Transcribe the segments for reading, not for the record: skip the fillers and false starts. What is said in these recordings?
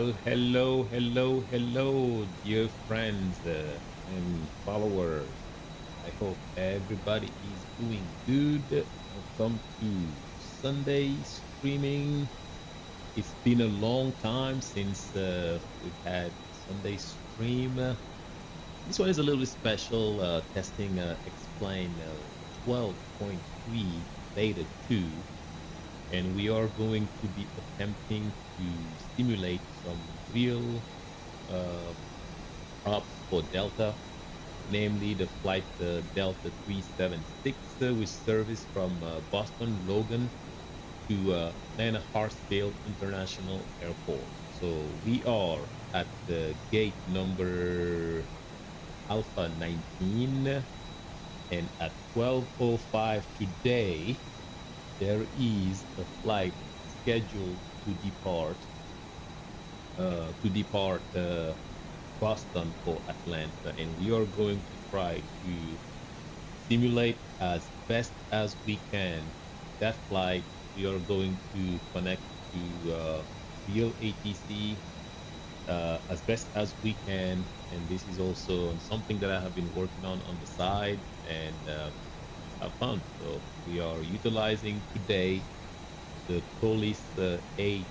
Hello, dear friends and followers. I hope everybody is doing good. Welcome to Sunday streaming. It's been a long time since we've had Sunday stream. This one is a little bit special, testing Explain 12.3 Beta 2, and we are going to be attempting to simulate some real uh, ops for Delta, namely the flight Delta 376 with service from Boston Logan to Atlanta Hartsfield International Airport. So we are at the gate number Alpha 19, and at 12:05 today there is a flight scheduled to depart Boston for Atlanta, and we are going to try to simulate as best as we can that flight. We are going to connect to real ATC as best as we can, and this is also something that I have been working on the side, and have fun. So we are utilizing today the Tolis A321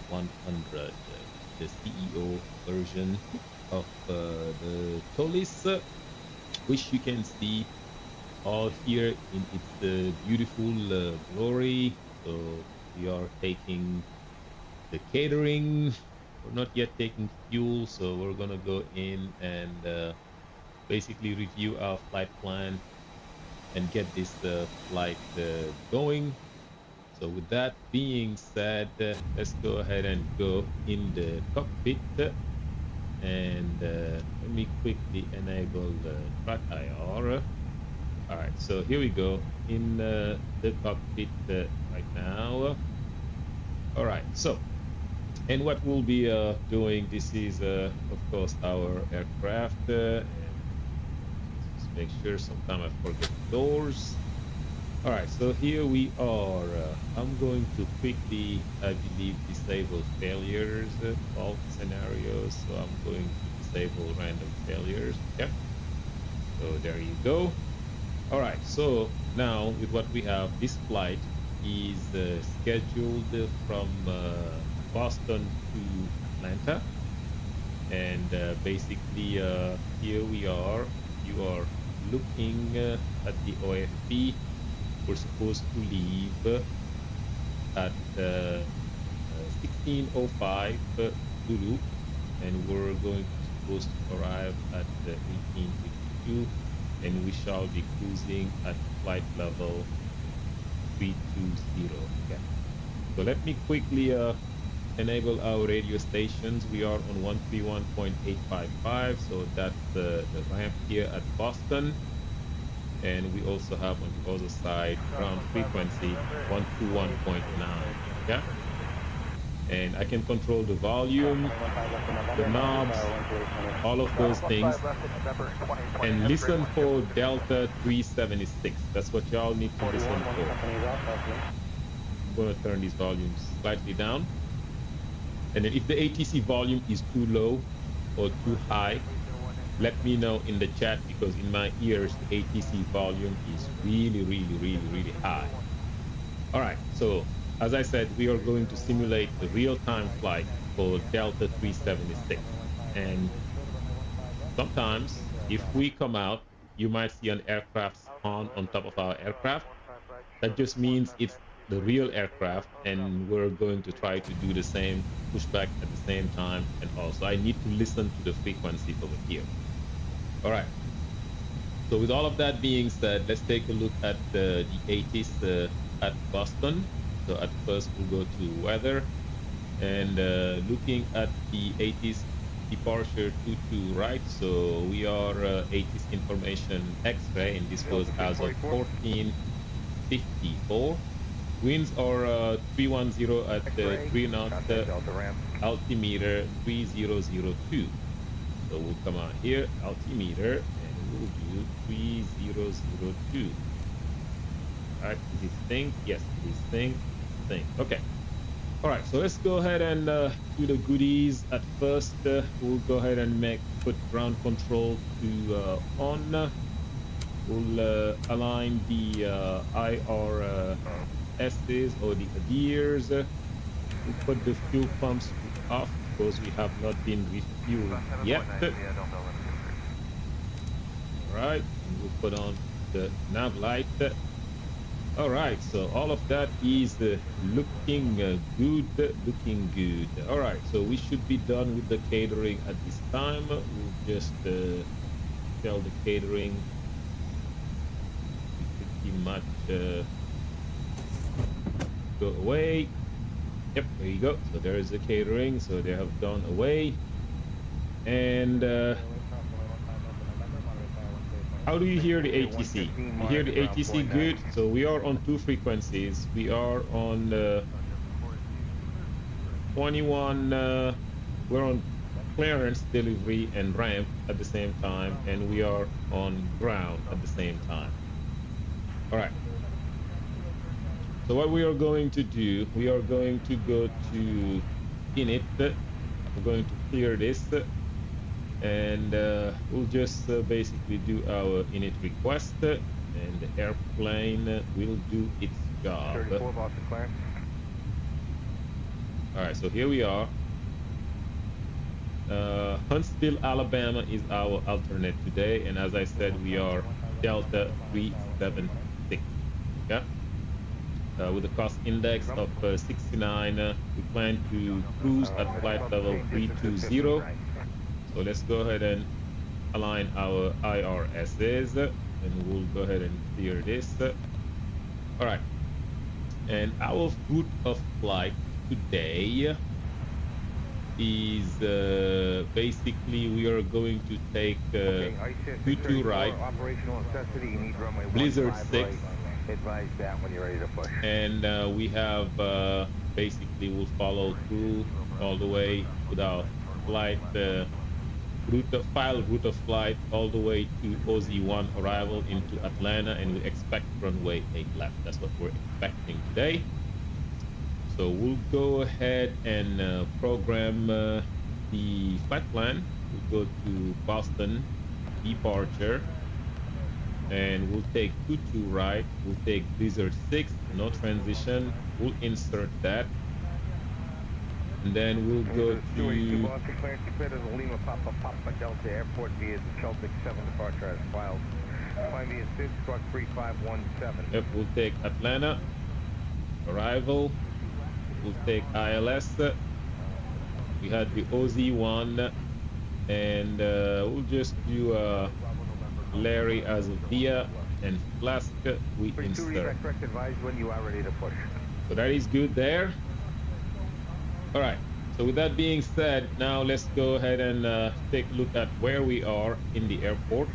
100, the CEO version of the Tolis, which you can see all here in its beautiful glory. So we are taking the catering. We're not yet taking fuel, so we're gonna go in and basically review our flight plan and get this flight going. So with that being said, let's go ahead and go in the cockpit, and let me quickly enable the track IR. All right, so here we go in the cockpit right now. All right, so and what we'll be doing, this is of course our aircraft, and just make sure sometime I forget the doors. All right, so here we are. I'm going to quickly, I believe, disable failures, fault scenarios. So I'm going to disable random failures. Yep. So there you go. All right, so now with what we have, this flight is scheduled from Boston to Atlanta. And basically, here we are. You are looking at the OFP. We're supposed to leave at 16:05 Zulu, and we're going to supposed to arrive at 18:52, and we shall be cruising at flight level 320. Okay. So let me quickly enable our radio stations. We are on 131.855, so that's the ramp here at Boston. And we also have on the other side ground frequency 121.9. Yeah, and I can control the volume, the knobs, all of those things, and listen for Delta 376. That's what y'all need to listen for. I'm going to turn these volumes slightly down, and then if the ATC volume is too low or too high, let me know in the chat, because in my ears the ATC volume is really high. All right, so as I said, we are going to simulate the real-time flight for Delta 376, and sometimes if we come out, you might see an aircraft spawn on top of our aircraft. That just means it's the real aircraft, and we're going to try to do the same pushback at the same time, and also I need to listen to the frequencies over here. All right. So with all of that being said, let's take a look at the 80s at Boston. So at first we'll go to weather, and looking at the 80s departure 22 right. So we are 80s information X-ray, and this was as of 14:54. Winds are 310 at 3 knots, altimeter 3002. So we'll come out here, altimeter, and we'll do 3002. All right, is it sync? Yes, it is sync. thing. Okay. All right. So let's go ahead and do the goodies. At first, we'll go ahead and put ground control to on. We'll align the IRSs or the adheres. We'll put the fuel pumps to off because we have not been refueled yet. All right, and we'll put on the nav light. All right, so all of that is looking good. All right, so we should be done with the catering at this time. We'll just tell the catering pretty much go away. Yep, there you go. So there is the catering. So they have gone away. And how do you hear the ATC? You hear the ATC good? So we are on 2 frequencies. We are on 21. We're on clearance, delivery, and ramp at the same time, and we are on ground at the same time. All right. So what we are going to do, we are going to go to init. We're going to clear this, and we'll just basically do our init request, and the airplane will do its job. 34 Boston clearance. All right, so here we are. Huntsville, Alabama is our alternate today, and as I said, we are Delta 376. Okay. With a cost index of 69, we plan to cruise at flight level 320. So let's go ahead and align our IRSs, and we'll go ahead and clear this. All right, and our route of flight today is basically we are going to take 22 right, Blizzard 6. Advise that when you're ready to push. And we have basically we'll follow through all the way with our flight route of flight all the way to OZ1 arrival into Atlanta, and we expect runway 8 left. That's what we're expecting today. So we'll go ahead and program the flight plan. We'll go to Boston departure, and we'll take 22 right. We'll take Blizzard 6, no transition. We'll insert that, and then we'll go to Lima Papa Delta Airport via the Celtic 7 departure as filed. Find me at 6 truck 3517. Yep, we'll take Atlanta arrival. We'll take ILS. We had the OZ1, and we'll just do Larry as a via, and Flask we insert. When you are ready to push. So that is good there. All right, so with that being said, now let's go ahead and take a look at where we are in the airport.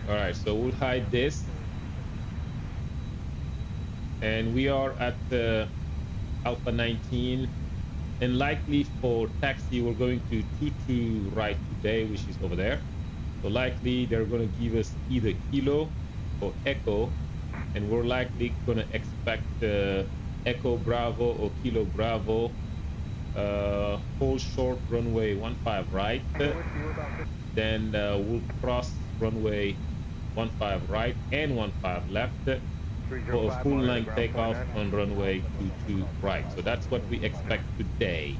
All right, so we'll hide this, and we are at Alpha 19. And likely for taxi, we're going to 22 right today, which is over there. So likely they're going to give us either Kilo or Echo, and we're likely going to expect Echo Bravo or Kilo Bravo. Hold short runway 15 right. Then we'll cross runway 15 right and 15 left for a full length takeoff on runway 22 right. So that's what we expect today.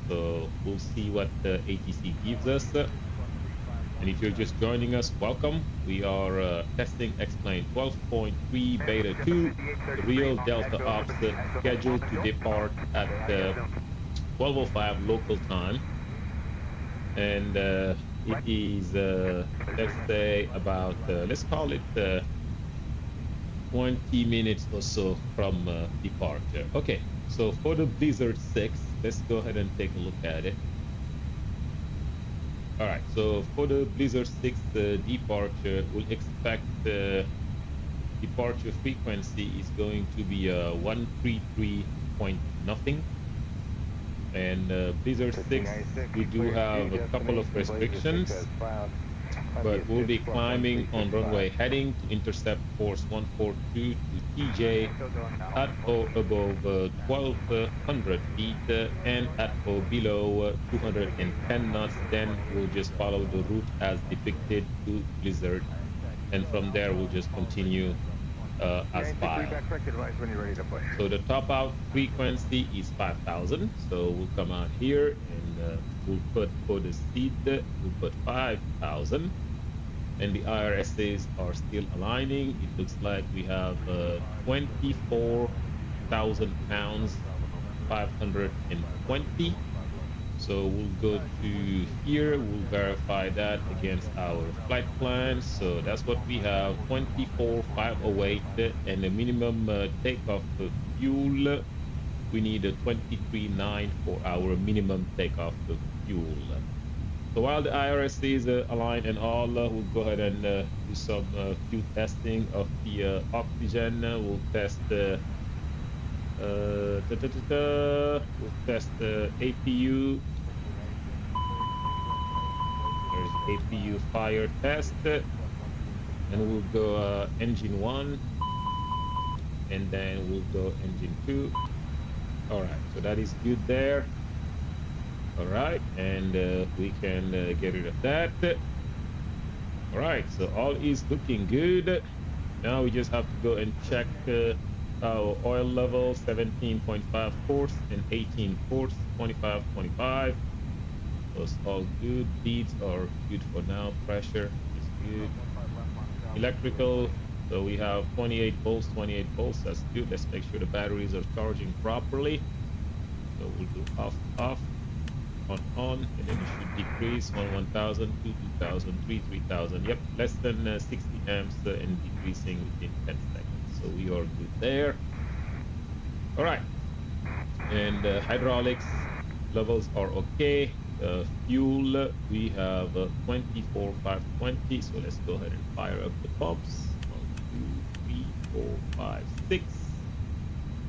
So we'll see what the ATC gives us. And if you're just joining us, welcome. We are testing X-Plane 12.3 Beta 2, the real Delta Ops, scheduled to depart at 12:05 local time. And it is, let's say, about, let's call it 20 minutes or so from departure. Okay, so for the Blizzard 6, let's go ahead and take a look at it. All right, so for the Blizzard 6 departure, we'll expect departure frequency is going to be 133 point nothing. And Blizzard 6, we do have a couple of restrictions, but we'll be climbing on runway heading to intercept course 142 to TJ at or above 1200 feet and at or below 210 knots. Then we'll just follow the route as depicted to Blizzard, and from there we'll just continue as filed. So the top out frequency is 5,000. So we'll come out here and we'll put for the seed, we'll put 5,000. And the IRSs are still aligning. It looks like we have 24,000 pounds, 520. So we'll go to here, we'll verify that against our flight plan. So that's what we have, 24,508, and the minimum takeoff fuel, we need a 23,9 for our minimum takeoff fuel. So while the IRS is aligned and all, we'll go ahead and do some few testing of the oxygen. We'll test we'll test the APU. There's APU fire test, and we'll go engine 1, and then we'll go engine 2. All right, so that is good there. All right, and we can get rid of that. All right, so all is looking good. Now we just have to go and check our oil level, 17.5 quarts and 18 quarts, 25. Those all good. Beads are good for now. Pressure is good. Electrical, so we have 28 volts, 28 volts. That's good. Let's make sure the batteries are charging properly. So we'll do off, on, and then it should decrease 1,000, 2,000, 3,000. Yep, less than 60 amps and decreasing within 10 seconds. So we are good there. All right, and hydraulics levels are okay. Fuel, we have 24,520. So let's go ahead and fire up the pumps. 1, 2, 3, 4, 5, 6.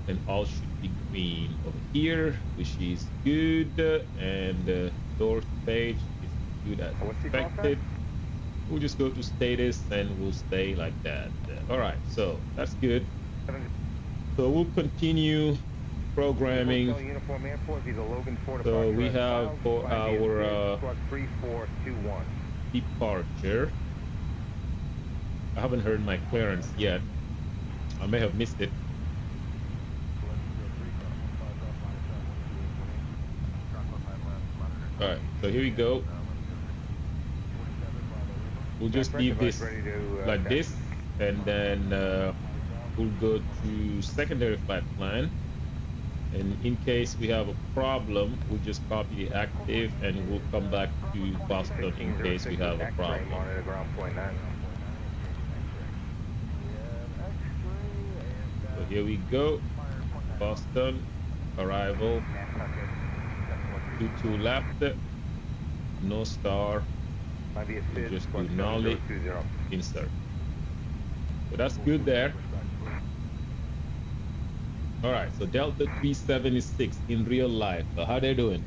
And all should be green over here, which is good. And door page is good as expected. We'll just go to status and we'll stay like that. All right, so that's good. So we'll continue programming. So we have for our departure. I haven't heard my clearance yet. I may have missed it. All right, so here we go. We'll just leave this like this, and then we'll go to secondary flight plan. And in case we have a problem, we'll just copy the active and we'll come back to Boston in case we have a problem. So here we go. Boston, arrival. 22 left, no star. We'll just do nollie, insert. So that's good there. All right, so Delta 376 in real life. So how they doing?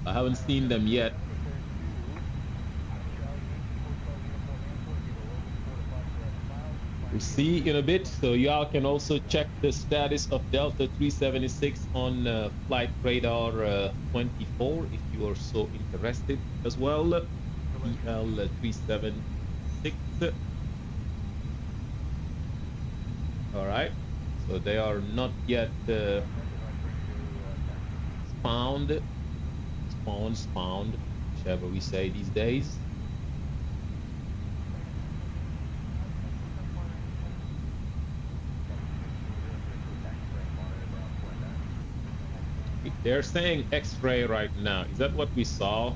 I haven't seen them yet. We'll see in a bit. So y'all can also check the status of Delta 376 on Flight Radar 24 if you are so interested as well. DL 376. All right. So they are not yet spawned, whichever we say these days. They're saying X-ray right now. Is that what we saw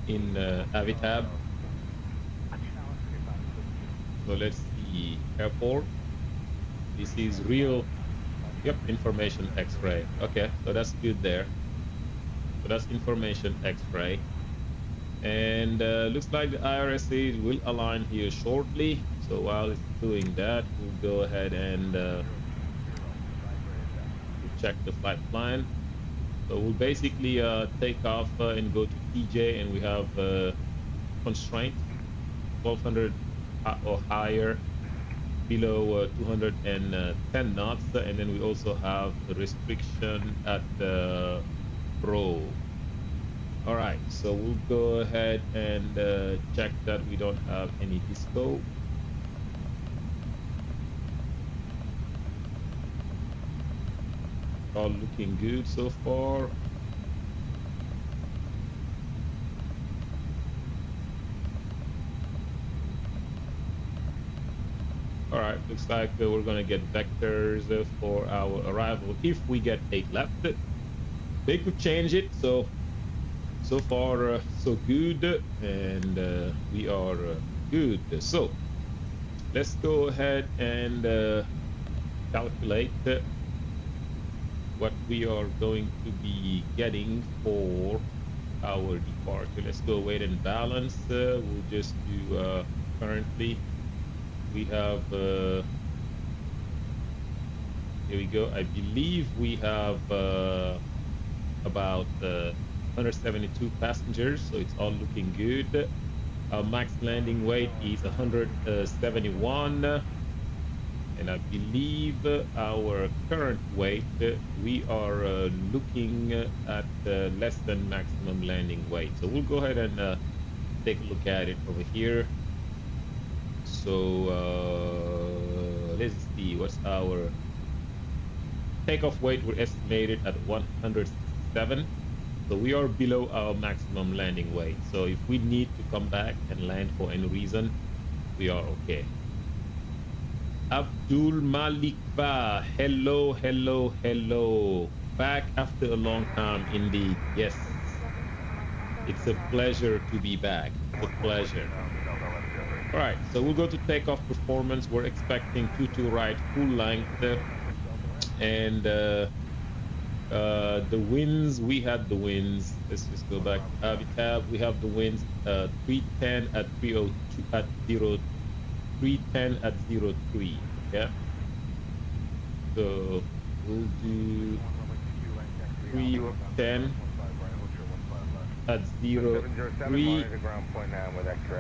in Avitab? So let's see. Airport. This is real. Yep, information X-ray. Okay, so that's good there. So that's information X-ray. And looks like the IRSA will align here shortly. So while it's doing that, we'll go ahead and check the flight plan. So we'll basically take off and go to TJ, and we have constraint 1200 or higher, below 210 knots, and then we also have a restriction at Pro. All right, so we'll go ahead and check that we don't have any disco. All looking good so far. All right, looks like we're gonna get vectors for our arrival if we get 8 left. They could change it, so far so good, and we are good. So let's go ahead and calculate what we are going to be getting for our departure. Let's go weight and balance. We'll just do currently we have here we go. I believe we have about 172 passengers, so it's all looking good. Our max landing weight is 171, and I believe our current weight, we are looking at less than maximum landing weight. So we'll go ahead and take a look at it over here. So let's see, what's our takeoff weight? We're estimated at 167. So we are below our maximum landing weight. So if we need to come back and land for any reason, we are okay. Abdul Malik Ba, hello, hello, hello. Back after a long time indeed. Yes. It's a pleasure to be back. It's a pleasure. All right, so we'll go to takeoff performance. We're expecting 22 right full length, and the winds, we had the winds. Let's just go back to Habitat. We have the winds 310 at 302 at 310 at 03. Yeah. So we'll do 310 at 03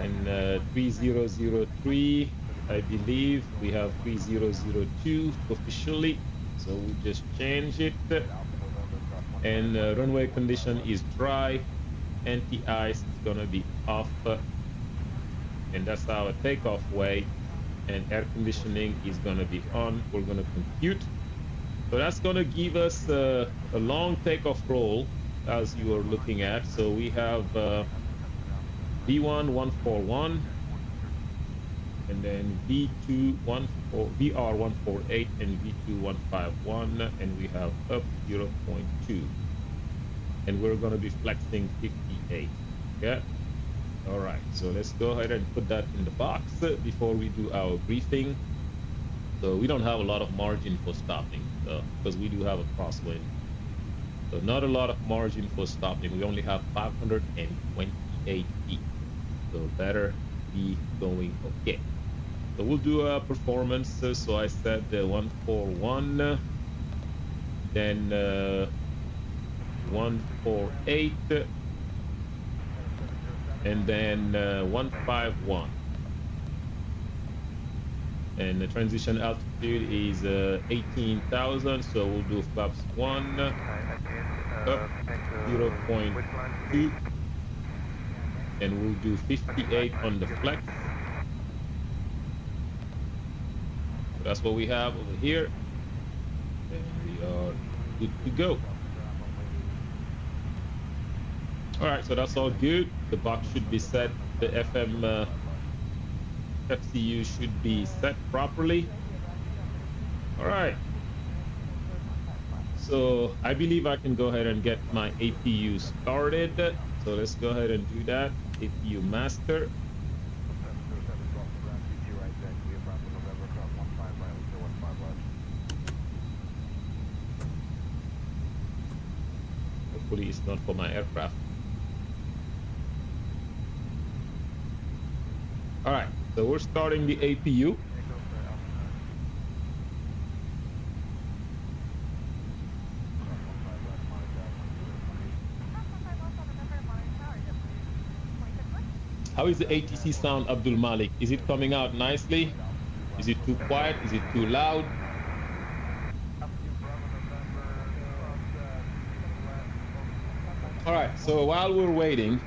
and 3003. I believe we have 3002 officially. So we just change it, and runway condition is dry, anti-ice is gonna be off, and that's our takeoff weight, and air conditioning is gonna be on. We're gonna compute, so that's gonna give us a long takeoff roll as you are looking at. So we have V1 141, and then V2 VR 148, and V2 151, and we have up 0.2, and we're going to be flexing 58. Yeah. All right, so let's go ahead and put that in the box before we do our briefing. So we don't have a lot of margin for stopping, because we do have a crosswind, so not a lot of margin for stopping. We only have 528 feet, so better be going okay. So we'll do a performance. So I said 141, then 148, and then 151. And the transition altitude is 18,000. So we'll do flaps 1 up 0.2, and we'll do 58 on the flex. That's what we have over here, and we are good to go. All right, so that's all good. The box should be set. The FM FCU should be set properly. All right, so I believe I can go ahead and get my APU started. So let's go ahead and do that. APU master. Hopefully it's not for my aircraft. All right, so we're starting the APU. How is the ATC sound, Abdul Malik? Is it coming out nicely? Is it too quiet? Is it too loud? All right, so while we're waiting,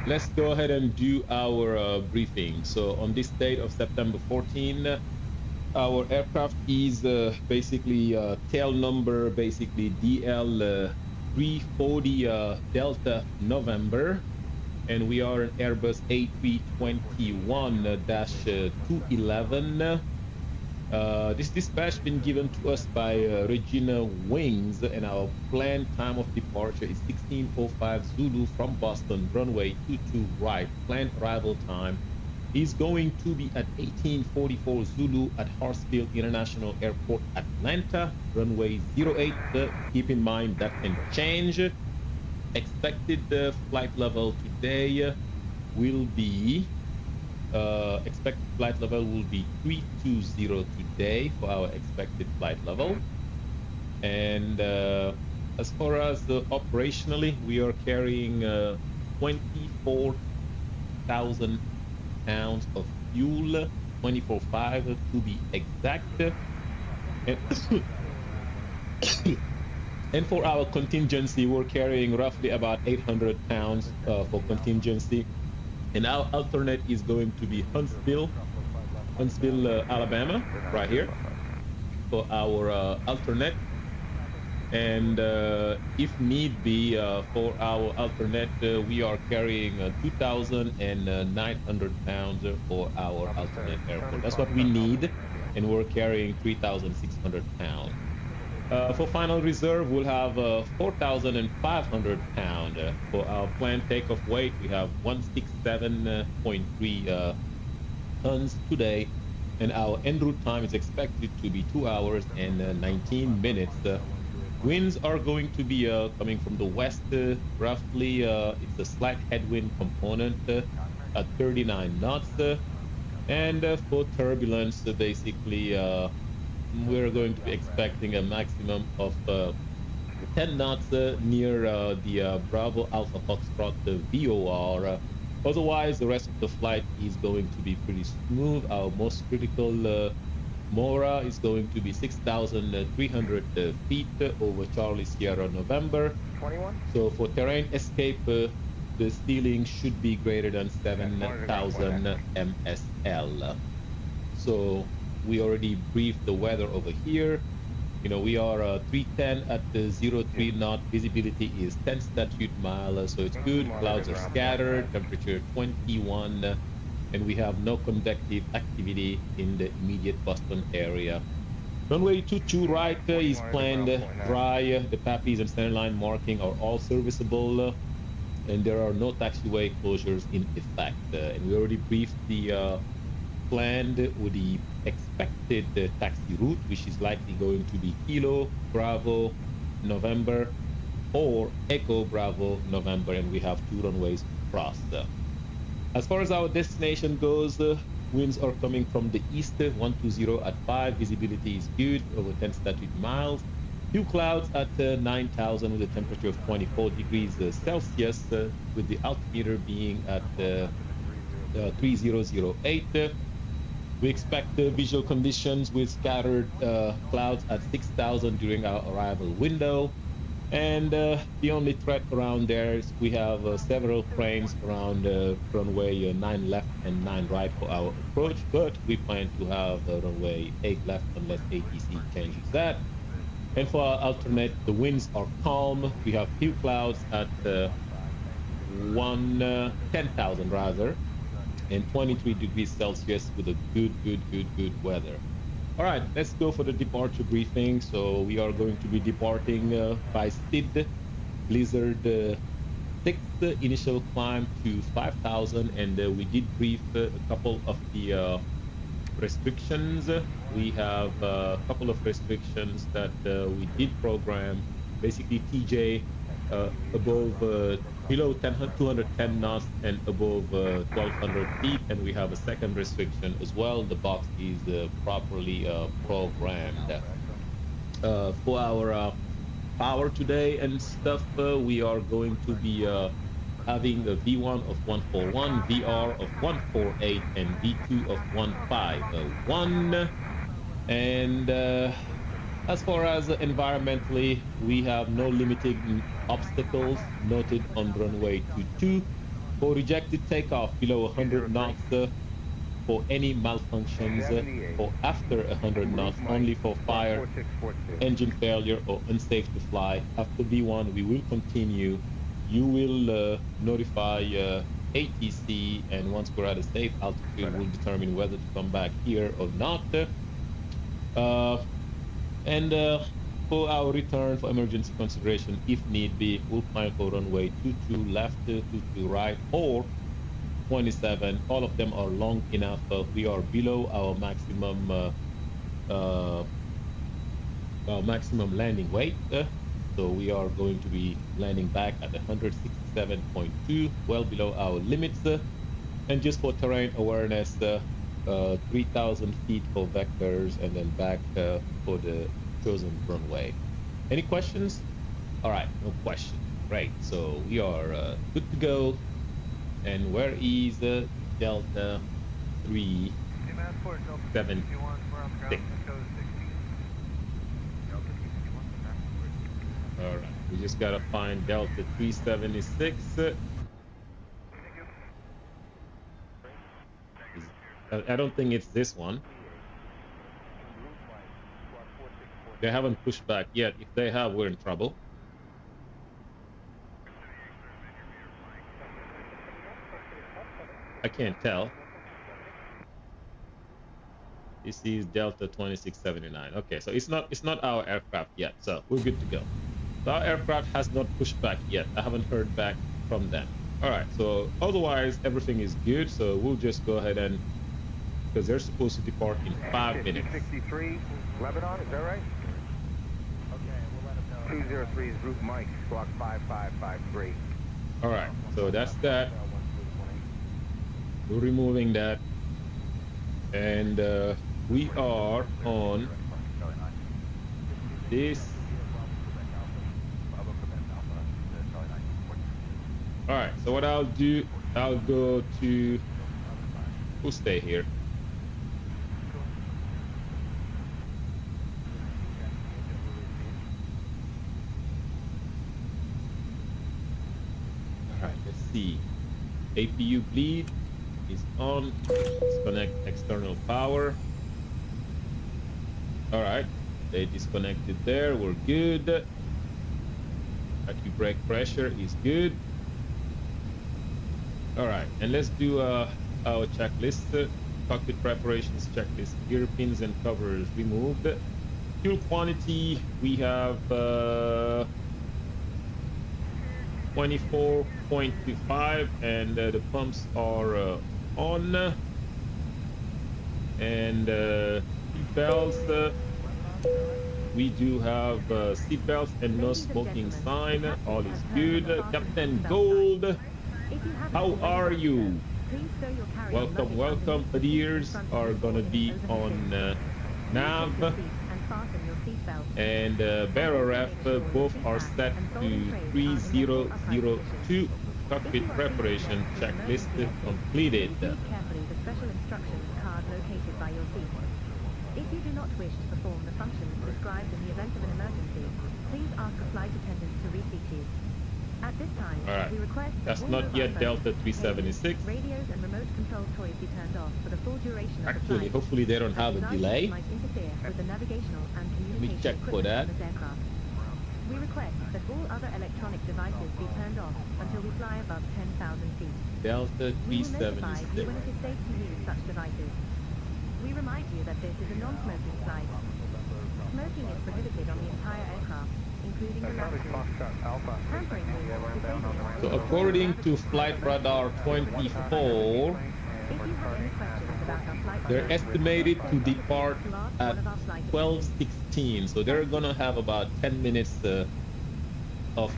let's go ahead and do our briefing. So on this date of September 14, our aircraft is basically tail number, basically DL 340 Delta November, and we are an Airbus A321-211. This dispatch been given to us by Regina Wings, and our planned time of departure is 16:05 Zulu from Boston, runway 22 right. Planned arrival time is going to be at 18:44 Zulu at Hartsfield International Airport, Atlanta, runway 08. Keep in mind that can change. Expected flight level today will be expected flight level will be 320 today for our expected flight level. And as far as operationally, we are carrying 24,000 pounds of fuel, 24.5 to be exact. And for our contingency, we're carrying roughly about 800 pounds for contingency. And our alternate is going to be Huntsville, Alabama, right here for our alternate. And if need be, for our alternate, we are carrying 2,900 pounds for our alternate airport. That's what we need, and we're carrying 3,600 pounds. For final reserve, we'll have 4,500 pounds. For our planned takeoff weight, we have 167.3 tons today, and our en route time is expected to be 2 hours and 19 minutes. Winds are going to be coming from the west, roughly. It's a slight headwind component at 39 knots. And for turbulence, basically, we're going to be expecting a maximum of 10 knots near the Bravo Alpha Foxtrot VOR. Otherwise, the rest of the flight is going to be pretty smooth. Our most critical Mora is going to be 6,300 feet over Charlie Sierra November. 21. So for terrain escape, the ceiling should be greater than 7,000 MSL. So we already briefed the weather over here. You know, we are 310 at the 03 knot. Visibility is 10 statute miles, so it's good. Clouds are scattered. Temperature 21, and we have no convective activity in the immediate Boston area. Runway 22 right is planned dry. The PAPIs and centerline marking are all serviceable, and there are no taxiway closures in effect. And we already briefed the planned with the expected taxi route, which is likely going to be Kilo Bravo November or Echo Bravo November, and we have 2 runways crossed. As far as our destination goes, winds are coming from the east, 120 at 5. Visibility is good, over 10 statute miles. Few clouds at 9,000 with a temperature of 24 degrees Celsius, with the altimeter being at 3008. We expect visual conditions with scattered clouds at 6,000 during our arrival window. And the only threat around there is we have several planes around runway 9 left and 9 right for our approach, but we plan to have runway 8 left unless ATC changes that. And for our alternate, the winds are calm. We have few clouds at 10,000 rather, and 23 degrees Celsius with a good weather. All right, let's go for the departure briefing. So we are going to be departing by SID Blizzard 6, initial climb to 5,000, and we did brief a couple of the restrictions. We have a couple of restrictions that we did program. Basically, TJ below 210 knots and above 1,200 feet, and we have a second restriction as well. The box is properly programmed. For our power today and stuff, we are going to be having a V1 of 141, VR of 148, and V2 of 151. And as far as environmentally, we have no limiting obstacles noted on runway 22 for rejected takeoff below 100 knots for any malfunctions, 78. or after 100 Route knots Mike, only for squawk fire, 4642. engine failure, or unsafe to fly. After V1, we will continue. You will notify ATC, and once we're at a safe altitude, we'll determine whether to come back here or not. Uh, and for our return for emergency consideration, if need be, we'll plan for runway 22 left, 22 right, or 27. All of them are long enough. We are below uh, our maximum landing weight. So we are going to be landing back at 167.2, well below our limits. And just for terrain awareness, 3,000 feet for vectors, and then back for the chosen runway. Any questions? All right, no questions. Great. So we are good to go. And where is Delta 376? All right, we just got to find Delta 376. I don't think it's this one. They haven't pushed back yet. If they have, we're in trouble. I can't tell. This is Delta 2679. Okay, so it's not our aircraft yet, so we're good to go. So our aircraft has not pushed back yet. I haven't heard back from them. All right, so otherwise everything is good. So we'll just go ahead and, because they're supposed to depart in 5 minutes. 263, Lebanon, is that right? Okay, we'll let them know. 203 is Route Mike, squawk 5553. All right, so that's that. We're removing that. And we are on this. All right, so what I'll do, I'll go to, we'll stay here. All right, let's see. APU bleed is on. Disconnect external power. All right, they disconnected there. We're good. Active brake pressure is good. All right, and let's do our checklist. Cockpit preparations checklist. Gear pins and covers removed. Fuel quantity, we have 24.25, and the pumps are on. And seat belts, we do have seat belts and no smoking sign. All is good. Captain Gold, how are you? Welcome, welcome. Adirs are gonna be on nav, and Barrow Ref, both are set to 3002. Cockpit preparation checklist completed. If you do not wish to perform the functions described in the event of an emergency, please ask a flight attendant to reseat you. At this time, we request that's not yet Delta 376. Radios and remote control toys be turned off for the full duration of the flight. Actually, hopefully they don't have a delay. Might interfere with the navigational and Let me communication check for that. of this aircraft. We request that all other electronic devices be turned off until we fly above 10,000 feet. Delta We will notify 376. you when it is safe to use such devices. We remind you that this is a non-smoking flight. Smoking is prohibited on the entire aircraft, including the lavatory. Tampering is disabled. So according to Flight Radar 24, If you have any questions about our flight, they're estimated to depart at one of our flight 12:16. So they're gonna have about 10 minutes of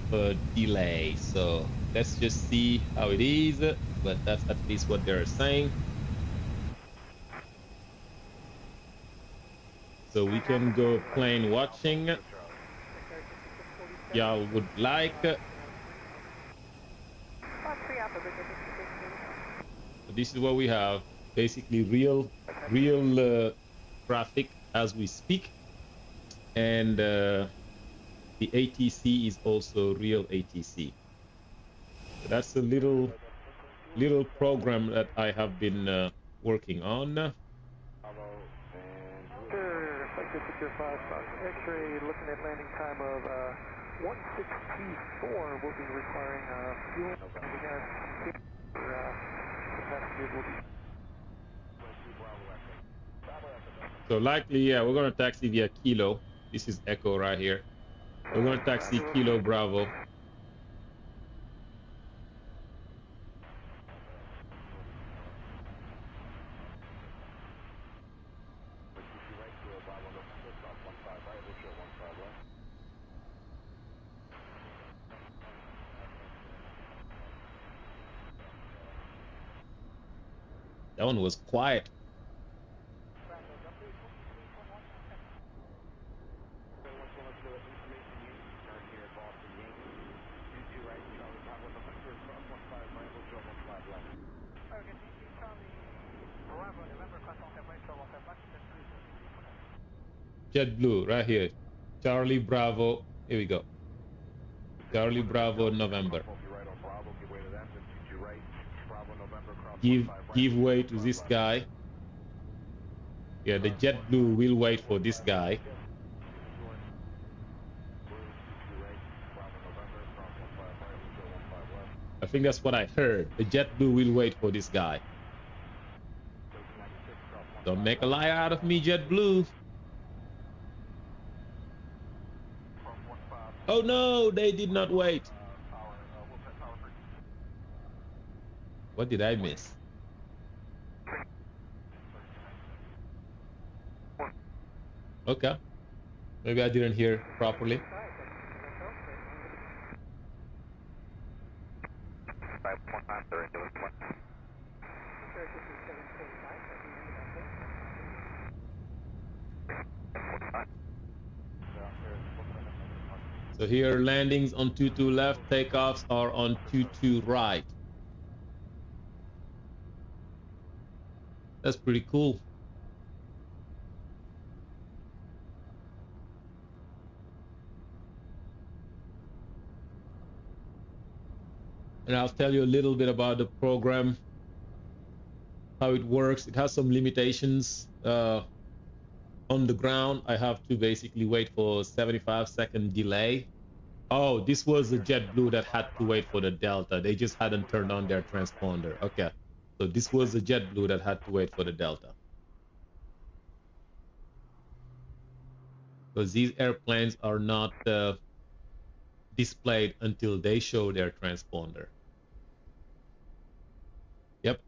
delay. So let's just see how it is. But that's at least what they're saying. So we can go plane watching. Y'all would like. So this is what we have, basically real traffic as we speak, and the ATC is also real ATC. So that's a little program that I have been working on. Sure, Flight 5, X-ray, looking at landing time of 1624. We'll be requiring fuel. We have passengers will be. So likely, yeah, we're gonna taxi via Kilo. This is Echo right here. We're gonna taxi Kilo Bravo. That one was quiet. JetBlue right here. Charlie Bravo. Here we go. Charlie Bravo November. Give way to this guy. Yeah, the JetBlue will wait for this guy. I think that's what I heard. The JetBlue will wait for this guy. Don't make a liar out of me, JetBlue. Oh no, they did not wait. What did I miss? Okay. Maybe I didn't hear properly. So here landings on 22 left, takeoffs are on 22 right. That's pretty cool. And I'll tell you a little bit about the program, how it works. It has some limitations. On the ground, I have to basically wait for 75-second delay. Oh, this was the JetBlue that had to wait for the Delta. They just hadn't turned on their transponder. Okay. So this was the JetBlue that had to wait for the Delta. Because these airplanes are not displayed until they show their transponder. Yep.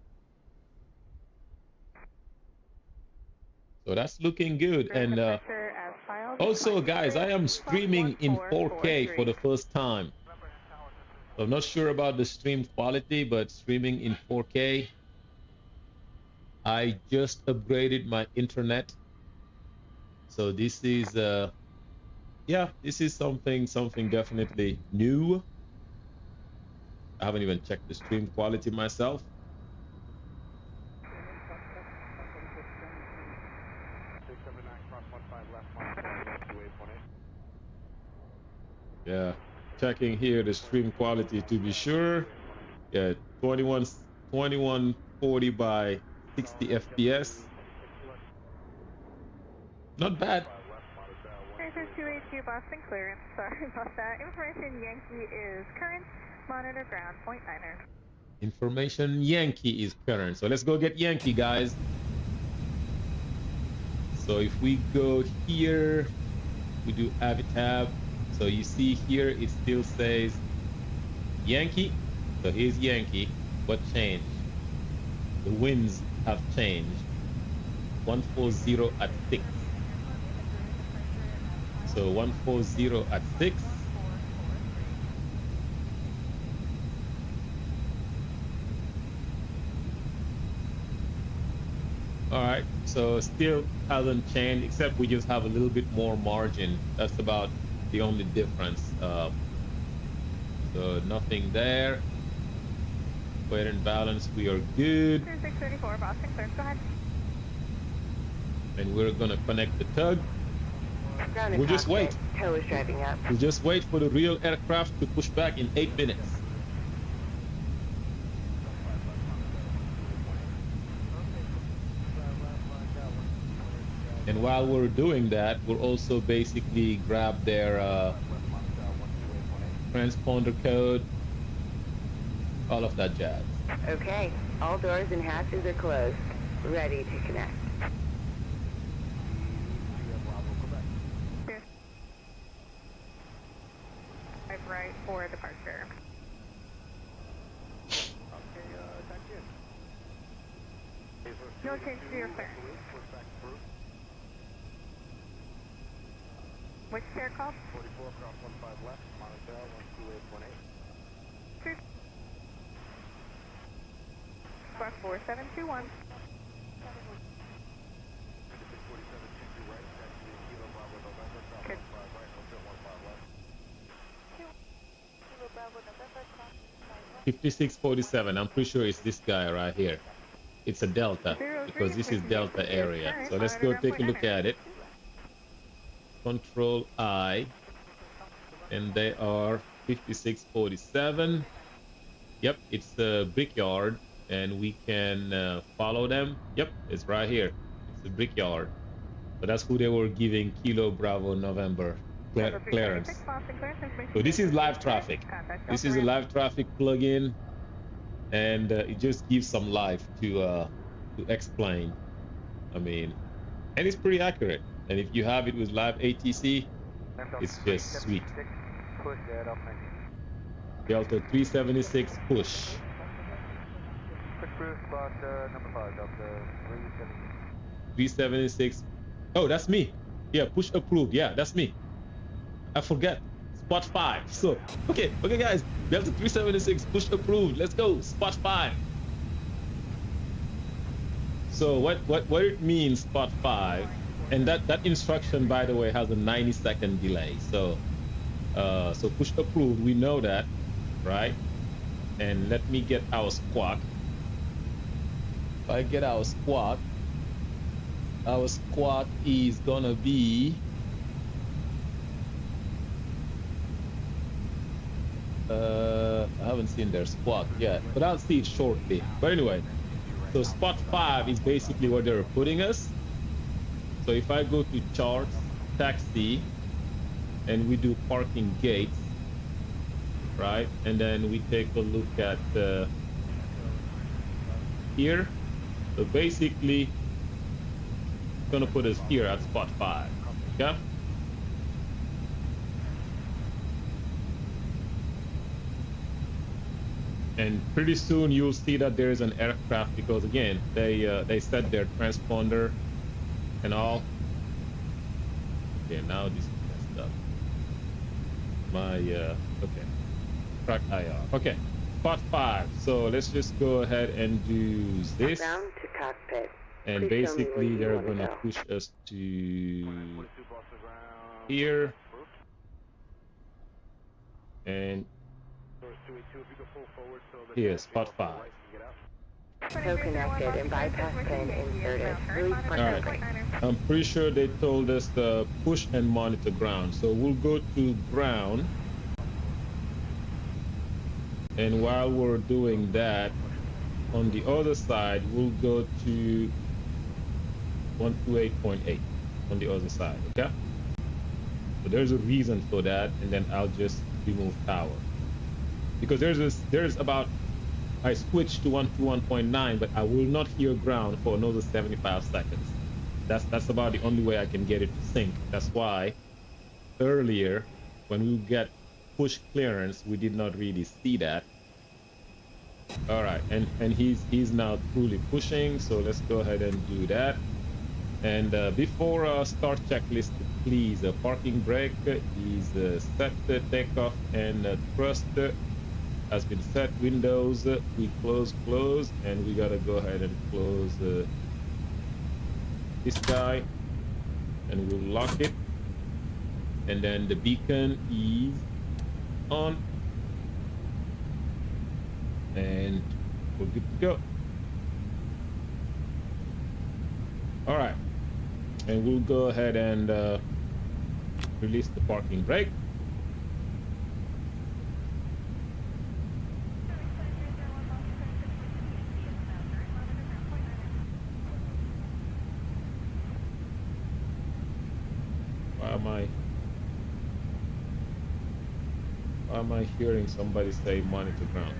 So that's looking good. And also, guys, I am streaming in 4K for the first time. So I'm not sure about the stream quality, but streaming in 4K. I just upgraded my internet. So this is yeah, this is something definitely new. I haven't even checked the stream quality myself. Yeah, checking here the stream quality to be sure. Yeah, 2140 by 60 FPS. Not bad. Cruiser 282 Boston clearance. Sorry about that. Information Yankee is current. Monitor ground, point niner. Information Yankee is current. So let's go get Yankee, guys. So if we go here, we do Avitab. So you see here, it still says Yankee. So here's Yankee. What changed? The winds have changed. 140 at 6. So 140 at 6. All right, so still hasn't changed, except we just have a little bit more margin. That's about the only difference. So nothing there. Weight and balance, we are good. 634, Boston, clear, go ahead. And we're gonna connect the tug. We'll just wait. Tow is driving up. We'll just wait for the real aircraft to push back in 8 minutes. And while we're doing that, we'll also basically grab their transponder code, all of that jazz. Okay, all doors and hatches are closed. Ready to connect. Right for departure. No change to your clearance. Which chair called? 44 cross 15 left, Montel 12818. Squawk 4721. 4647 right, taxi Kilo Bravo November, south 15 right, hotel 15 left. 5647, I'm pretty sure it's this guy right here. It's a Delta, because this is Delta area. So let's go take a look at it. Control I, and they are 5647. Yep, it's the Brickyard, and we can follow them. Yep, it's right here. It's the Brickyard. So that's who they were giving Kilo Bravo November clearance. So this is LiveTraffic. This is a LiveTraffic plugin, and it just gives some life to explain. I mean, and it's pretty accurate. And if you have it with Live ATC, it's just sweet. Delta 376 push. Number 5, Delta 376. Oh, that's me. Yeah, push approved. Yeah, that's me. I forget. Spot 5. So, okay, guys. Delta 376 push approved. Let's go. Spot 5. So what it means, spot 5, and that instruction, by the way, has a 90-second delay. So so push approved, we know that, right? And let me get our squawk. If I get our squawk is gonna be I haven't seen their squawk yet, but I'll see it shortly. But anyway, so spot 5 is basically where they're putting us. So if I go to charts, taxi, and we do parking gates, right? And then we take a look at here. So basically, it's gonna put us here at spot 5. Okay. And pretty soon you'll see that there is an aircraft, because again they set their transponder and all. Okay, now this is messed up. My okay, track IR. Okay, spot 5. So let's just go ahead and do this. Ground to cockpit. And Please show me basically where they're you wanna gonna go. push us to here. And here, spot 5. So connected and bypass pin inserted. Release All button. right. I'm pretty sure they told us to push and monitor ground. So we'll go to ground. And while we're doing that, on the other side, we'll go to 128.8 on the other side, okay? So there's a reason for that, and then I'll just remove tower. Because there's about, I switched to 121.9, but I will not hear ground for another 75 seconds. That's about the only way I can get it to sync. That's why earlier, when we get push clearance, we did not really see that. All right, and he's now truly pushing, so let's go ahead and do that. And before start checklist, please, parking brake is set, takeoff and thrust has been set. Windows, we close, and we gotta go ahead and close this guy, and we'll lock it. And then the beacon is on. And We're good to go. All right, and we'll go ahead and release the parking brake. Why am I hearing somebody say monitor ground?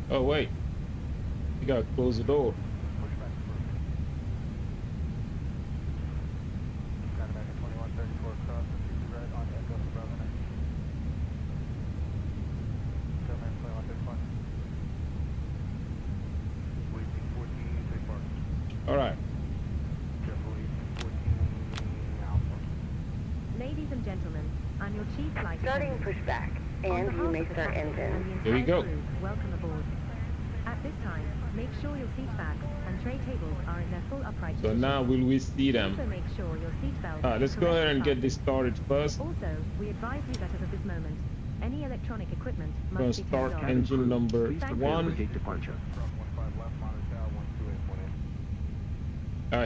Oh wait, you gotta close the door. All right. Ladies and gentlemen, I'm your chief flight Starting attendant. pushback, On and behalf you may of the start captain engine. and the Here we entire go. crew, welcome aboard. At this time, make sure your seat backs and tray tables are in their full upright So position. now will we see them? Also make sure your seat belt Let's is go ahead and correctly get this started first. fastened. Also, we advise you that as of this moment, any electronic equipment We're gonna must be start turned off. engine number Please prepare for 1. gate departure.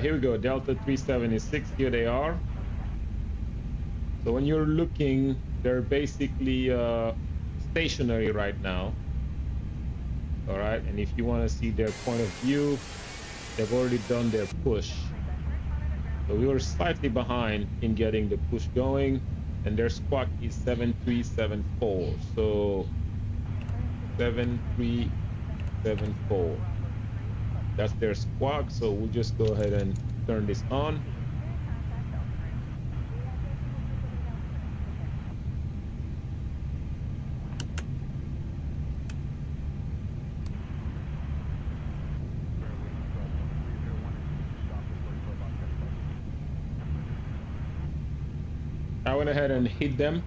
Here we go, Delta 376, here they are. So when you're looking, they're basically stationary right now. All right, and if you want to see their point of view, they've already done their push. So we were slightly behind in getting the push going, and their squawk is 7374. So 7374. That's their squawk. So we'll just go ahead and turn this on. I went ahead and hit them.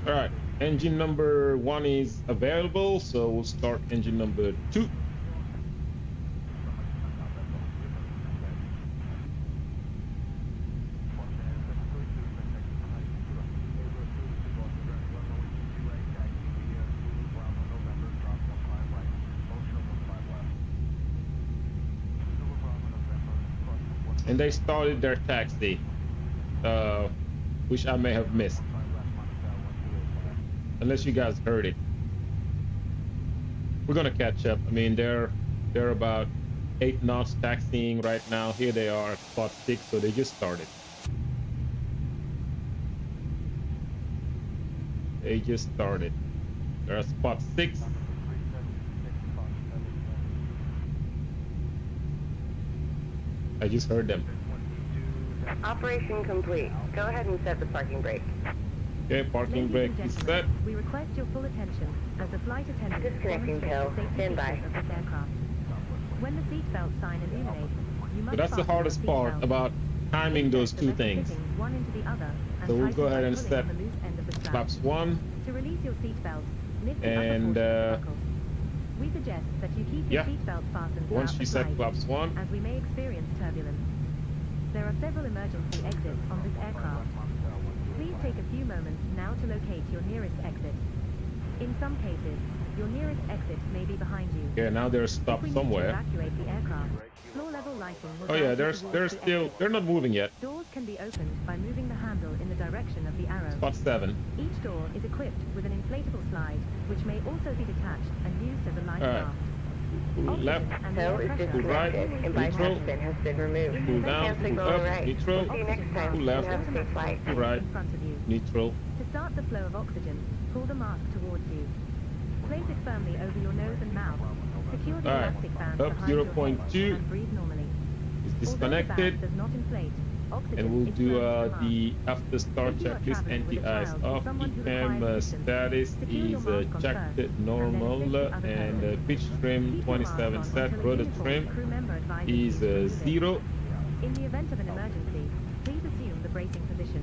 All right, engine number 1 is available, so we'll start engine number 2. And they started their taxi, which I may have missed, unless you guys heard it. We're gonna catch up. I mean, they're about 8 knots taxiing right now. Here they are at spot 6, so they just started. They just started. They're at spot 6. I just heard them. Operation complete. Go ahead and set the parking brake. Okay, parking brake is set. We request your full attention as the flight attendant Disconnecting demonstrates pill. the safety Stand by. features of this aircraft. When the seatbelt sign illuminates, you must So that's the fasten your hardest part seatbelt. about timing those Insert two the metal things. fittings one into the other and So we'll tighten go ahead by and pulling set on the loose end of the strap. flaps 1. To release your seatbelt, lift the And, upper portion of the buckle. We suggest that you keep your yeah. seatbelt fastened Once throughout you the set flight, flaps 1, as we may experience turbulence. There are several emergency exits on this aircraft. Please take a few moments now to locate your nearest exit. In some cases, your nearest exit may be behind you. yeah, now they're If stopped we need somewhere. to evacuate the aircraft, floor level lighting will Oh guide yeah, you they're towards the still, exit. they're not moving yet. Doors can be opened by moving the handle in the direction of the arrow. Spot 7. Each door is equipped with an inflatable slide, which may also be detached and used as a life All right. raft. Pull left, Tow is disconnected and bypass pin has been removed. pull down, Hand pull signal up, right. neutral, See you next time. pull left, Have a safe flight. pull right, in front of you. neutral. To start the flow of oxygen, pull the mask towards you. Place it firmly over your nose and mouth. Secure the All right. elastic band Up behind your 0.2 head and breathe normally. is Although the disconnected. band does not inflate, oxygen And we'll is do flowing to the after start If you are checklist, traveling with a anti-ice child or off, someone who EM requires assistance, status secure your is mask on checked first, and normal, then assist the other and person. pitch trim Keep your mask 27 on set, until a rudder uniformed trim crew member advises is you to do this. 0. In the event of an emergency, please assume the bracing position.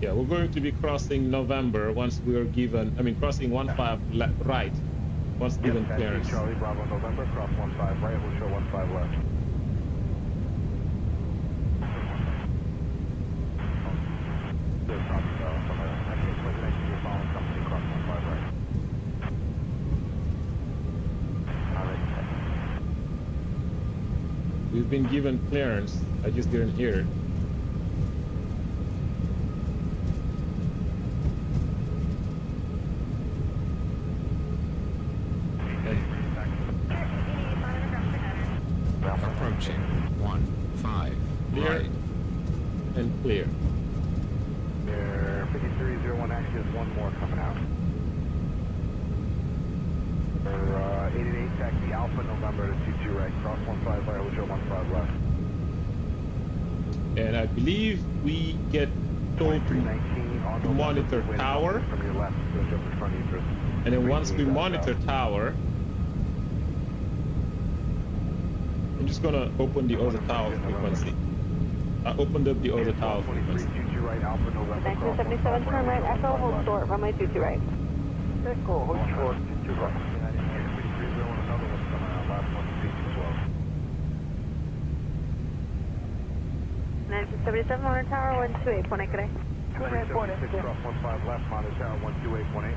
Yeah, we're going to be crossing November once we are given, I mean, crossing 15 right, once given Taxi clearance. Charlie Bravo November, cross 15 right, we'll show 15 left. We've been given clearance. I just didn't hear it. Approaching 15 Clear. right. And clear. There, 5301 actually has one more coming out. For 888 taxi Alpha November to 22 right, cross 15 right, we'll show 15 left. And I believe we get told to 2319 on November, monitor wind tower. From your left, so jump in front of you for And then once we 328 monitor tower, I'm just gonna open the other tower frequency. I opened up the other tower frequency. 2322 right, Alpha November, cross 1977, turn right, Echo, hold short, runway 22 right. Echo, hold short, 22 right. 5301, another one's coming out, last one, 2212. 1977, on tower, 128, point today. 276 cross 15 left, monitor tower 128.8.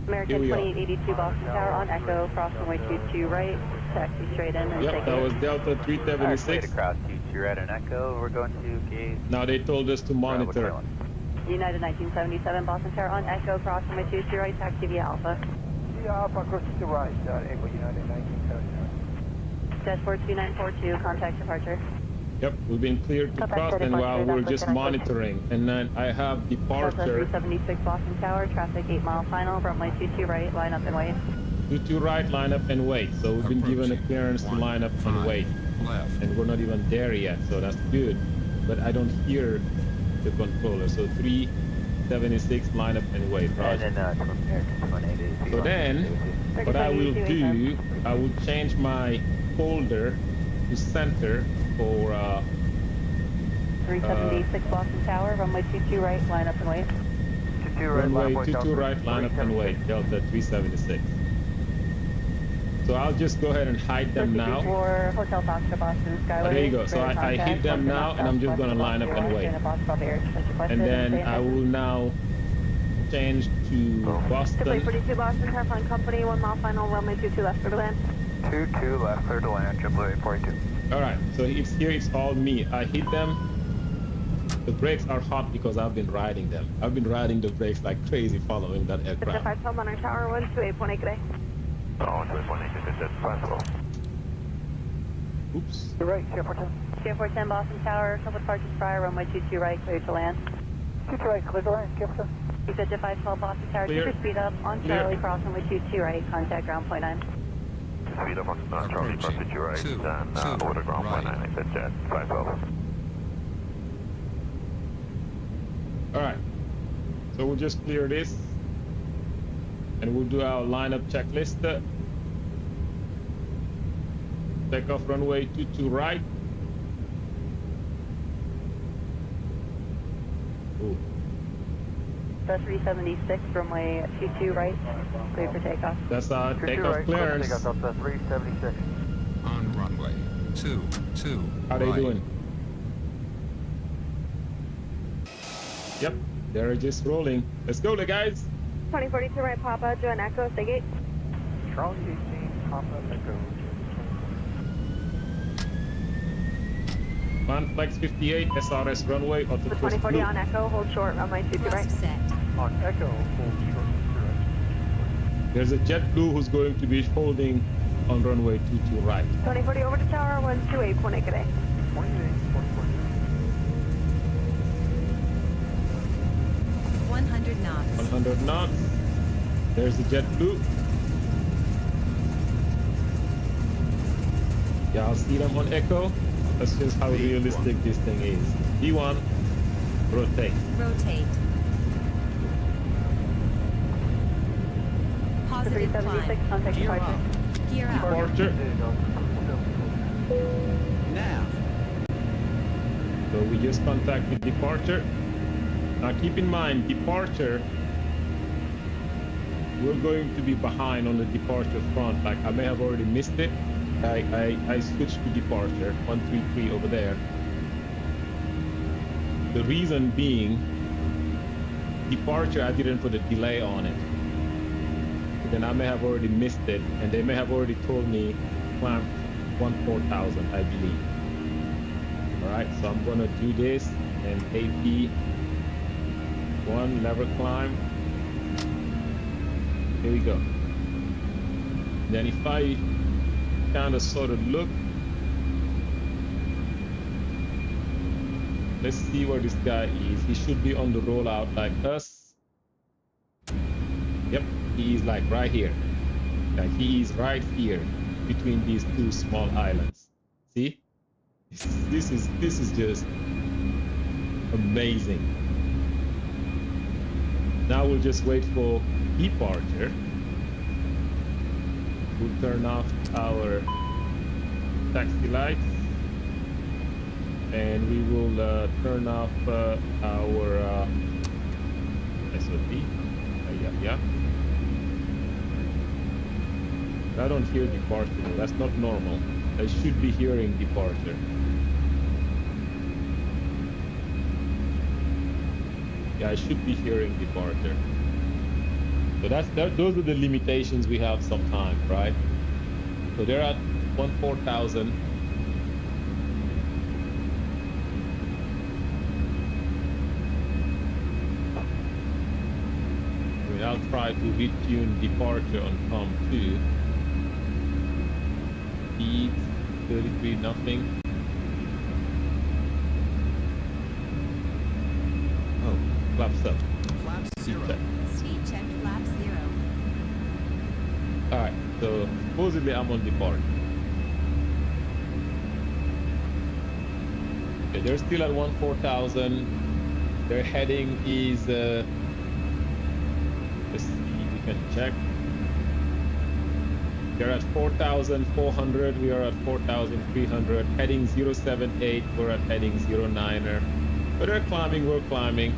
American Here we are. 2882 Boston Tower on Echo, cross runway 22 right, taxi straight in and Yep, take that it. was Delta 376. Across 22 right and Echo, we're going to gate. Now they told us to monitor. United 1977 Boston Tower on Echo, cross runway 22 right, taxi via Alpha. Alpha, cross to right, Echo United 1979. Dashboard 2942, contact departure. Yep, we've been cleared to cross, and while we're just monitoring. And then I have Delta departure 376 Boston Tower, traffic 8 mile final, runway 22 right, line up and wait. 22 right, line up and wait. So we've been given a clearance to line up and wait. Left. And we're not even there yet, so that's good. But I don't hear the controller. So 376, line up and wait. And Roger. then American 188. So then, what I will do, I will change my folder to center for 376 Boston Tower, runway 22 right, line up and wait. 22 right, runway Left 22 right, line up and wait. Delta 376. So I'll just go ahead and hide them now. For Hotel Foxtrot Boston Skyway. Oh, there you go. So I hid them now, and I'm just going to line up and wait. And then I will now change to Boston. 42 Boston, Airline Company, 1 mile final, runway 22 left, clear to land. 22 left, clear to land, AAA42. All right, so it's here, it's all me. I hit them. The brakes are hot because I've been riding them. I've been riding the brakes like crazy following that aircraft. 512 on our tower, 128.8 today. Oh, 128.8, that's possible. Oops. You're right, Sierra 410. Sierra 410 Boston Tower, couple departures prior, runway 22 right, clear to land. 22 right, clear to land, Sierra 410. You said to 512 Boston Tower, Clear. keep your speed up, on Clear. Charlie, cross runway 22 right, contact ground point 9. Speed up on Charlie, cross 22 right, Two, and two, over to ground right. 19, I said jet, 512. All right. So we'll just clear this, and we'll do our lineup checklist. Take off runway 22 right. Ooh. The 376, runway 22 right, clear for takeoff. That's our takeoff clearance. Take off Delta 376. On runway 22 How they right. doing? Yep, they're just rolling. Let's go, the guys. 2042 right, Papa, Joan Echo, stay gate. Charlie 18, Papa Echo. Man, Flex 58, SRS runway, auto The first 2040 blue. on Echo, hold short, runway 22 right. On Echo, hold short, There's a JetBlue who's going to be holding on runway 22 right. 2040 over to tower, 128.8 today. 28, 100 knots. 100 knots. There's the JetBlue. Y'all see them on Echo? That's just how realistic this thing is. B1, rotate. Rotate. Positive 376, climb. contact Gear departure. up. Gear up. Departure. Nav. So we just contacted departure. Now keep in mind, departure, we're going to be behind on the departure front. Like I may have already missed it. I switched to departure, 133 over there. The reason being, departure, I didn't put a delay on it. Then I may have already missed it, and they may have already told me climb 14,000, I believe. All right, so I'm gonna do this, and AP 1 lever climb. Here we go. Then if I kind of sort of look, let's see where this guy is. He should be on the rollout like us. Yep, he is like right here. Like he is right here between these two small islands. See? This is just amazing. Now we'll just wait for departure. We'll turn off our taxi lights, and we will turn off our SOP. Yeah. I don't hear departure. That's not normal. I should be hearing departure. Yeah, I should be hearing departure. So those are the limitations we have sometimes, right? So they're at 14,000. I'll try to retune departure on COM2. Speed 33 nothing. Oh, flaps up. Flaps 0. Speed check flap 0. Alright, so supposedly I'm on departure. Okay, they're still at 14,000. Their heading is let's see, we can check. They're at 4,400, we are at 4,300. Heading 078, we're at heading 09er. But they're climbing, we're climbing.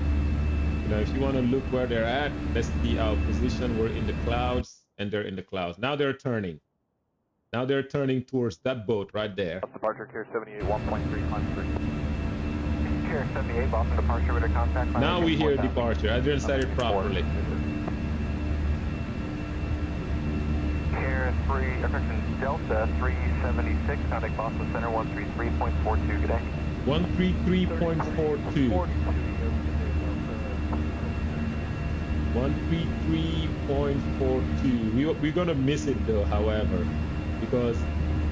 You know, if you want to look where they're at, let's see our position. We're in the clouds, and they're in the clouds. Now they're turning. Now they're turning towards that boat right there. Departure Care 78, 1.300. Care 78, Boston departure with a contact. Now we hear departure. I didn't set it properly. Care 3, correction, Delta 376, contact Boston Center 133.42, good day. 133.42. 133.42. We're gonna miss it though, however, because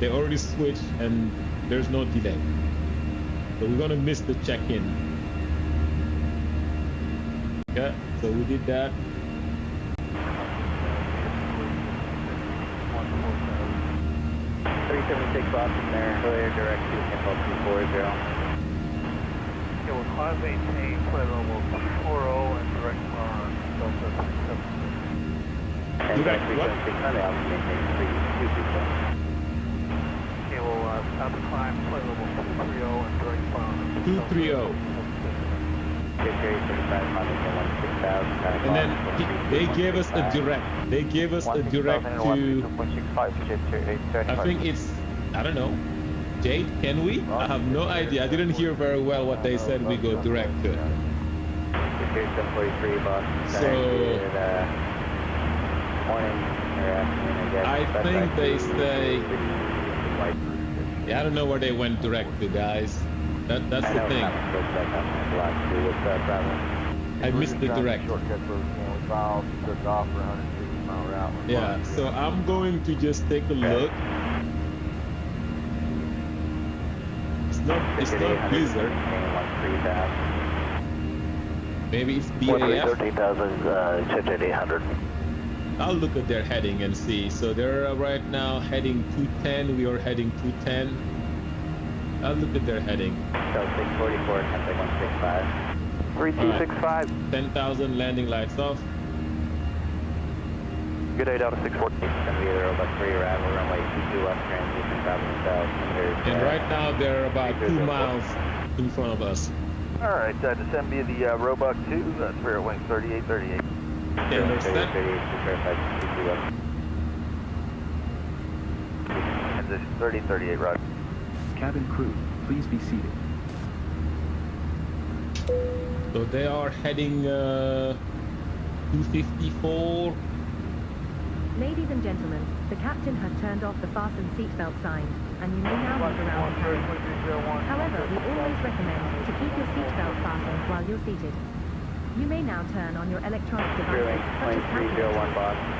they already switched and there's no delay. So we're gonna miss the check-in. Okay, so we did that. 376 Boston there, clear direct to Info 240. Okay, we'll climb maintain, flight level 40 and direct on Delta 376. And Direct what? 376 on the Alpha maintain 3227. Okay, we'll have to climb flight level 230 and direct on 230. And then they gave us a direct. They gave us a direct to, I think it's, I don't know, Jade, can we? I have no idea. I didn't hear very well what they said we go direct to. So, I think they say, yeah, I don't know where they went direct to, guys. That's the thing. I missed the direct. Yeah, so I'm going to just take a look. It's not Blizzard. Maybe it's BAF. 13,800. I'll look at their heading and see. So they're right now heading 210. We are heading 210. I'll look at their heading. 644, contact 165. 3265. 10,000 landing lights off. Good day, Delta 614. Going to be either about 3 arrival, runway 22 left, transition traveling south. And right now they're about 2 miles in front of us. All right, descend via the Roebuck 2, Spirit Wings 3838. Okay, understand? 3838, Transition 3038, Roger. Cabin crew, please be seated. So they are heading 254. Ladies and gentlemen, the captain has turned off the fasten seatbelt sign, and you may now move around the cabin. However, we always recommend to keep your seatbelt fastened while you're seated. You may now turn on your electronic devices such as calculators,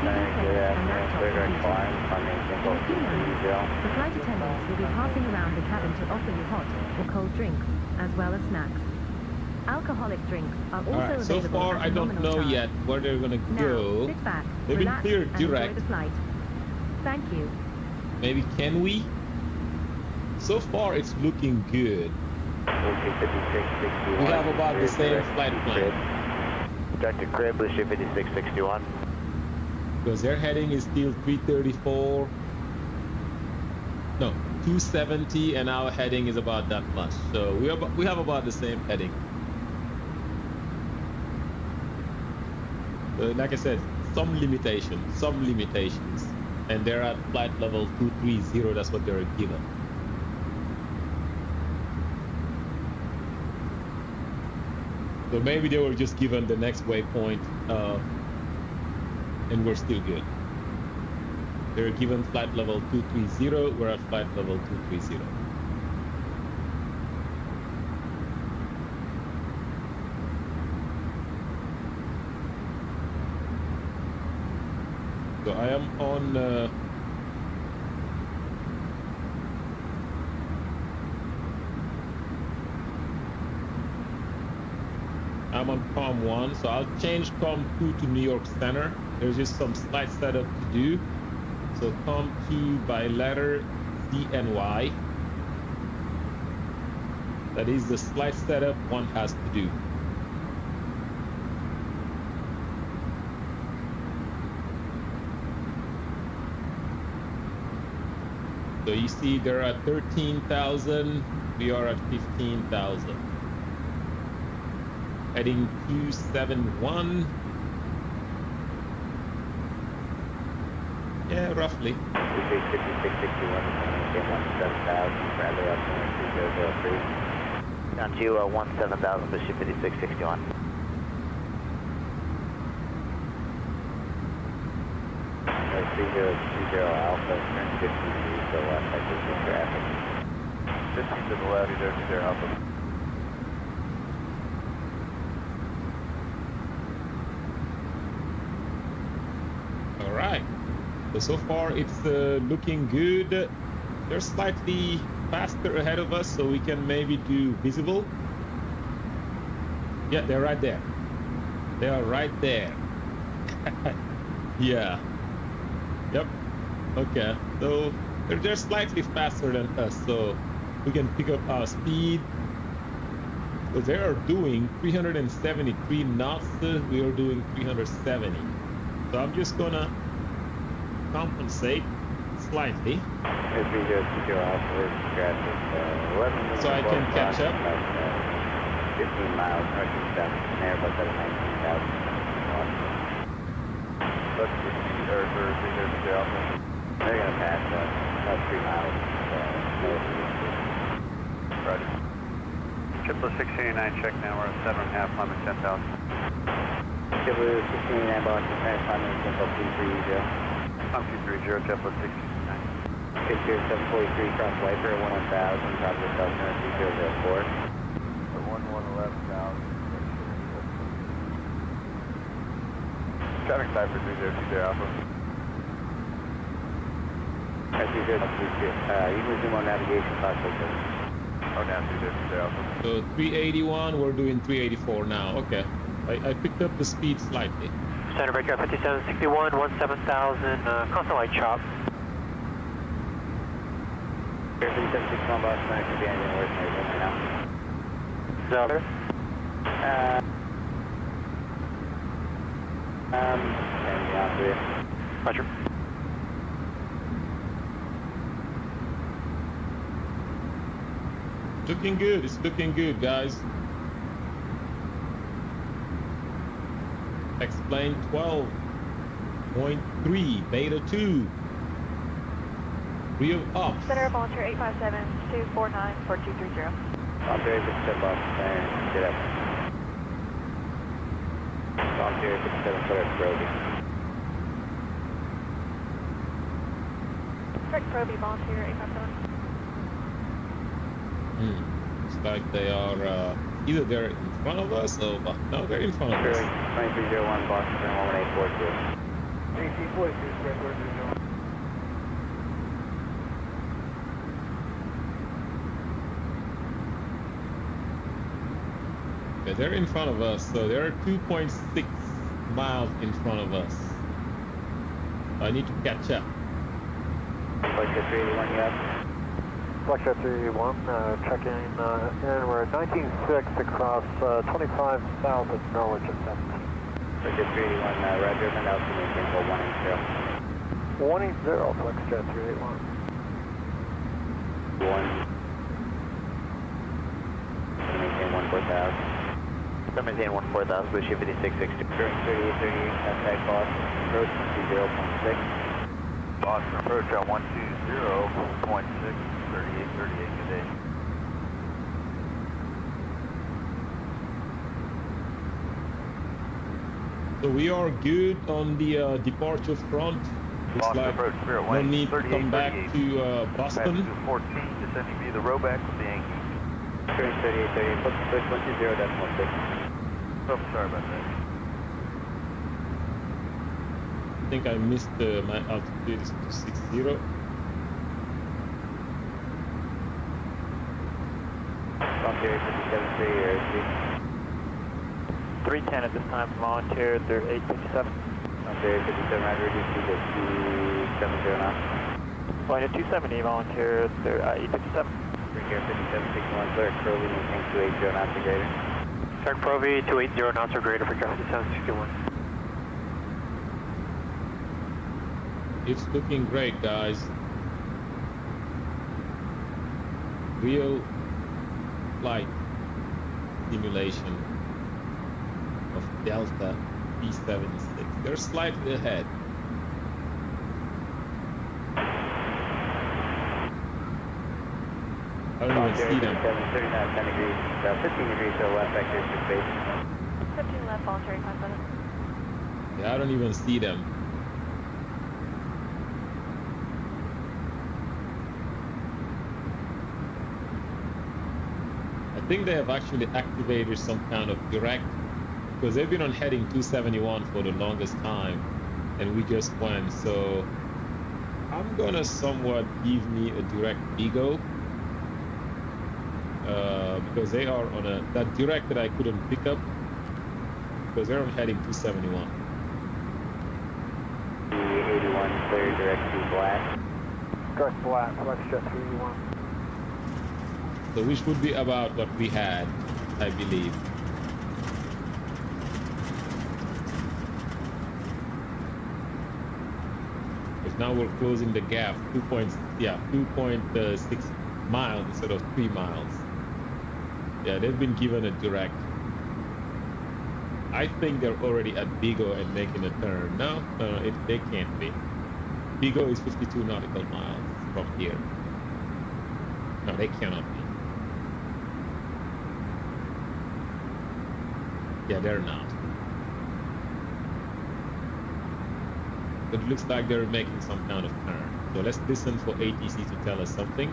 CD players, and laptop computers. In a few moments, the flight attendants will be passing around the cabin to offer you hot or cold drinks, as well as snacks. Alcoholic drinks are also Alright, so available far at a I don't nominal know charge. yet where they're gonna Now, go. sit back, They've been relax, cleared and direct. enjoy the flight. Thank you. Maybe can we? So far it's looking good. We have about the same flight plan. Dr. Crib, Lucia 5661. Because their heading is still 334. No, 270, and our heading is about that much. So we have about the same heading. Like I said, some limitations, and they're at flight level 230. That's what they're given. So maybe they were just given the next waypoint, and we're still good. They're given flight level 230. We're at flight level 230. So I am on I'm on COM 1, so I'll change COM 2 to New York Center. There's just some slight setup to do. So COM 2 by letter Z and Y. That is the slight setup one has to do. So you see they're at 13,000, we are at 15,000. Heading 271. Yeah, roughly. Down to 17,000, Lucia 5661. Alpha, turn 50 degrees to the left, ATC traffic. 50 to the left, either Alpha. All right. So far it's looking good. They're slightly faster ahead of us, so we can maybe do visible. Yeah, they're right there. They are right there. Yeah. Yep. Okay. So they're slightly faster than us, so we can pick up our speed. So they are doing 373 knots. We are doing 370. So I'm just gonna compensate slightly. So I can catch up. 15 miles northeast of Airbus at 19,000. They're going to pass about 3 miles northeast. Roger. 689 check now, we're at 7.5, climbing 10,000. 689 Boston, climbing 10,030. I'm 230, Jet Blue 669. 743 cross Viper, 11,000, probably south north 3004. 11,000. Traffic Viper 3020 Alpha. That's your good. You can zoom on navigation, possibly. Oh, now 3020 Alpha. So 381, we're doing 384 now. Okay. I picked up the speed slightly. Standard breaker 5761, 17,000, constant light chop. 5761 Boston, I can be anything worse than right now. Zelda. Roger. Looking good. It's looking good, guys. plane 12.3, beta 2. Real up. Center volunteer 857-249-4230. Volunteer, if it's step off, and get up. Volunteer, 57, clear Proby. Correct Proby, volunteer 857. Looks like they are either they're in front of us or no, they're in front of us. 2301, Boston, 11842. AC 42, square 430. Yeah, they're in front of us, so they're 2.6 miles in front of us. I need to catch up. Flight 381, you up? Flight 381, checking in. We're at 19.6 across 25,000 Norwich at 17. Flight 381, Roger, and Nelson, maintain for 180. 180, Flexjet 381. maintain 14000. Maintain 14000, Boucher 5660. Turning 3838, outside Boston, approach 120.6. Boston approach at 120.6, 3838, good day. So we are good on the departure front. Looks Boston like approach, Spirit no need to come back to Boston. Passenger 14, descending via the rowback with the Yankee. Turning 3838, push 120.6. Oh, sorry about that. I think I missed my altitude is 260. Volunteer 57, airspeed. 310 at this time, volunteer, they're 857. Volunteer 57, Roger, reduce speed to 270 knots. Flight at 270, volunteer, they're 857. Take care 5761, clear, Crowley, maintain 280 knots or greater. Check Proby, 280 knots or greater for Carte 5761. It's looking great, guys. Real flight simulation of Delta B-76. They're slightly ahead. I don't even see them. 39, 10 degrees, 15 degrees to the left, vector to space. 15 left, volunteer 857. Yeah, I don't even see them. I think they have actually activated some kind of direct, because they've been on heading 271 for the longest time, and we just went. So I'm gonna somewhat give me a direct BGO, because they are on that direct that I couldn't pick up, because they're on heading 271. 81, clear, direct to black. Direct black, Flexjet 381. So which would be about what we had, I believe. Because now we're closing the gap, 2.6 miles instead of 3 miles. Yeah, they've been given a direct. I think they're already at Bigo and making a turn. No, they can't be. Bigo is 52 nautical miles from here. No, they cannot be. Yeah, they're not. But it looks like they're making some kind of turn. So let's listen for ATC to tell us something.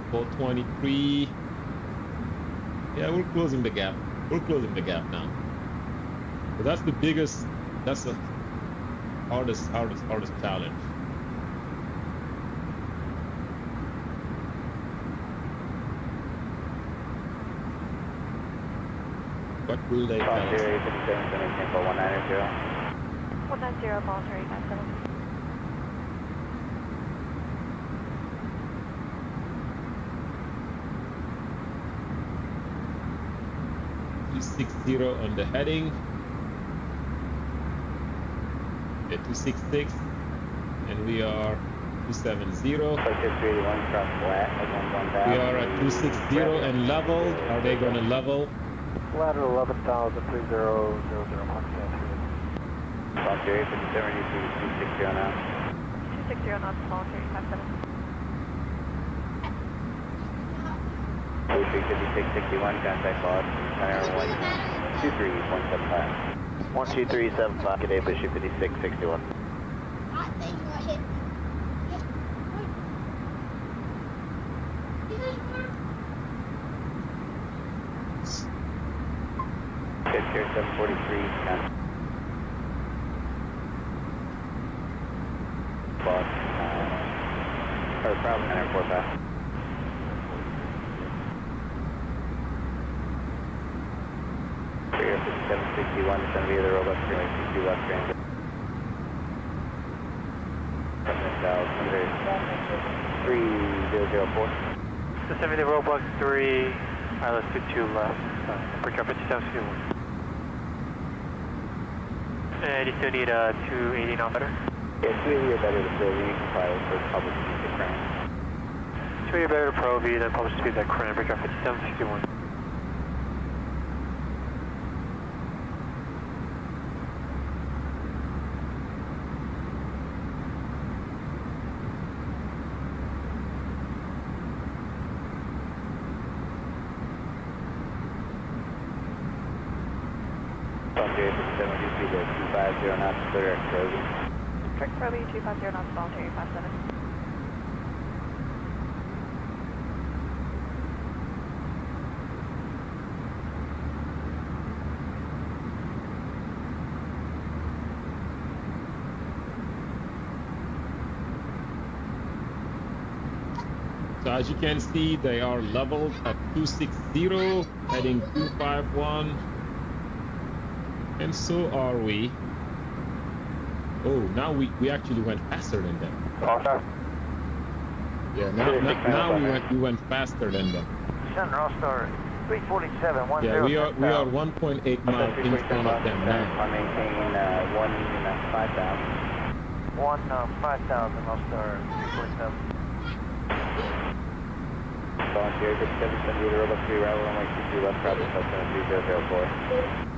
423. Yeah, we're closing the gap. We're closing the gap now. So that's the biggest, that's the hardest challenge. What will they tell us? 57, 190. 190, volunteer 857. 260 on the heading. Okay, 266, and we are 270. We are at 260 and leveled. Are they going to level? Ladder 11,000, 3000, Voluntary 57, you see 260 on out. 260 knots, voluntary 57. 35661, contact lost, China 123.175. 123.75, good day, Bishop 5661. Good care, 743, contact. Boss, or problem center, 4 pass. Figure 5761, descend via the robot, freeway 22 left transit. South, 3004. Descend via the robot 3, ILS 22 left, Aircraft 5761. And you still need a 280 knot better? Yeah, 280 or better to Pro V, you can file for public speed at Crown. 280 better to Pro V, then public speed at Crown, Aircraft 5761. Voluntary 57, you see the 250 knots, clear at Pro V. Correct, Pro V 250 knots, voluntary 57. So as you can see, they are leveled at 260, heading 251. And so are we. Oh, now we actually went faster than them. Yeah, now we went faster than them. Center, I'll start 347, 10. Yeah, we are 1.8 miles in front of them now. I maintain 15000. 5000, I'll start 347. Volunteer 57, send you the robot 3, arrival runway 22 left, travel customer 3004.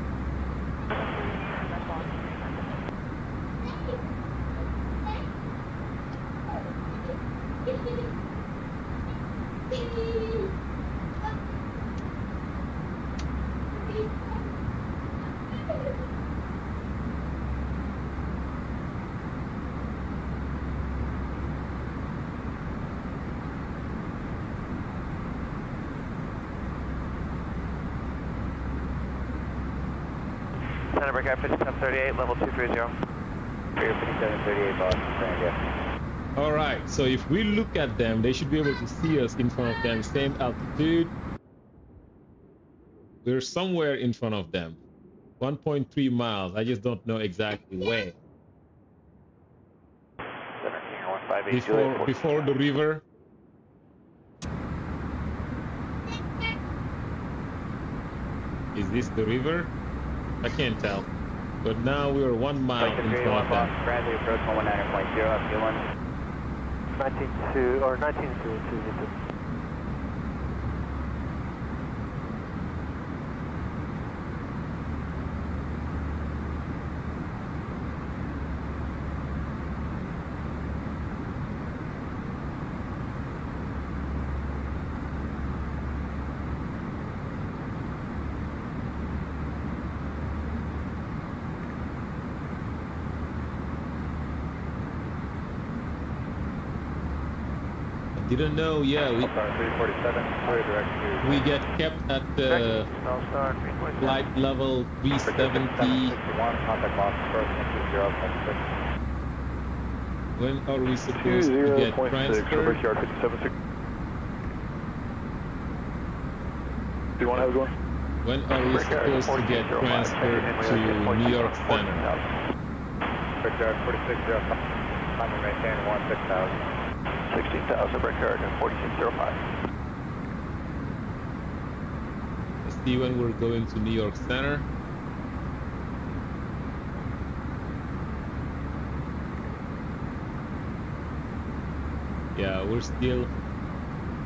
Center Aircraft 5738, level 230. Figure 5738, Boston, San Diego. All right, so if we look at them, they should be able to see us in front of them, same altitude. We're somewhere in front of them. 1.3 miles, I just don't know exactly where. Before the river. Is this the river? I can't tell. But now we are 1 mile in front of them. Bradley approach 119.0, up to 1. 192 or 192. Didn't know, yeah, we get kept at the flight level 370. When are we supposed to get transferred? When are we supposed to get transferred to New York Center? 16,000, Brickyard and 4605. Let's see when we're going to New York Center. Yeah, we're still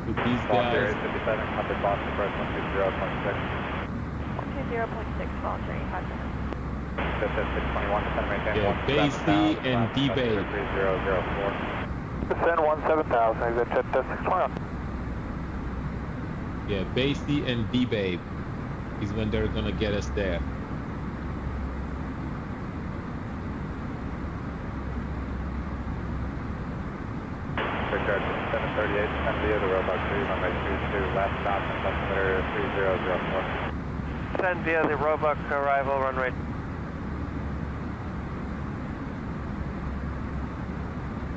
with these guys. 57, Boston, first 120.6. 0.6, fall training, 5 minutes. This is 621, descend maintain Yeah, base C and D-Bay. 3004. Descend 17,000, exit jet 621. Yeah, base C and D-Bay is when they're gonna get us there. Richard, 738, descend via the Roebuck 3, runway 22, last stop, altimeter 3004. Send via the Roebuck arrival runway.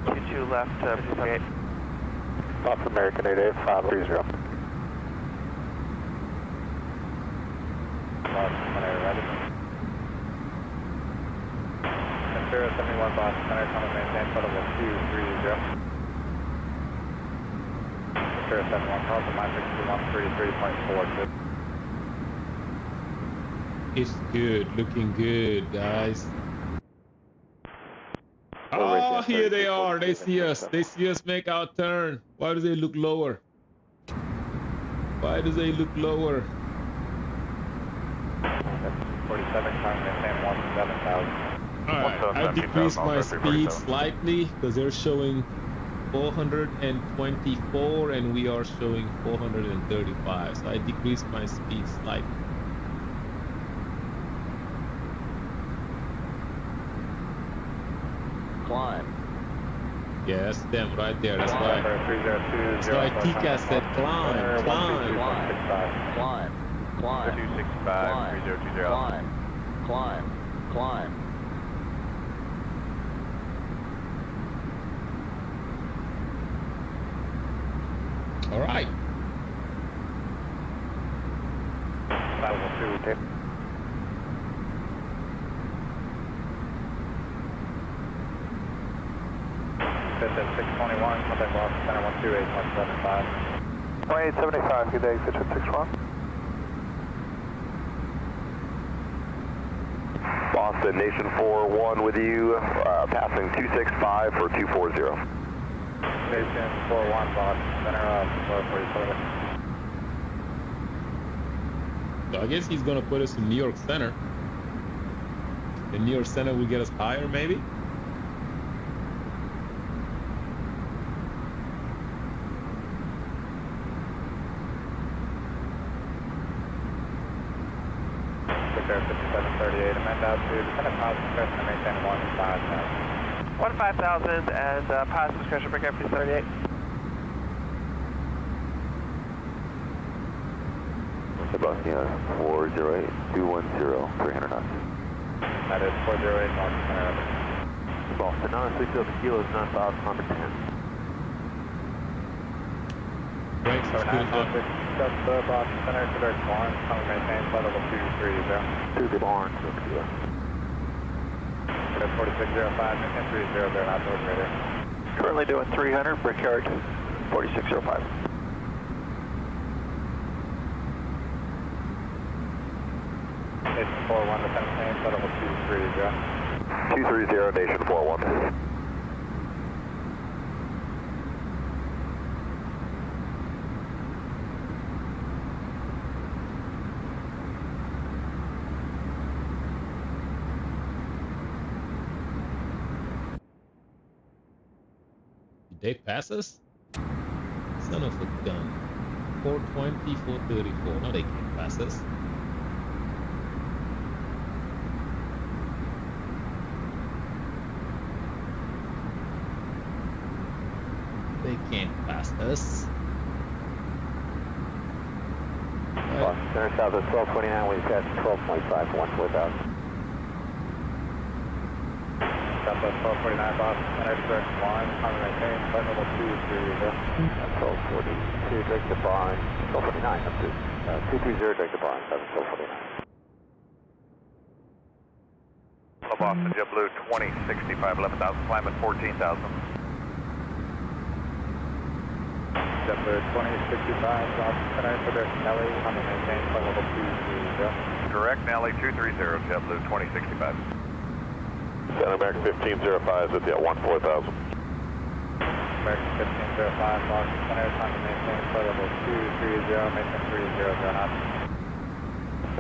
Q2 left, 58. South American 88530. Boston Center, ready. Center 71, Boston Center, common maintain, total of 230. Center 71, calls the mine 133.42. It's good, looking good, guys. Oh, here they are. They see us. They see us make our turn. Why do they look lower? Why do they look lower? 47, common maintain 17,000. Alright, I decreased my speed slightly because they're showing 424 and we are showing 435. So I decreased my speed slightly. Climb. Yeah, that's them right there. That's why. That's why TCAS said climb, climb. Climb. Climb. 265, 3020. Climb. Climb. Climb. All right. 502, Fifth at 621, contact Boston Center 128.75. 2875, good day, exit jet 61. Boston, Nation 4-1 with you, passing 265 for 240. Nation 41, Boston Center, 447. So I guess he's gonna put us in New York Center. The New York Center will get us higher, maybe. Air 5738, amend out to descend at positive discretion and maintain 15,000. 15,000 and positive discretion, break air, please 38. Sebastian, 408, 210, 300 knots. That is 408, Boston Center. Boston, 960 kilos, 9,000, number 10. Brakes is good enough. Just the Boston Center to their barn, common maintain, flight level 230. To the barn, to the 4605, maintain 300, not to radar. Currently doing 300, Brickyard 4605. Nation 41, descend maintain, flight level 230. 230, Nation 4-1. Did they pass us? Son of a gun. 420, 434. No, they can't pass us. They can't pass us. Boston Center south of 1229, we've got 12.51 for 1,000. Southwest 1249, Boston Center, direct line, common maintain, flight level 230. 1242, direct to barn, 1249, up to 230, direct to barn, 1249. Boston JetBlue 2065, 11,000, climb at 14,000. JetBlue 2065, Boston Center, for direct Nelly, common maintain, flight level 230. Direct Nelly 230, JetBlue 2065. Center American 1505 is at 14,000. American 1505, Boston Center, time to maintain flight level 230, maintain 300 knots.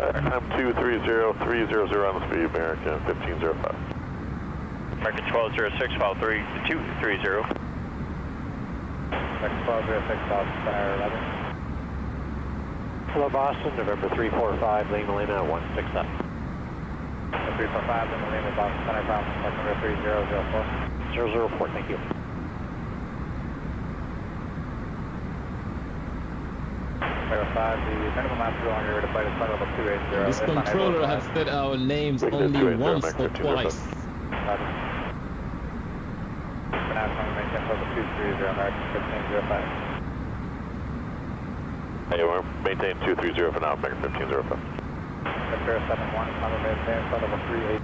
Time 230300 on the speed, American 1505. American 1206, file 3230. American 1206, Boston Center 11. Hello, Boston, November 345, Lima Lima 167. 345, Lima Lima, Boston Center, Boston, number 3004. 004, thank you. Verify the minimum altitude on your radar flight is flight level 280. This controller has said our names only once or twice. For now, I'm maintain level 230, American 1505. Hey, we're maintaining 230 for now, American 1505. Ventura 71, number maintain flight level 38.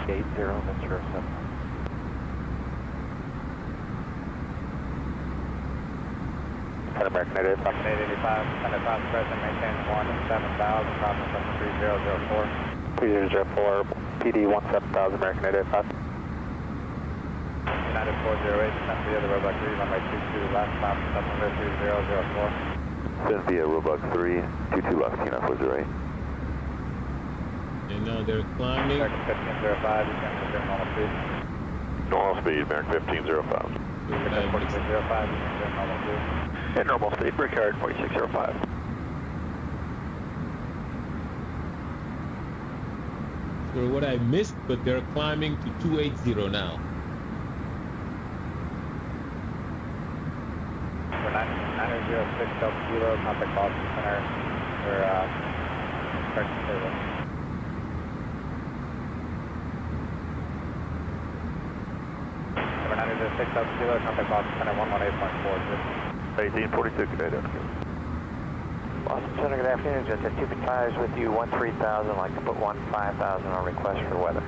80, Ventura 7. American 885, 105, present, maintain 17,000, problem 3004. 3004, PD 17000, American 885. United 408, send via the Roebuck 3, runway 22, last stop, 3004. Send via Roebuck 3, 22 left, United 408. And now they're climbing. American 1505, you can resume normal speed. Normal speed, American 1505. American 4605, you can resume normal speed. At normal speed, Brickyard 4605. For what I missed, but they're climbing to 280 now. For 906 Delta Kilo, contact Boston Center for correction service. Number 906 Delta Kilo, contact Boston Center 118.42. 1846, good afternoon. Boston Center, good afternoon. Just at 255 with you, 13,000. I'd like to put 15,000 on request for weather.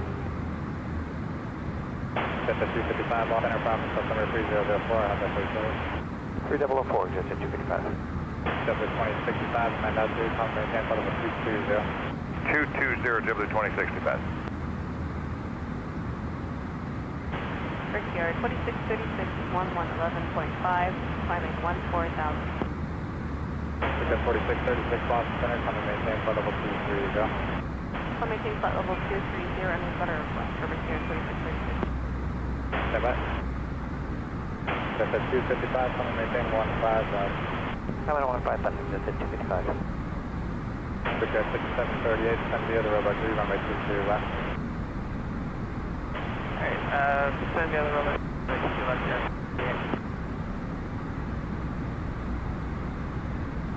Just at 255, Boston Center, problem, customer 3004, have that for service. 3004, just at 255. Just at 2065, man, that's 3, contact maintain flight level 220. 220, Ghibli 2065. Brickyard 4636, 1111.5, climbing 14,000. Just 4636, Boston Center, contact maintain flight level 230. I'll maintain flight level 230 and we've got a request for Brickyard 2636. Stand by. Just at 255, contact maintain 15,000. I'm at 15,000, just at 255. Brickyard 6738, send via the Roebuck 3, runway 22 left. Send the other runway 22 left here.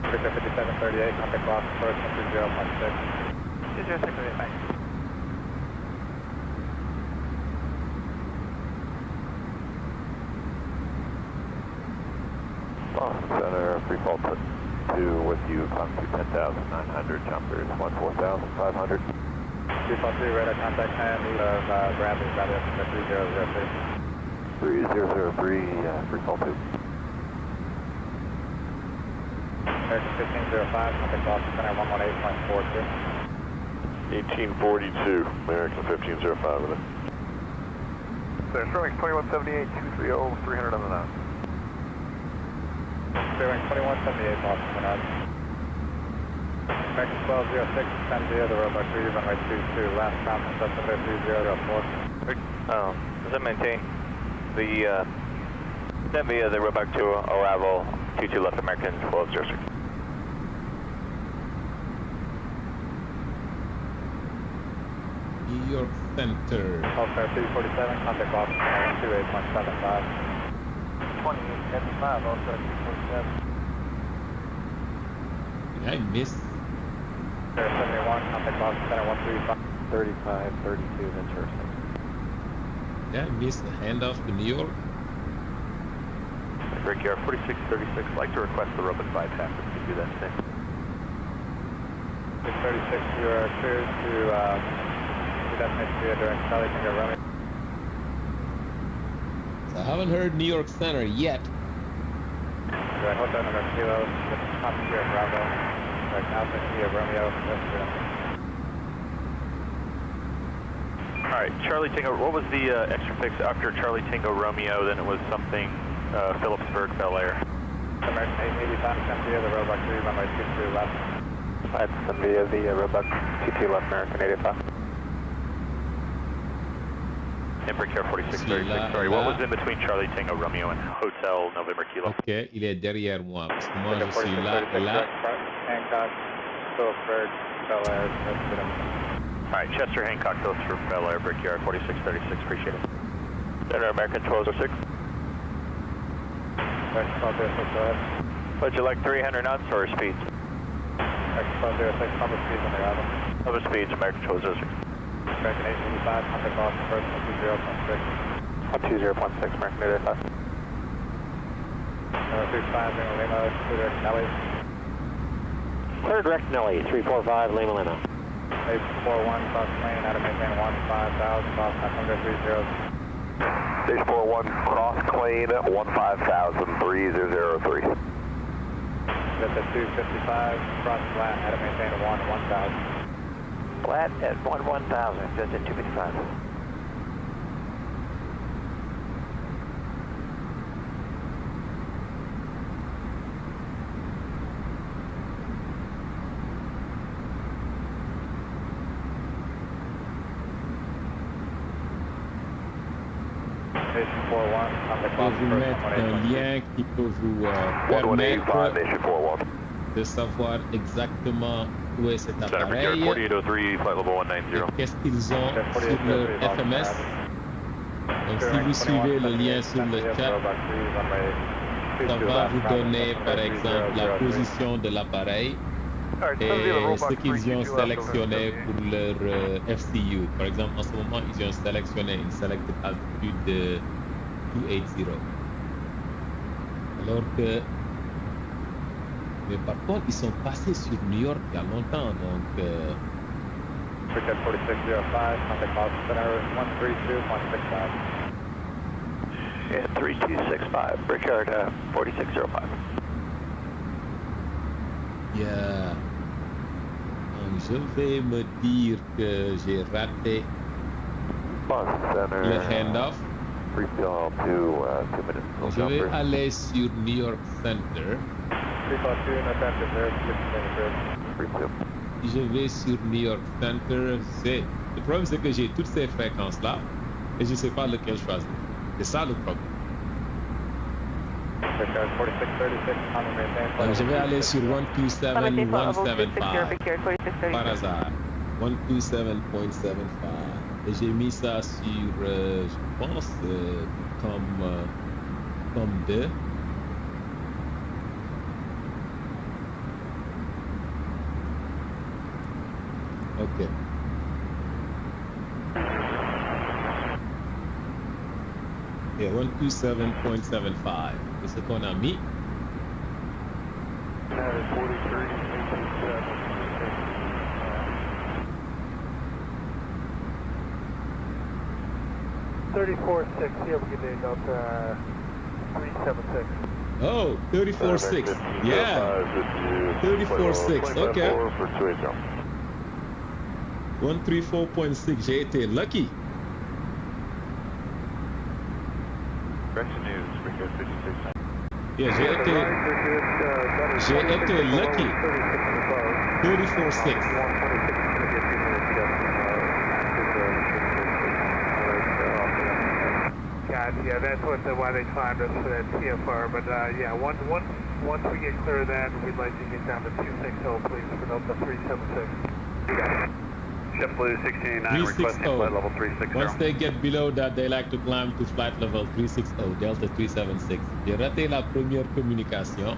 Brickyard 5738, contact Boston first, 20.6. 2068, thanks. Boston Center, free fall to 2 with you, climb to 10,900, jumpers 14,500. 243, radar contact hand, need of gravity, gravity up to 3003. 3003, free fall 2. American 1505, contact Boston Center 118.42. 1842, American 1505 with it. Center, Sterling 2178, 230, 300 on the nose. Sterling 2178, Boston Center. American 1206, send via the Roebuck 3, runway 22, last stop, customer 3004. Does that maintain the, send via the Roebuck 2, arrival 22 left, American 1206. New York Center. Healthcare 347, contact Boston Center 28.75. 2875, also 247. Did I miss? 71, contact Boston Center 135. 3532, Ventura 6. Did I miss the handoff to New York? Brickyard 4636, like to request the Roebuck bypass if you do that today. 636, you are cleared to destination via during Charlie Tango Romeo. So I haven't heard New York Center yet. Direct hotel number Kilo, Papa Sierra Bravo, direct Alpha India Romeo, Alright, Charlie Tango, what was the extra fix after Charlie Tango Romeo? Then it was something Phillipsburg, Bel Air. American 885, send via the roadblock 3, runway 22 left. That's via the roadblock 22 left, American 885. Embraer Care 4636, sorry, what was in between Charlie Tango Romeo and Hotel November Kilo? Ok, il est derrière moi, parce que moi je suis là, là. Hancock, Phillipsburg, Bel Air, Alright, Chester Hancock, Phillipsburg, Bel Air, Brickyard 4636, appreciate it. Center American 1206. Would you like 300 knots or speeds? X1206, number speeds on the island. Other speeds, American 1206. American 885, contact Boston first, 20.6. 20.6, American 885. 35, Lima, clear direct Nelly. Clear direct Nelly, 345, Lima Lima. 841, cross plane, out of maintain 15,000, cross 530. Stage 41, cross clean, 15,000, 3003. Got the 255, cross flat, out of maintain 1,000. Flat at 1,000, just at 255. Station 41, contact Je vais Boston vous first, mettre un 118. lien qui peut vous 1185, permettre Nation 41. de savoir exactement où est cet Center appareil, Brickyard 4803, flight level 190. qu'est-ce qu'ils ont sur leur FMS. Donc si vous suivez le lien sur le chat, ça va vous donner par exemple la position de l'appareil et ce qu'ils ont sélectionné pour leur FCU. Par exemple, en ce moment, ils ont sélectionné une selected altitude de 280. Alors que, mais par contre, ils sont passés sur New York il y a longtemps, donc Brickyard 4605, contact Boston Center 132.65. And 3265, Brickyard 4605. yeah. Donc, je vais me dire que j'ai raté Boston Center. le handoff. Free fuel 2 minutes. Donc, je vais aller sur New York Center. 342, no traffic, 06 Free fuel. Si je vais sur New York Center, le problème c'est que j'ai toutes ces fréquences là et je ne sais pas lequel choisir. C'est ça le problème. Brickyard 4636, on maintain. Donc, je vais aller sur 127.175 par hasard. 127.75 et j'ai mis ça sur, je pense, comme 2. Ok. Et 127.75. C'est ce qu'on a mis. 34.6, yeah, we get a note 376. Oh, 34.6. Yeah. 34.6. Okay. 134.6. J'ai été lucky. Correction news, Brickyard 56. Yeah, j'ai été lucky. 34.6. Yeah, that's why they climbed us for that TFR. But yeah, once we get clear of that, we'd like to get down to 260, please, for Delta 376. JetBlue 1689 requesting flight level 360. Once they get below that, they like to climb to flight level 360, Delta 376. J'ai raté la première communication.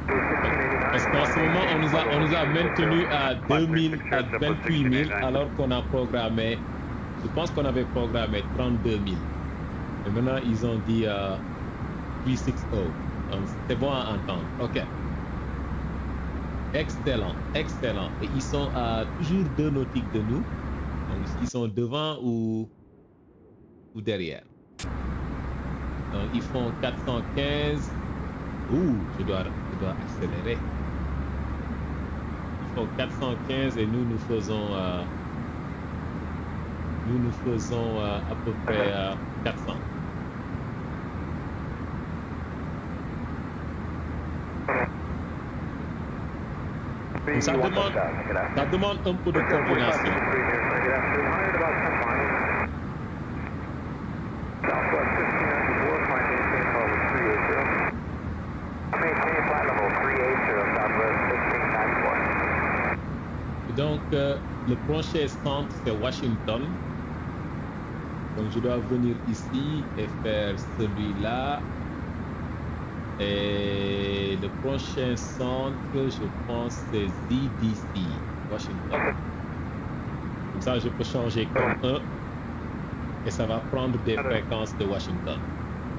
Parce qu'en ce moment, on nous a maintenu à 2000, à 28 000, alors qu'on a programmé, je pense qu'on avait programmé 32 000. Et maintenant, ils ont dit 360. Donc, c'est bon à entendre. OK. Excellent, excellent. Et ils sont à toujours 2 nautiques de nous. Donc, ils sont devant ou derrière. Donc, ils font 415. Ouh, je dois accélérer. Ils font 415 et nous faisons à peu près 400. Donc ça demande un peu de coordination. Donc, le prochain centre, c'est Washington. Donc, je dois venir ici et faire celui-là. Et le prochain centre, je pense, c'est ZDC, Washington. Comme ça, je peux changer comme 1. Et ça va prendre des fréquences de Washington.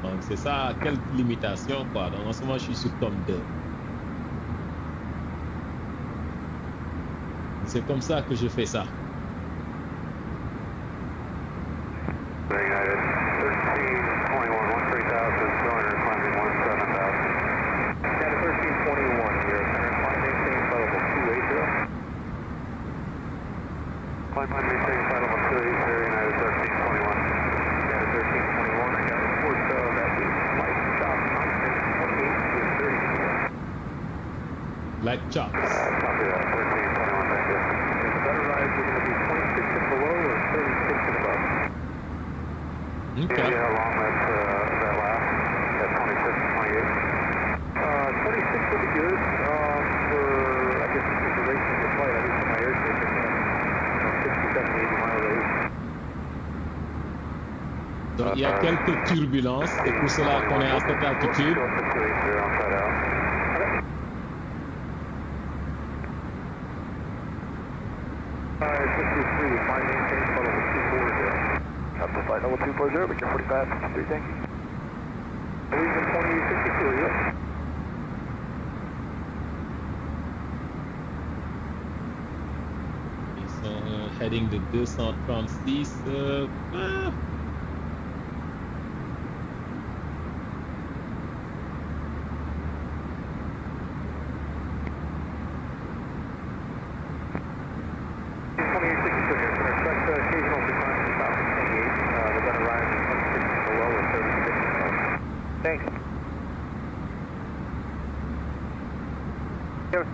Donc, c'est ça, quelques limitations, quoi. Donc, en ce moment, je suis sur comme 2. C'est comme ça que je fais ça. Like chops. Okay. Yeah, how long that lasts? That's 26 and 28. 26 would be good for, I guess, the duration of the flight. I think for my air traffic, 60, 70, 80 mile range. Donc, il y a quelques turbulences, c'est pour cela qu'on est à cette altitude. Flight level 240, but you're 45, 53, thank you. Region 2062, yeah. Ils sont heading de 236. Thanks. Sure.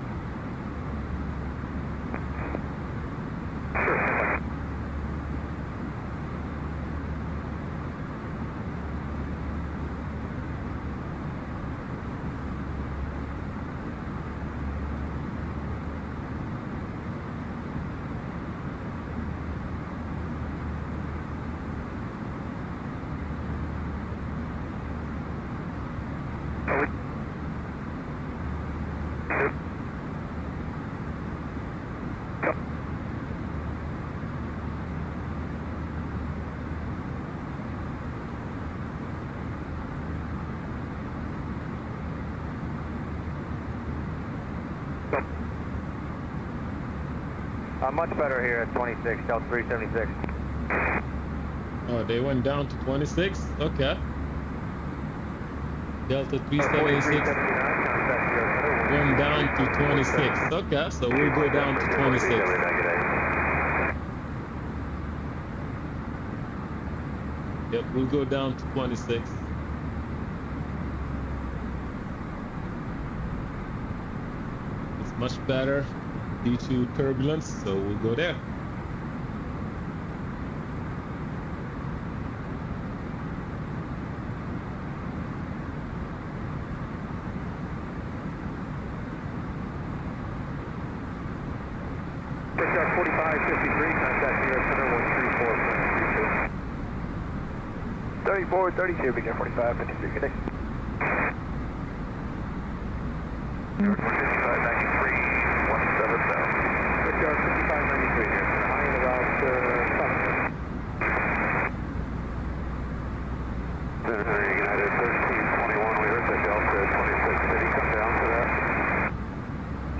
Much better here at 26, Delta 376. Oh, they went down to 26? Okay. Delta 376 went down to 26. Okay, so we'll go down to 26. Yep, we'll go down to 26. It's much better due to turbulence, so we'll go there. Processeur 4553, contact US Center 134.32. 3432, begin 4553, good day. 5593 here. High at about 7. United 1321, we heard that Delta 26 City, come down to that.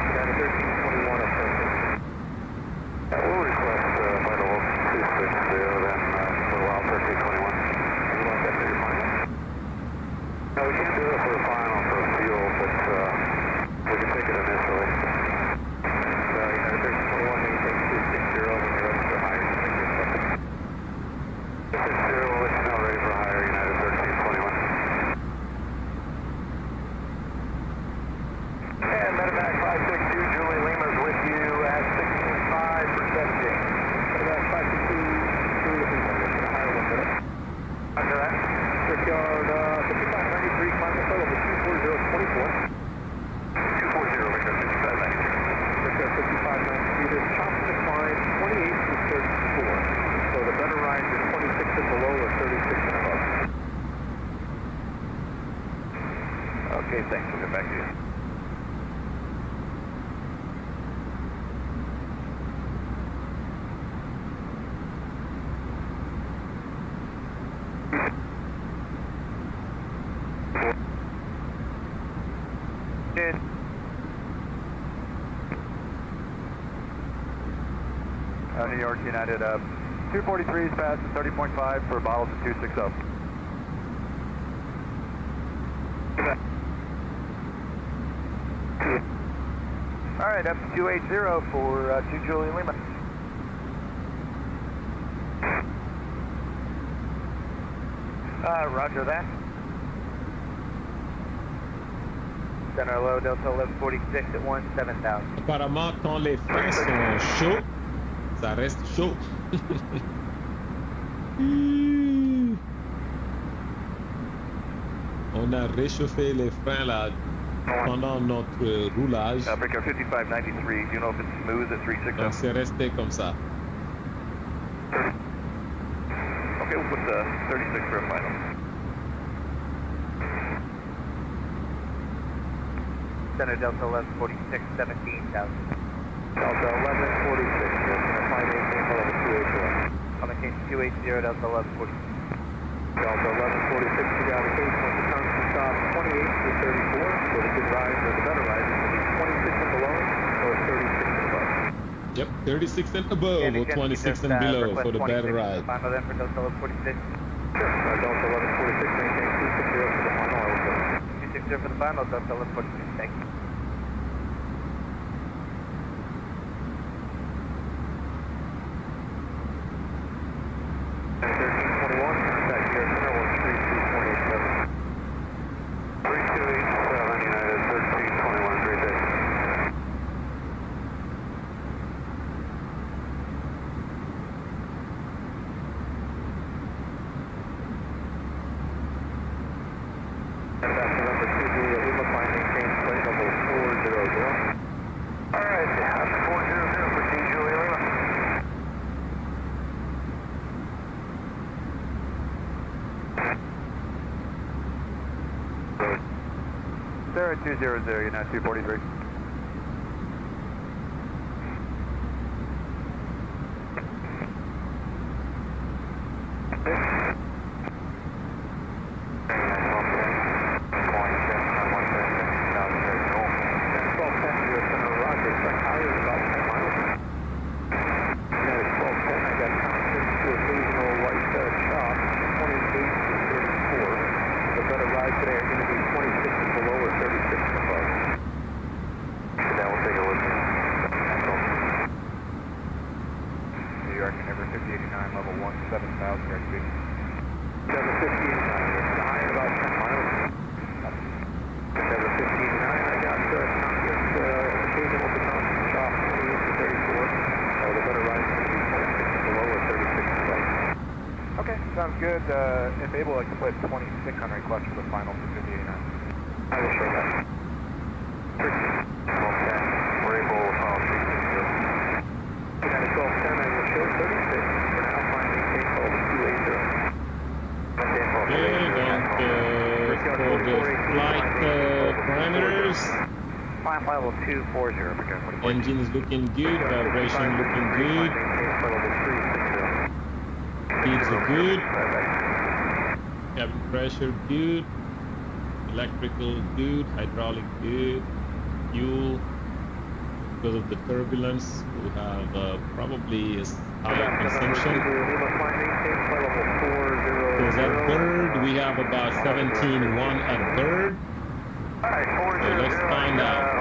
United 1321 up there. We'll request flight level 260 then for a while 1321. You want that to your final? No, we can't do it for the final for fuel, but we can take it initial. New York United, 243 is passing 30.5 for bottles of 260. All right, up to 280 for 2 Julie Lima. Roger that. Center low, Delta 1146 at 17,000. Apparemment, quand les freins sont chauds, ça reste chaud. On a réchauffé les freins là pendant notre roulage. Africa 5593, do you know if it's smooth at 360? Donc c'est resté comme ça. Okay, we'll put the 36 for a final. Center Delta 1146, 17,000. Delta 1146, climb maintain for level 280. I'll maintain 280, Delta 1146. Delta 1146, you got a case on the constant stop 28 to 34, so the good rise or the better rise will be 26 and below or 36 and above. Yep, 36 and above or 26 and below for the better ride. Final then for Delta 1146. Sure, Delta 1146, maintain 260 for the final. 260 for the final, Delta 1146, thank you. Sarah 200, you're now 243. Sounds good. If able, I can put 26 on request for the final for 5089. I will show that. Okay. We're able to follow 360. United 1210, I will show 36. For now, flying maintain call to 280. Maintain call to 280. For the flight parameters, flying level 240. engine is looking good, vibration looking good. Speeds are good, cabin pressure good, electrical good, hydraulic good, fuel. Because of the turbulence, we have probably a higher consumption. Because at bird, we have about 17.1 at bird. So let's find out.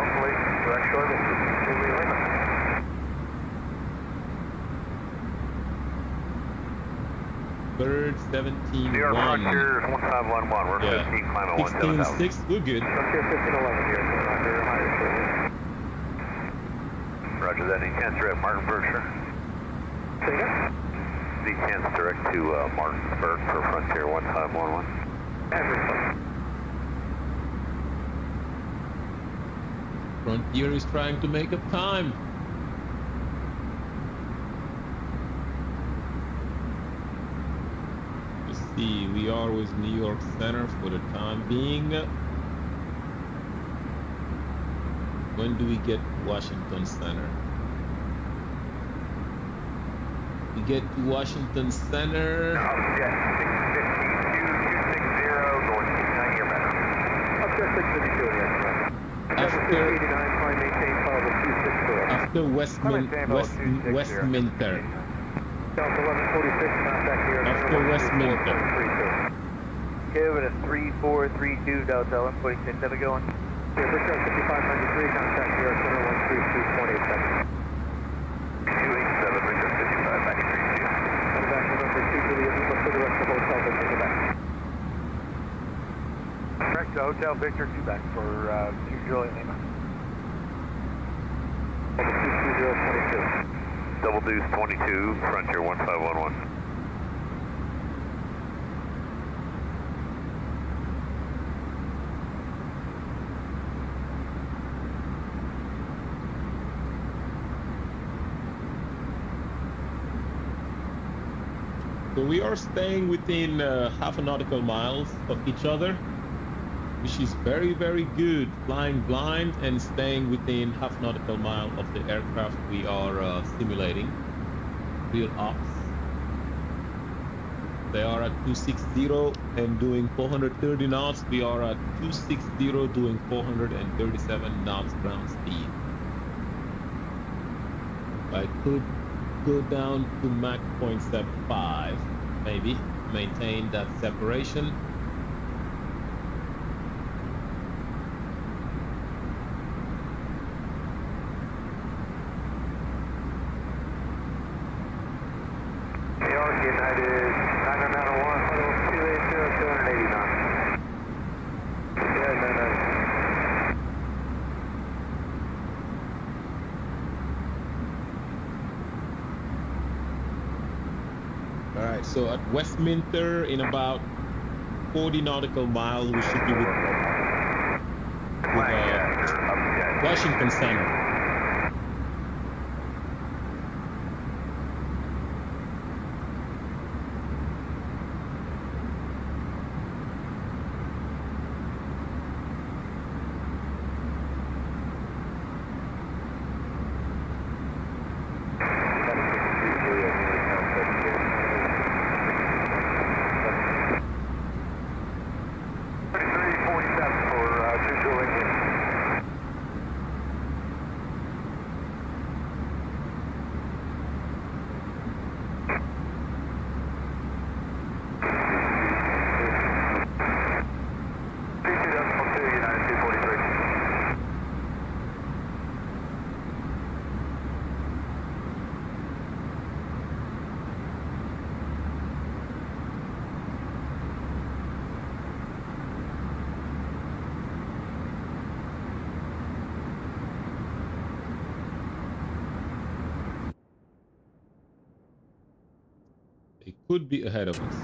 Bird 17.1. New York Frontier 1511, we're 15, climb at 17,000. 16.6, we're good. Frontier 1511 here, under higher service. Roger that, D-10's direct Martinsburg, sir. Say again? D-10's direct to Martinsburg for Frontier 1511. Everything. Frontier is trying to make up time. See, we are with New York Center for the time being. When do we get Washington Center? We get to Washington Center. Jet 652, 260, going 290 or better. Up to 652, yes, sir. After 89, flying maintain, follow 260. after Westminster. Delta 1146, contact here. After Westminster. Give it a 3432 Delta 1146, have it going. Here, Victor 5593, contact here, center 132, 28 seconds. 287, Victor 5593. Come back to number 2 Juliet, Lima, for the rest of the hotel, Victor, go back. Correct, Hotel Victor, 2 back for 2 Juliet, Lima. 22022. Double Deuce 22, Frontier 1511. So we are staying within half a nautical miles of each other, which is very, very good. Flying blind and staying within half nautical mile of the aircraft we are simulating. Real ops. They are at 260 and doing 430 knots. We are at 260 doing 437 knots ground speed. I could go down to Mach 0.75, maybe, maintain that separation. United 9901, 280, 280 knots. Yeah, no. All right, so at Westminster, in about 40 nautical miles, we should be with Washington Center. It could be ahead of us.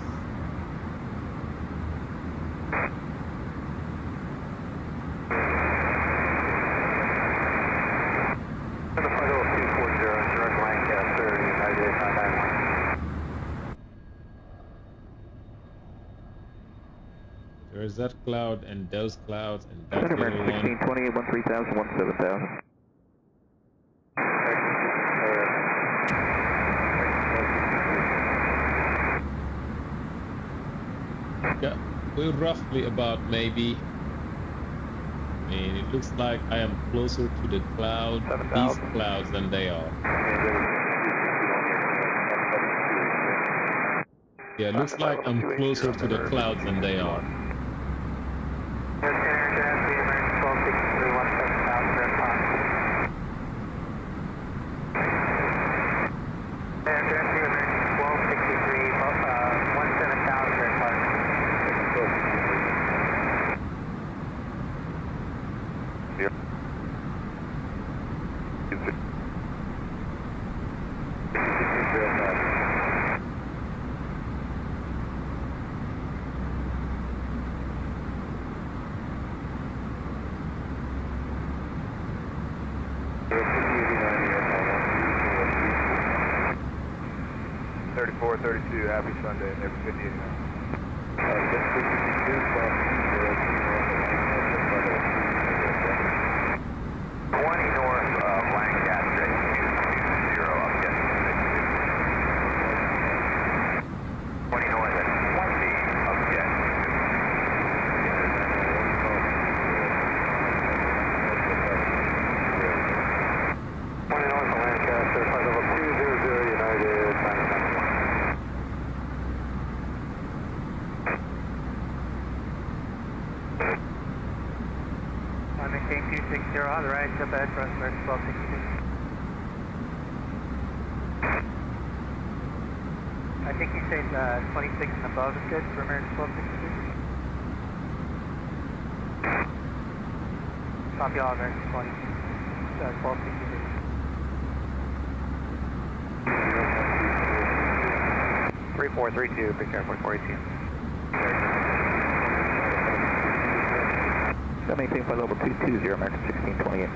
There's that cloud and those clouds and that little one. 1628, 13,000, 17,000. Yeah, we're roughly about maybe. I mean, it looks like I am closer to the cloud, these clouds, than they are. Yeah, it looks like I'm closer to the clouds than they are. Happy Sunday, never 50 20 north of Lancaster, 220 upjet. 20 north at 20 upjet. 20 north up ahead for us, American 1262. I think you said 26 and above is good for American 1262. Copy all, American 1262. 3432, big airport 418. Maintain flight level 220, American 1628.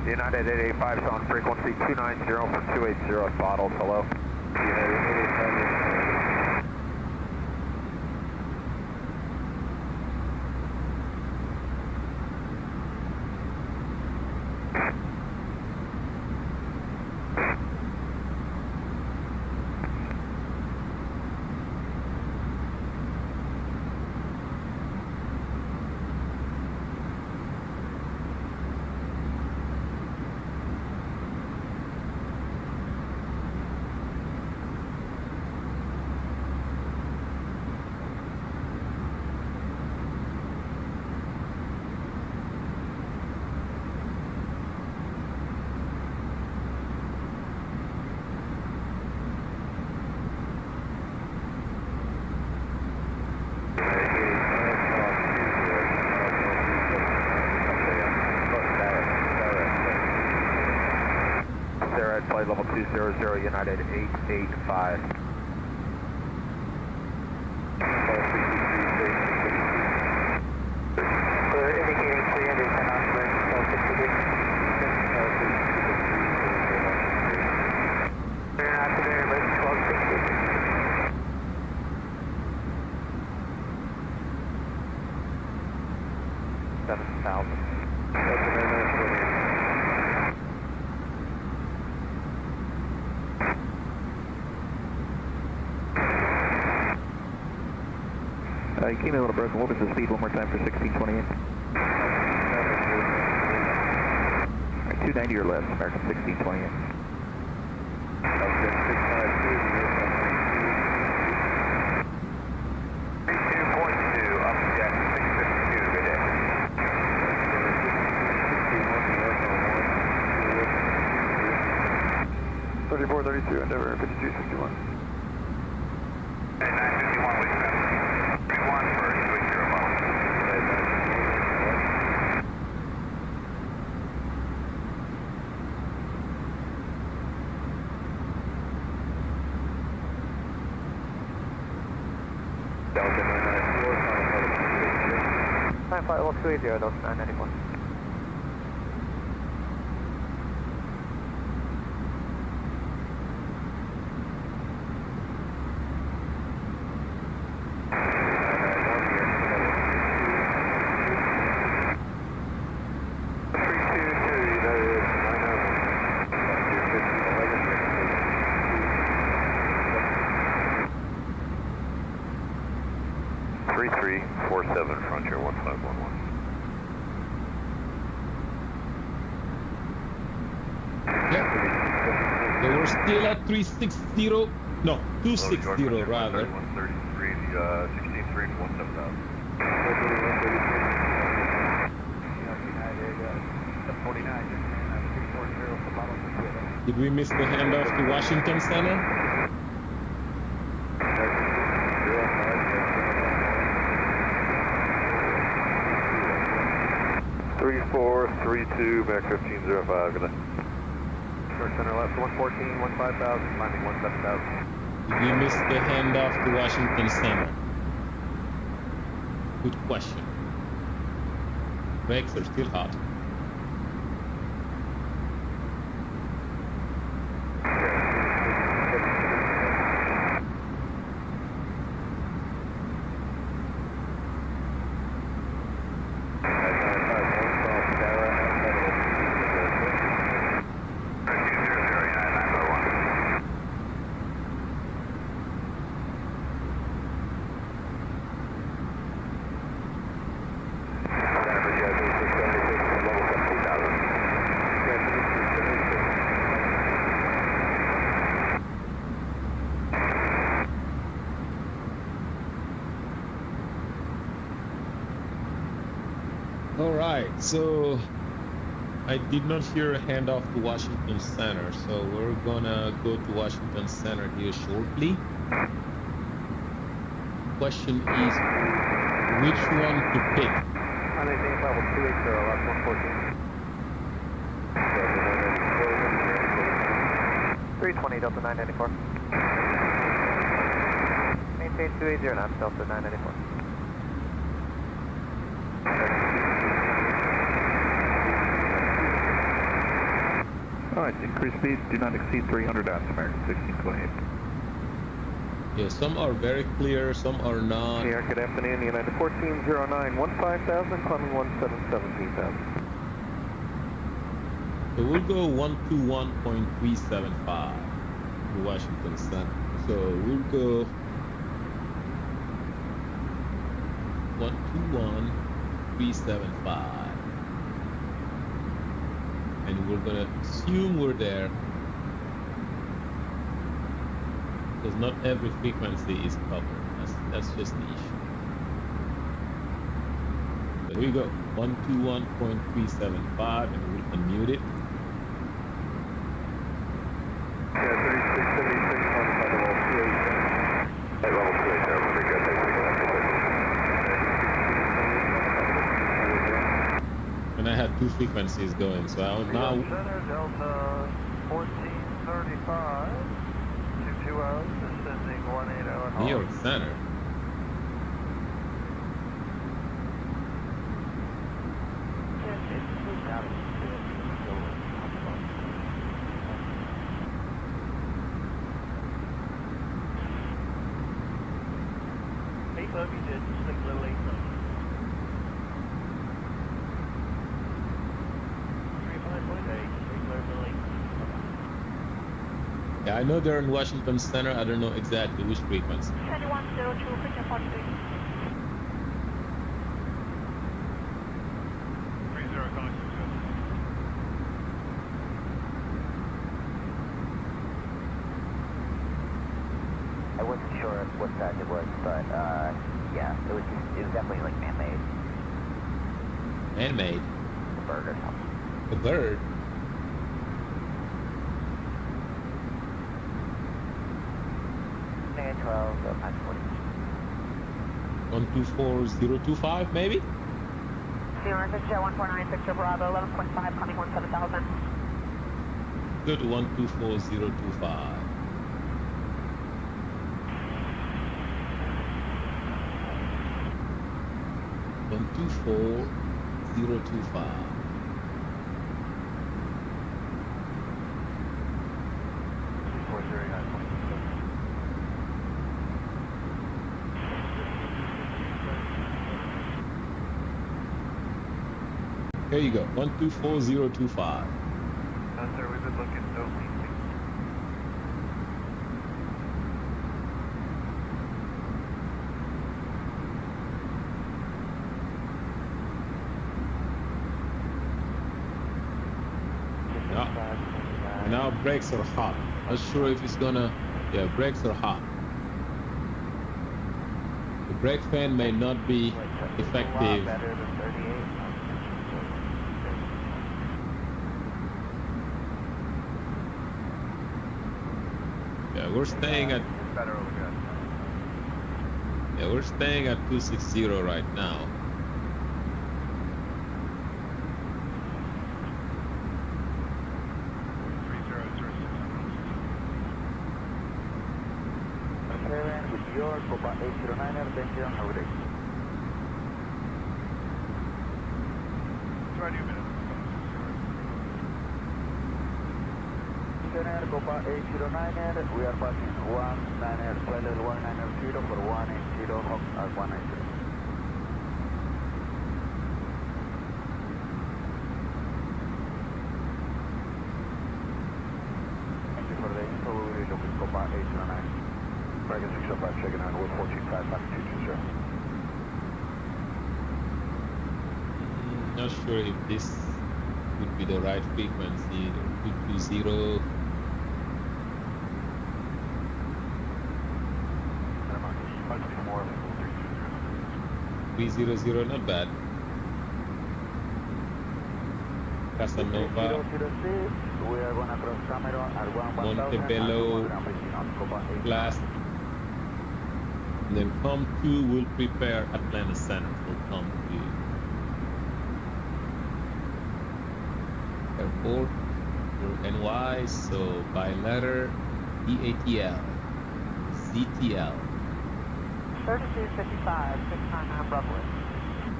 United 885 is on frequency 290 for 280 bottles. Hello. United 885. Flight level 200, United 885. We're indicating 310 on American 1263. We're not today, American 1263. 7,000. You came in a little broken. What was the speed one more time for 1628? 290 or less, American 1628. Endeavor 5261. 951, we spent 31 for 280 miles. Delta 994, Flight level 280, Delta 991. Frontier 1511. Yeah. They were still at 360. No, 260 rather. 133, 16.3 to 17,000. Did we miss the handoff to Washington Center? 3432, back 1505, good night. Short center left 114, 15,000, climbing 17,000. Did we miss the handoff to Washington Center? Good question. Brakes are still hot. right, so I did not hear a handoff to Washington Center, so we're gonna go to Washington Center here shortly. Question is which one to pick. 320 Delta 994. Maintain 280 knots Delta 994. Alright, increase speed, do not exceed 300 knots, American 1628. Yeah, some are very clear, some are not. New York, good afternoon, United 1409, 15,000, climbing 177,000. So we'll go 121.375 to Washington Center. So we'll go 121.375. And we're gonna assume we're there, because not every frequency is covered. That's just the issue. So here we go, 121.375, and we'll unmute it. Yeah, 3676 on level 287. At level 287, we're good, And I had two frequencies going, so I'll now. Center, Delta 1435, 220, descending 180. New York Center. Yeah, I know they're in Washington Center. I don't know exactly which frequency. 2102, picture 43. 30 calling I wasn't sure what size it was, but yeah, it was definitely like man-made. Man-made? A bird or something. A bird? Negative 12, so 540. 124025 maybe? Sierra, this is Jet 149, picture Bravo, 11.5, coming 17,000. Go to 124025. One 24025. Here you go, 124025. Sir, we've been looking, no leaking. Now brakes are hot. Not sure if it's gonna. Yeah, brakes are hot. The brake fan may not be effective. Yeah, we're staying at. Yeah, we're staying at 260 right now. Copa 809er, attention, Nordic. Copa 809er, we are passing 19er, flight level 190 for 180, Hawk at 190. Thank you for the info, we will be looking Copa 809. Dragon 605, checking out with 145, latitude 20. Not sure if this would be the right frequency. 220. 300, not bad. Casanova, 006, we are going to cross Cameron at 1000 Montebello, and Copa 8. class. And then COM2 will prepare Atlanta Center for COM2. Airport for NY, so by letter ATL, ZTL. 3255, 699 Broadway.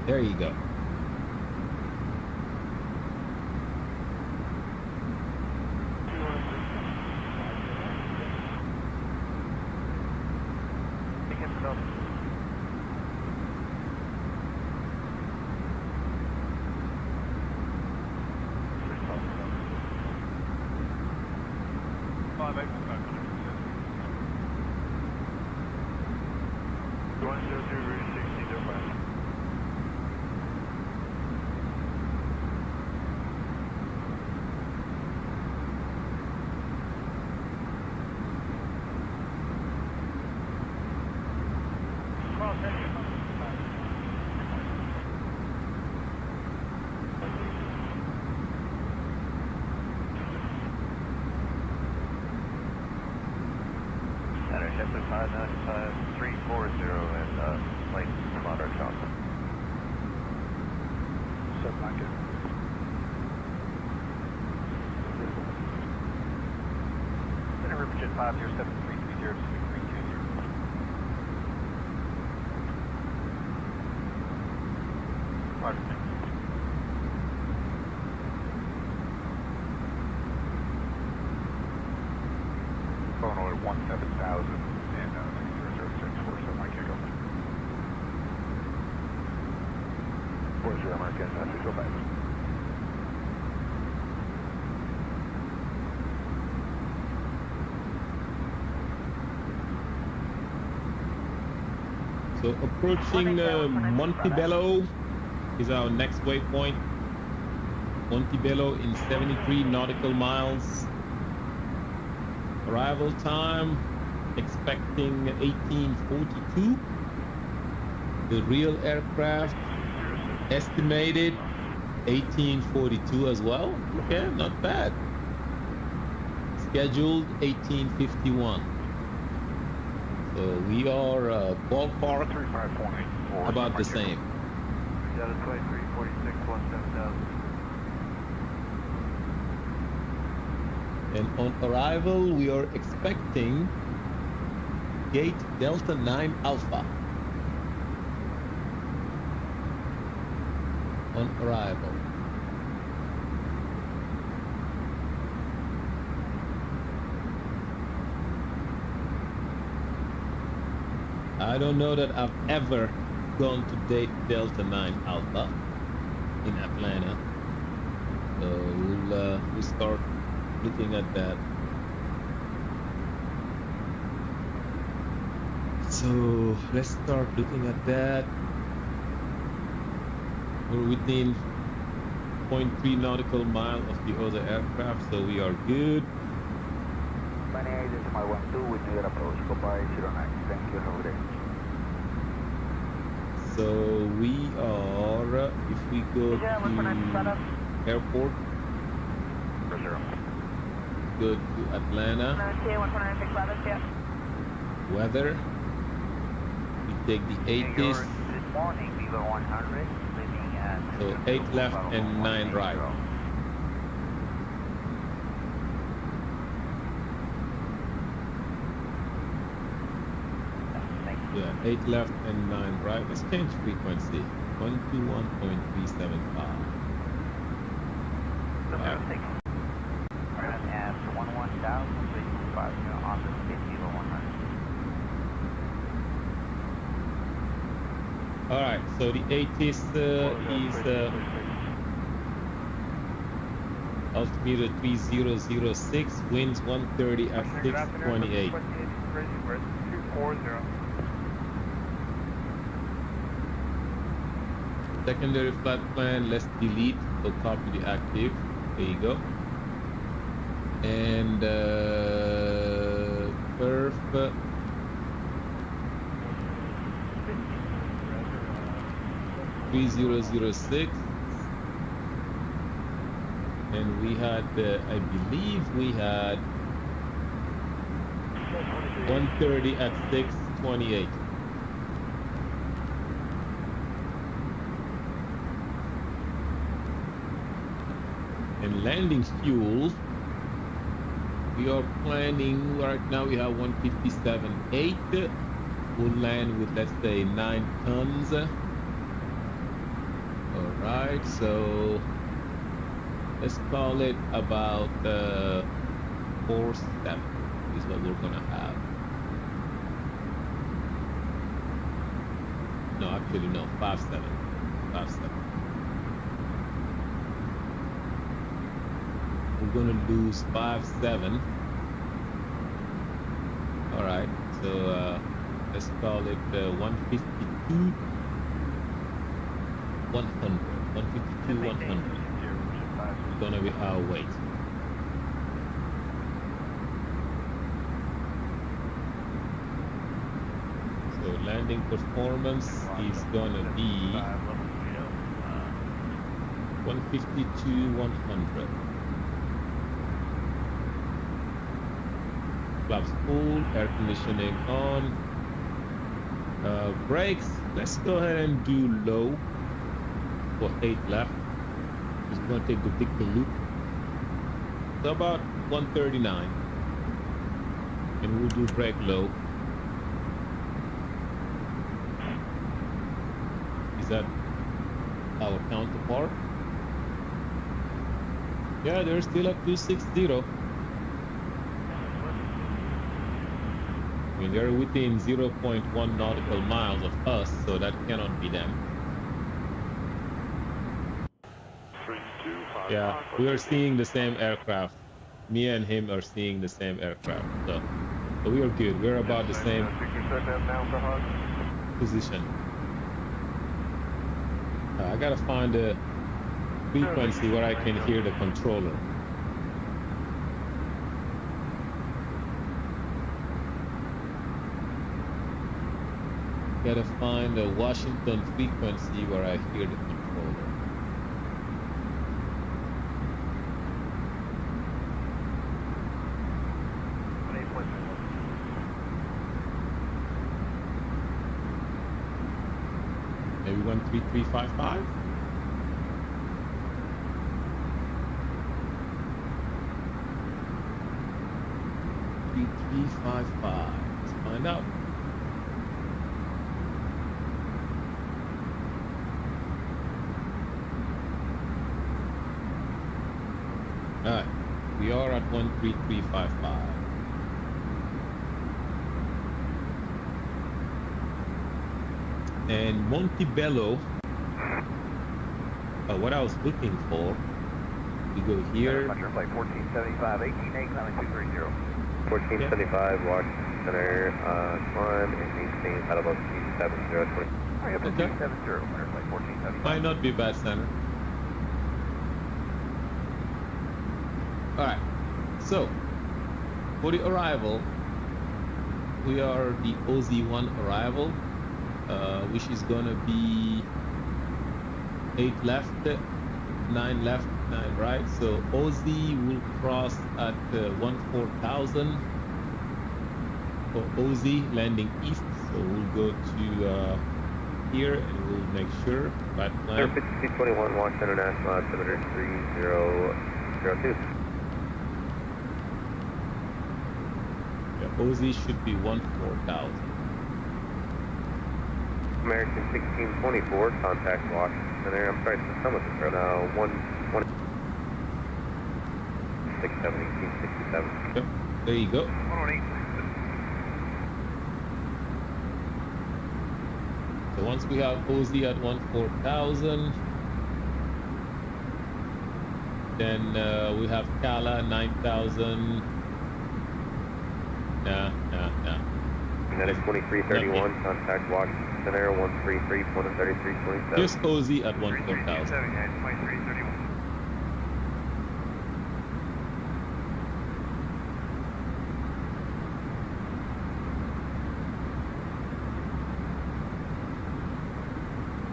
There you go. Center 595 340 and late moderate Johnson. Center Riverjet 507 Roger. Illinois 17,000 and 006 for some Mike Eagle. 40 American, please go back. So approaching Montebello is our next waypoint. Montebello in 73 nautical miles. Arrival time expecting 1842. The real aircraft estimated 1842 as well. Okay, not bad. Scheduled 1851. So we are ballpark about the same. Delta 2346 17,000. And on arrival, we are expecting gate Delta 9 Alpha on arrival. I don't know that I've ever gone to date Delta 9 Alpha in Atlanta. So we'll start looking at that. So let's start looking at that. We're within 0.3 nautical mile of the other aircraft, so we are good. 28 decimal 12 with your approach, Copa 09. Thank you, have a good day. So we are, if we go to airport, go to Atlanta, weather, we take the 80s, so 8 left and 9 right. Yeah, 8 left and 9 right. Let's change frequency. 121.375. Right. All right, so the 80s is altimeter 3006, winds 130 at 628. 240. Secondary flight plan, let's delete, so copy the active. There you go. And perf 3006. And we had, I believe we had 130 at 628. And landing fuel, we are planning right now. We have 157.8. We'll land with, let's say, 9 tons. All right, so let's call it about 4.7 is what we're gonna have. No, actually no, 5.7. 5.7. We're gonna lose 5.7. All right, so let's call it 152. 100. 152. 100. It's gonna be our weight. So landing performance is gonna be 152. 100. Flaps full, air conditioning on. Brakes, let's go ahead and do low for 8 left. Just gonna take the loop. So about 139. And we'll do brake low. Is that our counterpart? Yeah, they're still at 260. I mean, they're within 0.1 nautical miles of us, so that cannot be them. Yeah, we are seeing the same aircraft. Me and him are seeing the same aircraft, so we are good. We're about the same position. I gotta find a frequency where I can hear the controller. Gotta find a Washington frequency where I hear the controller. Maybe 13355? Let's find out. Alright, we are at 13355. And Montebello, what I was looking for, we go here. Flight 1475, 18 coming 230. 1475, Washington Center, climb and maintain at above 270. Okay. 270, flight 1475. Might not be bad, center. Alright, so for the arrival, we are the OZ1 arrival, which is gonna be 8 left, 9 left, 9 right. So OZ will cross at 14,000 for OZ landing east. So we'll go to here and we'll make sure that Air 5221, Washington International, altimeter 3002. Yeah, OZ should be 14,000. American 1624, contact Washington Center. I'm sorry, to some of this right now. 167, 1867. Yep, there you go. 118. So once we have OZ at 14,000, then we have Kala 9,000. Nah. And that is 2331, contact Washington Center, 133, 133.27. Just OZ at 14,000. 2331.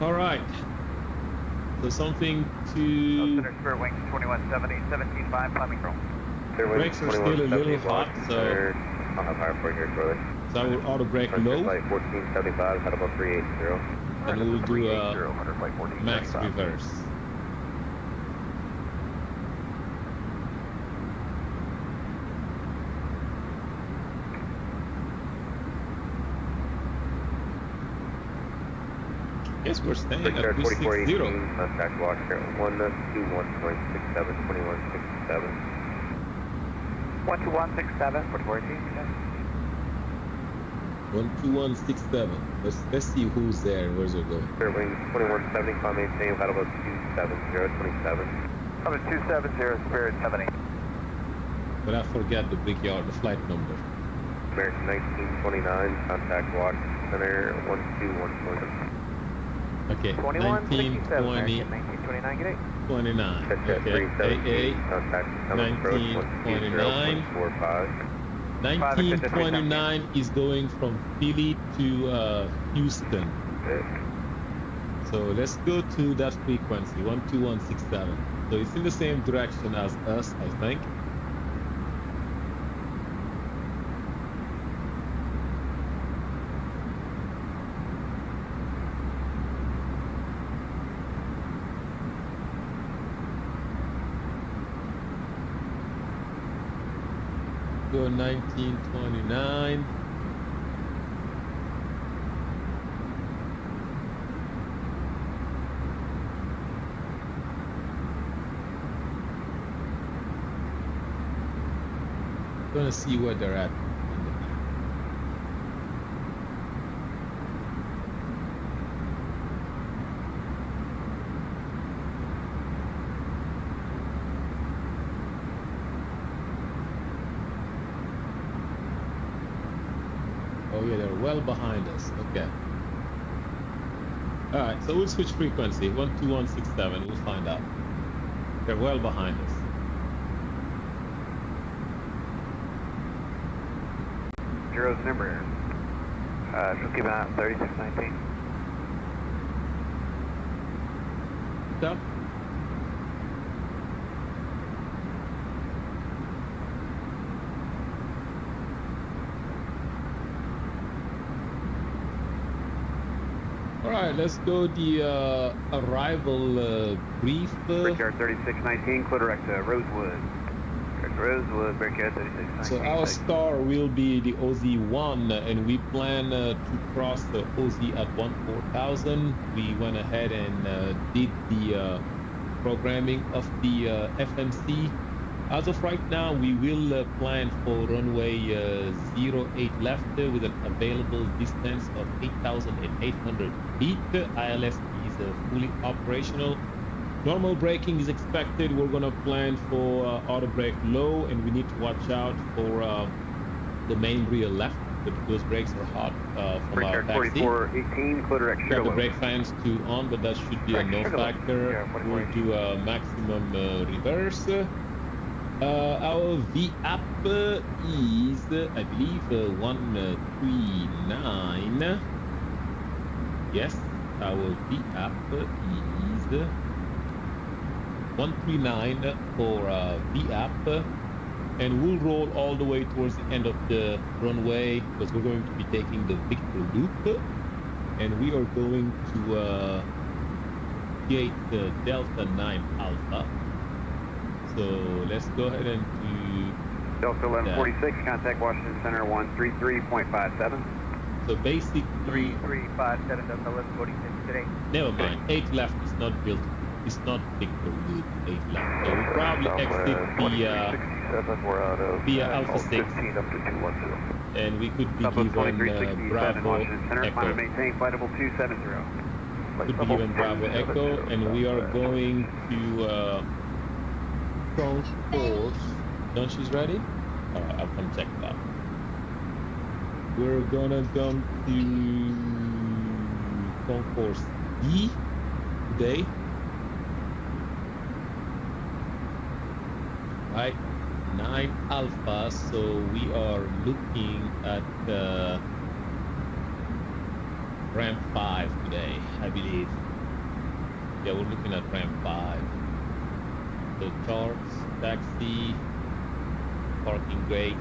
All right. So something to... Center Spirit Wings 2170, 17.5, climbing roll. Brakes are still a little hot, so... I'll have higher for here shortly. So I will auto brake low. Flight 1475, head about 380. And we'll do a max reverse. Yes, we're staying at 260. Contact watch here, 121.67, 2167. 12167, 4418, 12167. Let's see who's there and where's it going. Wings 2170, climb maintain, head about 270, 27. Coming 270, Spirit 70. But I forgot the brickyard, the flight number. American 1929, contact watch center 121.7. Okay, 1920, 1929. Okay, AA, 1929. 1929 is going from Philly to Houston. So let's go to that frequency, 12167. So it's in the same direction as us, I think. Go 1929. Gonna see where they're at. Oh yeah, they're well behind us. Okay. All right, so we'll switch frequency. 12167. We'll find out. They're well behind us. Zero's number. Just keep an eye on 3619. Stop. All right, let's go the arrival brief. Brickyard 3619, clear direct to Rosewood. Rosewood, Brickyard 3619. So our star will be the OZ1, and we plan to cross the OZ at 14,000. We went ahead and did the programming of the FMC. As of right now, we will plan for runway 08 left with an available distance of 8,800 feet. ILS is fully operational. Normal braking is expected. We're gonna plan for auto brake low, and we need to watch out for the main rear left, but those brakes are hot from our taxi. 4418, clear direct Got the brake fans to on, but that should be a no factor. We'll do a maximum reverse. Our VAP is, I believe, 139. Yes, our VAP is 139 for VAP, and we'll roll all the way towards the end of the runway because we're going to be taking the Victor Loop, and we are going to gate Delta 9 Alpha. So let's go ahead and do Delta 1146, contact Washington Center 133.57. So basically 3357, Delta 1146 today. Never mind, 8 left is not built. It's not Victor Loop, 8 left. So we'll probably exit via Alpha 6. And we could be given Bravo Echo. Maintain flight level 270. Could be given Bravo Echo, and we are going to Concourse. Don't ready? Alright, I'll come check it out. We're gonna jump to Concourse D today. Right, 9 Alpha, so we are looking at ramp 5 today, I believe. Yeah, we're looking at ramp 5. So charts, taxi, parking grade.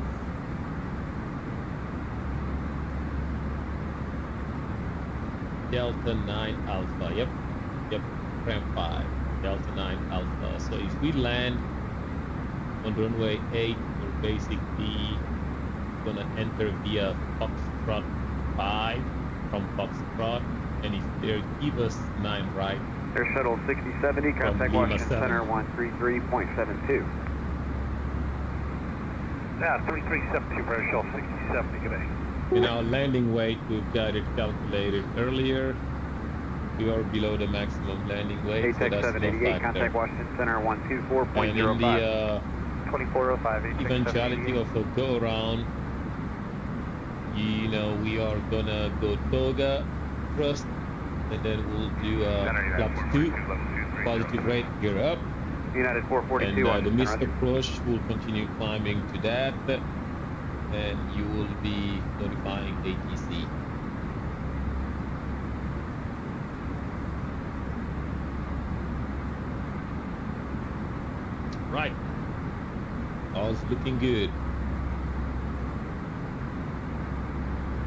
Delta 9 Alpha. Yep. Ramp 5. Delta 9 Alpha. So if we land on runway 8, we're basically gonna enter via Foxtrot 5 from Foxtrot, and if they give us 9 right, Air Shuttle 6070, contact Washington Center 133.72. Yeah, 3372 for Air Shuttle 6070, good day. in our landing weight, we've got it calculated earlier. We are below the maximum landing weight, so ATEX that's no 788, factor. contact Washington Center 124.05. And in the 2405, eventuality of a go around, you know, we are gonna go toga thrust, and then we'll do flaps 2, positive rate, gear up, United 442 and the Washington, missed roger. approach will continue climbing to that, and you will be notifying ATC. Right, all's looking good.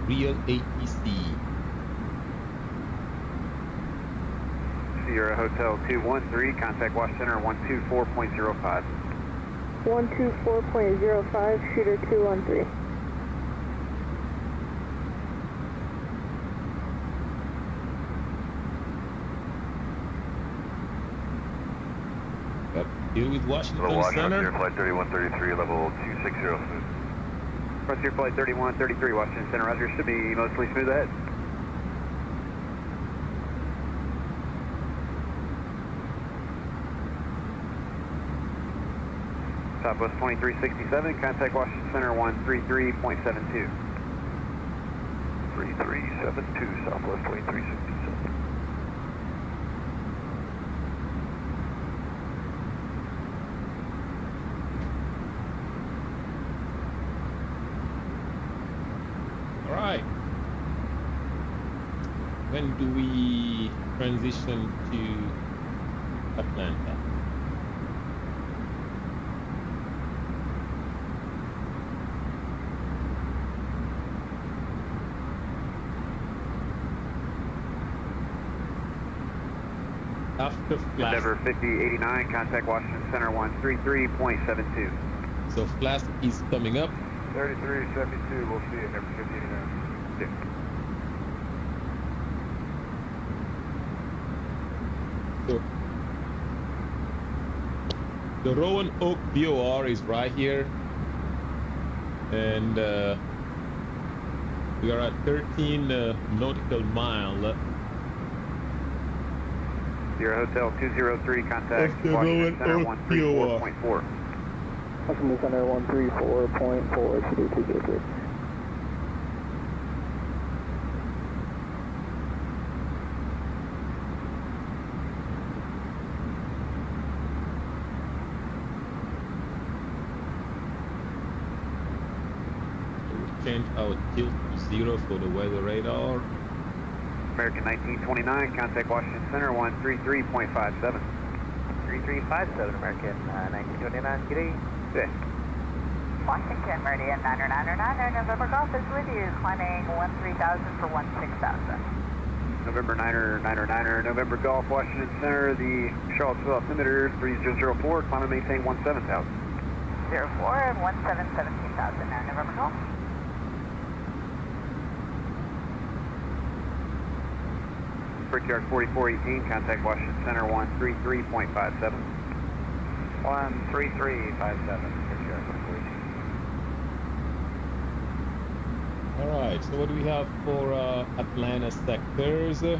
Real ATC. Sierra Hotel 213, contact Washington Center 124.05. 124.05, shooter 213. Up here with Washington Center. Flight 3133, level 260 smooth. Frontier Flight 3133, Washington Center, roger, should be mostly smooth ahead. Southwest 2367, contact Washington Center 133.72. 3372, Southwest 2367. All right. When do we transition to Atlanta? After flash. Endeavor 5089, contact Washington Center 133.72. So flash is coming up. 3372, we'll see it, Endeavor 5089. So the Rowan Oak BOR is right here, and we are at 13 nautical mile. Sierra Hotel 203, contact Of the Washington Center Rowan Oak BOR. 134.4. Washington Center 134.4, shooter 203. Change our tilt to 0 for the weather radar. American 1929, contact Washington Center 133.57. 3357, American 1929, good day. Okay. Washington, Meridian 90909, November Golf is with you, climbing 13,000 for 16,000. November 9er, November Golf, Washington Center, the Charlottesville altimeter 3004, climb and maintain 17,000. 04 and 17,000 now, November Golf. Brickyard 4418, contact Washington Center 133.57. 13357, Brickyard 4418. All right. So what do we have for Atlanta sectors? So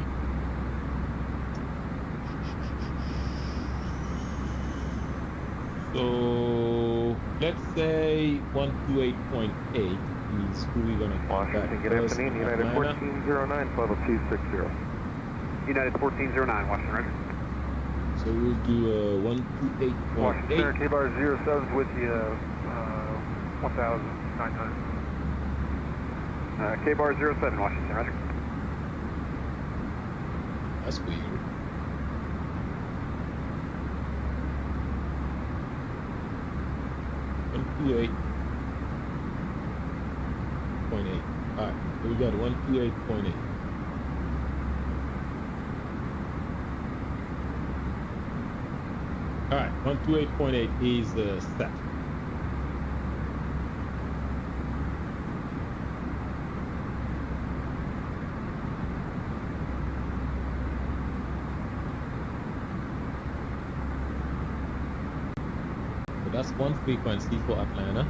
let's say 128.8 means who we're gonna contact. Washington, good afternoon, United 1409, level 260. United 1409, Washington, roger. So we'll do Washington 128.8. Center, K-Bar 07 with you, 1,900. K-Bar 07, Washington, roger. That's weird. 128.8. All right, we got 128.8. All right, 128.8 is set. So that's one frequency for Atlanta.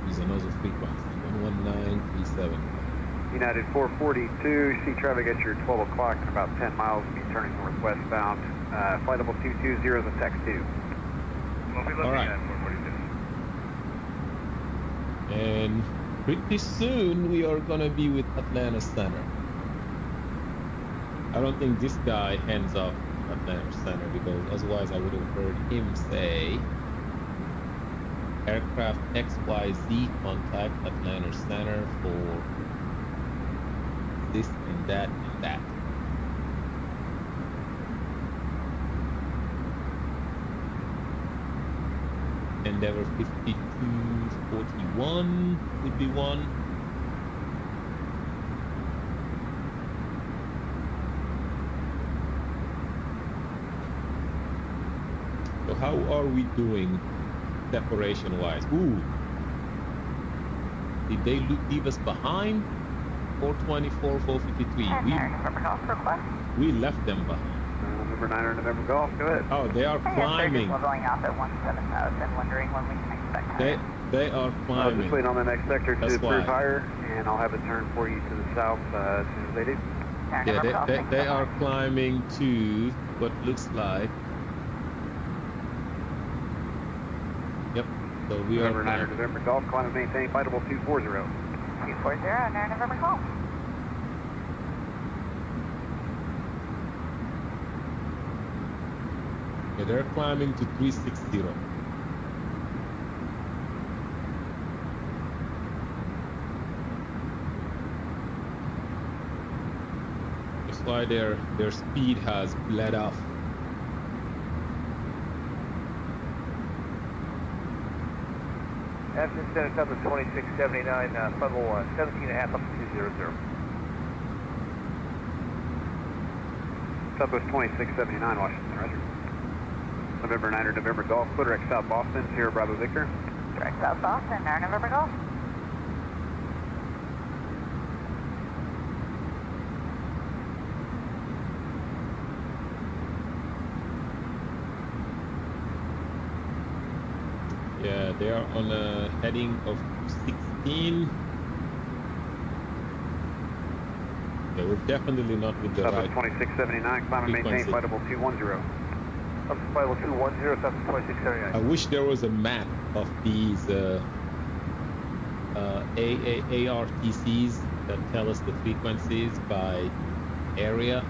Is another frequency, 119.375. United 442, see traffic at your 12 o'clock in about 10 miles, be turning northwestbound. Flight level 220 is a text 2. We'll be looking Alright. at 442. And pretty soon we are gonna be with Atlanta Center. I don't think this guy hands off Atlanta Center because otherwise I would have heard him say aircraft XYZ contact Atlanta Center for this and that and that. Endeavor 5241 would be one. So how are we doing separation wise? Ooh, did they leave us behind? 424, 453. We left them behind. November 9 or November Golf, go ahead. Oh, they are climbing. Leveling off at 17,000, wondering when we can expect that. They are climbing. Just wait on the next sector to That's approve why. higher, and I'll have it turn for you to the south as soon as they do. Yeah, they are climbing to what looks like. Yep. So we November are 9 or climbing. November Golf, climb and maintain flight level 240. 240, 9 November Golf. Yeah, they're climbing to 360. That's why their speed has bled off. After Senate up to 2679, level 17.5 up to 200. Southwest 2679, Washington, roger. November 9 or November Golf, direct South Boston, Sierra Bravo Victor. Direct South Boston, 9 November Golf. Yeah, they are on a heading of 16. Yeah, we're definitely not with the Southwest right 2679, climb and maintain frequency. flight level 210. Up to flight level 210, Southwest 2679. I wish there was a map of these ARTCs that tell us the frequencies by area.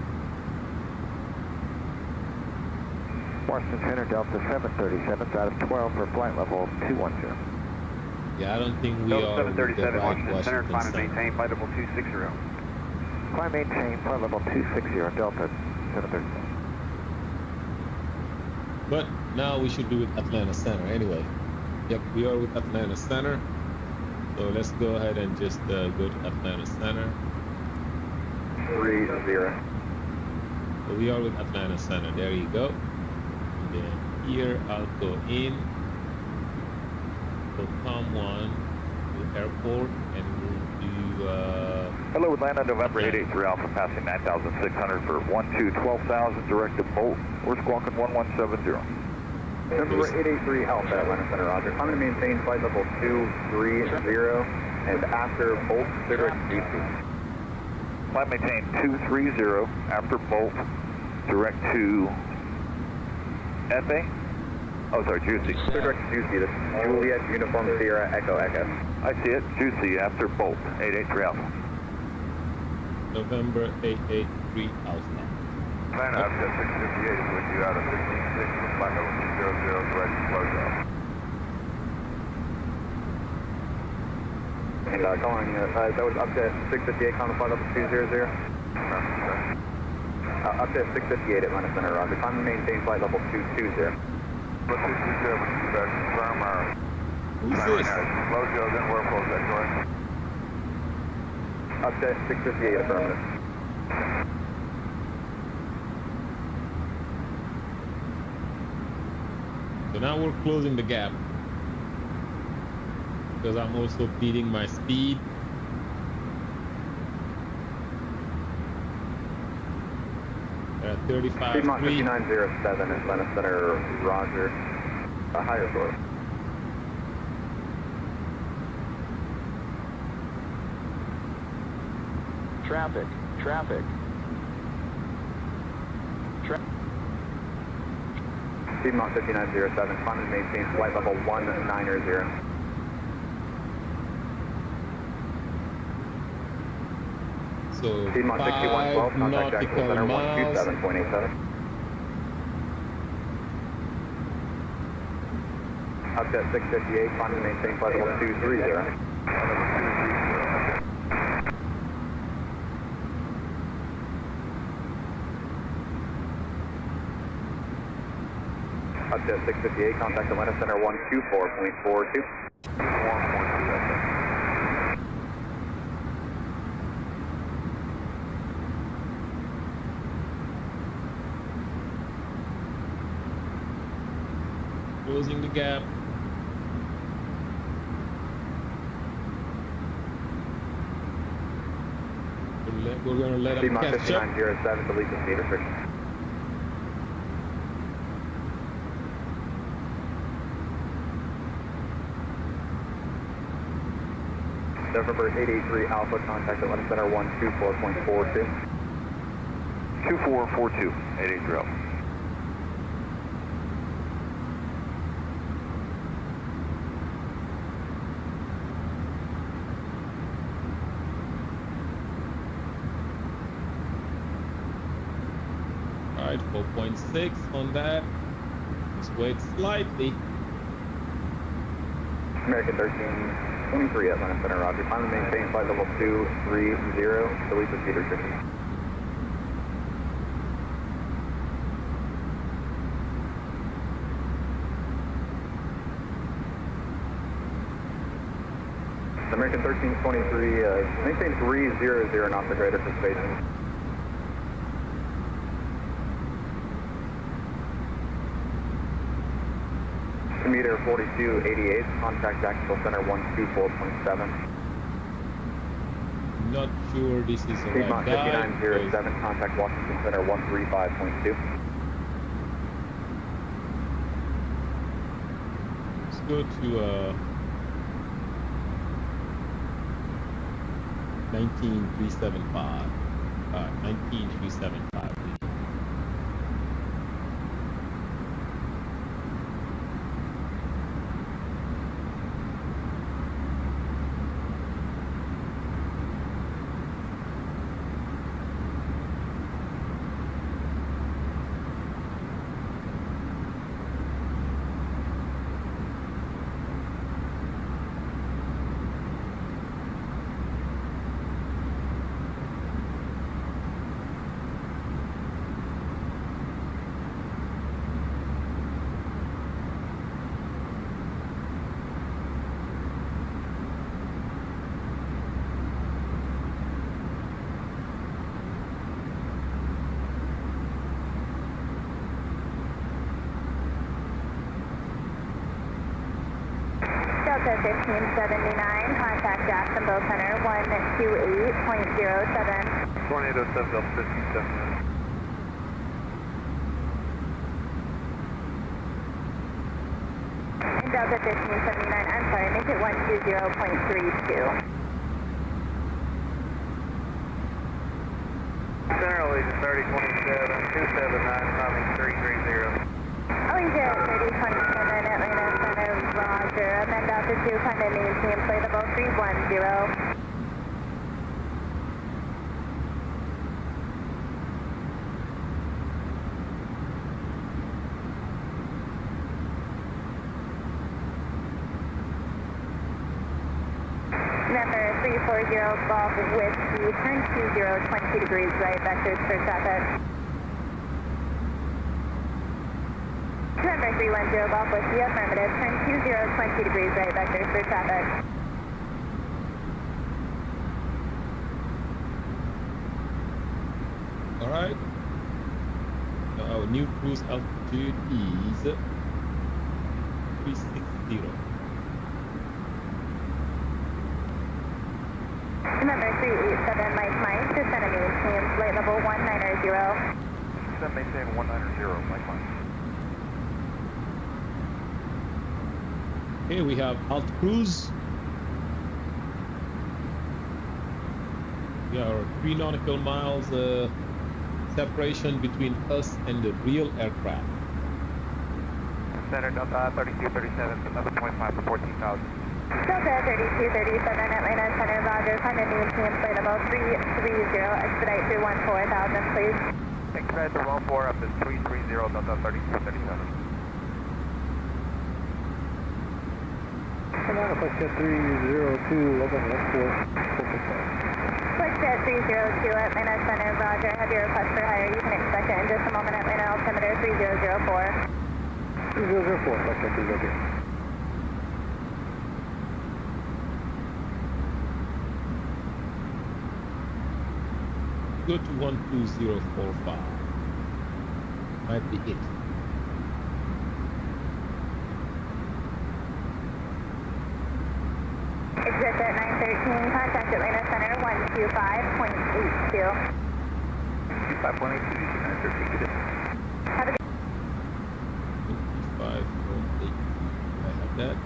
Washington Center, Delta 737, out of 12 for flight level 210. Yeah, I don't think we Delta are with the 737, right Washington Center, climb and Center. maintain flight level 260. Climb maintain flight level 260, Delta 737. But now we should be with Atlanta Center anyway. Yep, we are with Atlanta Center. So let's go ahead and just go to Atlanta Center. 30. So we are with Atlanta Center. There you go. And then here I'll go in. So COM1 to airport and we'll do Hello, Atlanta, November 883 Alpha, passing 9,600 for 12,000, direct to Bolt. We're squawking 1170. November 883 Alpha, Atlanta Center, roger. Climb and maintain flight level 230, and after Bolt, direct DC. Climb maintain 230 after Bolt, direct to FA? Oh, sorry, Juicy. Direct to Juicy, this is Juliet, Uniform Sierra, Echo, Echo. I see it, Juicy after Bolt, 883 Alpha. November 883 Alpha. Atlanta, Alpha 658 is with you out of 166 for flight level 200, direct to close out. And calling, that was up to 658, climb to flight level 200. Up to 658 Atlanta Center, roger. Climb and maintain flight level 220. Let's see if you have confirm our Who's this? Mojo, then we're close that correct. Up to 658, affirmative. So now we're closing the gap because I'm also beating my speed. At 35. Piedmont 5907, Atlanta Center, roger. Higher floor. Traffic. Piedmont 5907, climb and maintain flight level 190. So Piedmont 6112, contact Jacksonville Center 127.87. Up to 658, climb and maintain flight level 230. Up to 658, contact Atlanta Center 124.42. 1.2, closing the gap. We're gonna let them Piedmont catch up. 5907, delete the speed restriction. November 883 Alpha, contact Atlanta Center 124.42. 2442, 880. Alright, 4.6 on that. Just wait slightly. American 1323 Atlanta Center, roger. Climb and maintain flight level 230, delete the speed restriction. American 1323, maintain 300 knots or greater for spacing. Commuter 4288, contact Jacksonville Center 124.7. Not sure this is a Piedmont right dive. 5907, contact Washington Center 135.2. Let's go to 19375. 19375. Delta 1579, contact Jacksonville Center 128.07. 2807, Delta 1579. And Delta 1579, I'm sorry, make it 120.32. Center Allegiance 3027, 279, climbing 330. Allegiant 3027, Atlanta Center, roger. Amend Delta 2, climb and maintain flight level 310. November 340 Golf Whiskey, turn 20, 22 degrees right, vectors for traffic. November 310 Golf Whiskey, affirmative, turn 20, 20 degrees right, vectors for traffic. All right. Our new cruise altitude is 360. November 387 Mike, descend and maintain flight level 190. Descend maintain 190, Mike. Okay, we have alt cruise. We are 3 nautical miles separation between us and the real aircraft. Center Delta 3237, another 0.5 for 14,000. Delta 3237 Atlanta Center, Roger, find a maintain flight level 330, expedite through 14,000, please. Expedite to 14 up to 330, Delta 3237. Flexjet 302, Logan 14. Flexjet 302 Atlanta Center, Roger, have your request for hire. You can expect it in just a moment, Atlanta altimeter 3004. 3004, Flexjet 302. Go to 12045. Might be it. Exit at 913, contact Atlanta Center 125.82. 25.82, Have a good 25.8. I have that.